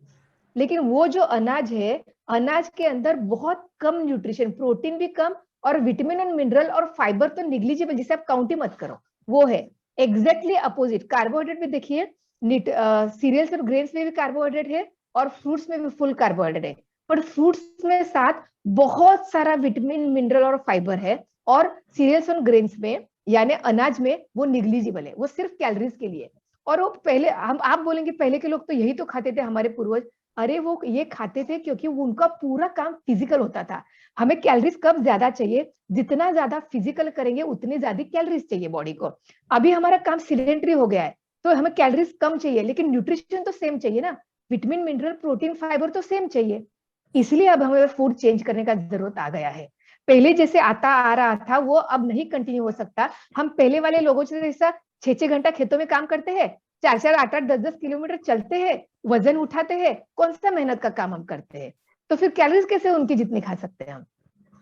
लेकिन वो जो अनाज है, अनाज के अंदर बहुत कम न्यूट्रिशन, प्रोटीन भी कम, और विटामिन और मिनरल और फाइबर तो निग्लिजिबल, जिसे आप काउंट ही मत करो, वो है। एग्जैक्टली अपोजिट कार्बोहाइड्रेट में देखिए, सीरियल्स और ग्रेन्स में भी कार्बोहाइड्रेट है और फ्रूट्स में भी फुल कार्बोहाइड्रेट है, पर फ्रूट्स में साथ बहुत सारा विटामिन, मिनरल और फाइबर है, और सीरियल्स और ग्रेन्स में यानी अनाज में वो निग्लिजिबल है, वो सिर्फ कैलोरीज के लिए। और वो पहले आप बोलेंगे पहले के लोग तो यही तो खाते थे, हमारे पूर्वज, अरे वो ये खाते थे क्योंकि उनका पूरा काम फिजिकल होता था। हमें कैलोरीज कब ज्यादा चाहिए? जितना ज्यादा फिजिकल करेंगे उतनी ज्यादा कैलोरीज चाहिए बॉडी को। अभी हमारा काम सिलेंडरी हो गया है तो हमें कैलोरीज कम चाहिए, लेकिन न्यूट्रिशन तो सेम चाहिए ना, विटामिन, मिनरल, प्रोटीन, फाइबर तो सेम चाहिए। इसलिए अब हमें फूड चेंज करने का जरूरत आ गया है। पहले जैसे आता आ रहा था वो अब नहीं कंटिन्यू हो सकता। हम पहले वाले लोगों से जैसा 6-6 घंटा खेतों में काम करते हैं, 4-4, 8-8, 10-10 किलोमीटर चलते हैं, वजन उठाते हैं, कौन सा मेहनत का काम हम करते हैं? तो फिर कैलोरीज कैसे उनकी जितनी खा सकते हैं हम,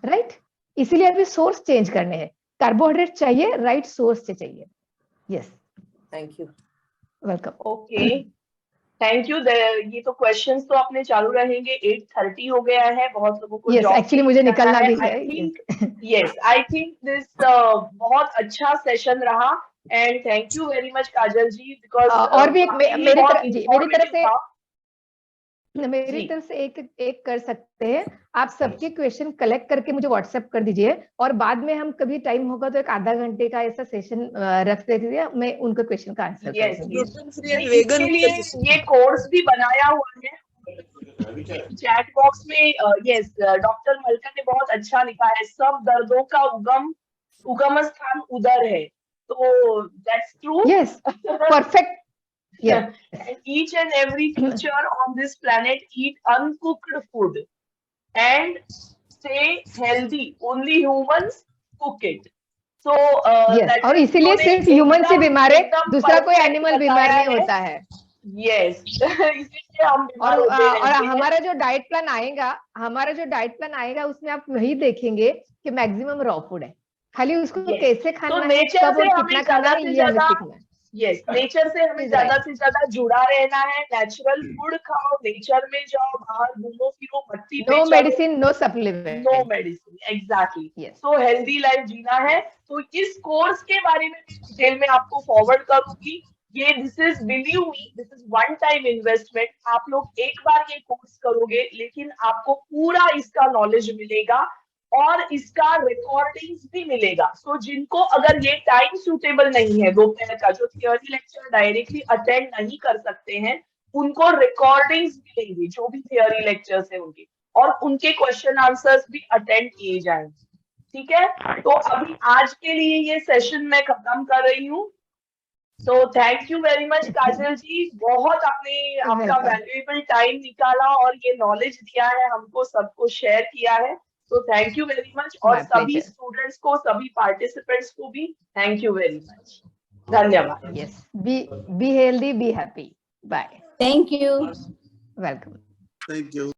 राइट? इसीलिए अभी सोर्स चेंज करने हैं, कार्बोहाइड्रेट चाहिए, राइट सोर्स से चाहिए। Yes, thank you, welcome. Okay thank you. ये तो क्वेश्चंस तो अपने चालू रहेंगे, 8:30 हो गया है, बहुत लोगों को जॉब एक्चुअली मुझे निकलना भी है। आई थिंक दिस बहुत अच्छा सेशन रहा, and thank you very much Kajal ji, because और भी एक मेरी तरफ से मेरी जी। तरफ से एक कर सकते हैं, आप सबके क्वेश्चन कलेक्ट करके मुझे व्हाट्सएप कर दीजिए, और बाद में हम कभी टाइम होगा तो एक आधा घंटे का ऐसा सेशन रख दीजिए, मैं उनके क्वेश्चन का आंसर कर यस दूंगी। इसके लिए ये कोर्स भी बनाया हुआ है चैट बॉक्स में। यस, डॉक्टर मलका ने बहुत अच्छा लिखा है, सब दर्दों का उगम स्थान उदर है, तो that's true. Yes, perfect. And each and every creature on this planet eat uncooked food and stay healthy. Only humans cook it. So yes, और इसीलिए सिर्फ ह्यूमन से बीमार है, दूसरा कोई एनिमल बीमार नहीं होता है। यस इसीलिए हम बीमार और होते रहते हैं। हमारा जो डाइट प्लान आएगा उसमें आप वही देखेंगे कि मैक्सिमम रॉ फूड है, खाली उसको Yes. कैसे तो खाना है, नेचर कब से और हमें कितना खाना है, ये हमें सीखना है। यस नेचर से हमें ज्यादा से ज्यादा जुड़ा रहना है। नेचुरल फूड खाओ, नेचर में जाओ, बाहर घूमो फिरो, मट्टी पे नो चलो, medicine, no supplement, no medicine, exactly. Yes. तो हेल्दी लाइफ जीना है। तो इस कोर्स के बारे में डिटेल में आपको फॉरवर्ड करूंगी। ये this is believe me, this is one time investment. आप लोग एक बार ये कोर्स करोगे, लेकिन आपको पूरा इसका नॉलेज मिलेगा और इसका रिकॉर्डिंग्स भी मिलेगा। सो जिनको अगर ये टाइम सूटेबल नहीं है दोपहर का, जो थियोरी लेक्चर डायरेक्टली अटेंड नहीं कर सकते हैं, उनको रिकॉर्डिंग्स मिलेंगी जो भी थियोरी लेक्चर्स है उनके, और उनके क्वेश्चन आंसर्स भी अटेंड किए जाएंगे। ठीक है, तो अभी आज के लिए ये सेशन मैं खत्म कर रही हूँ। तो thank you very much Kajal जी, बहुत आपने आपका वैल्यूएबल टाइम निकाला और ये नॉलेज दिया है हमको, सबको शेयर किया है। तो थैंक यू वेरी मच, और सभी स्टूडेंट्स को, सभी पार्टिसिपेंट्स को भी थैंक यू वेरी मच। धन्यवाद। Yes, be healthy, be happy, bye. Thank you. Welcome. Thank you.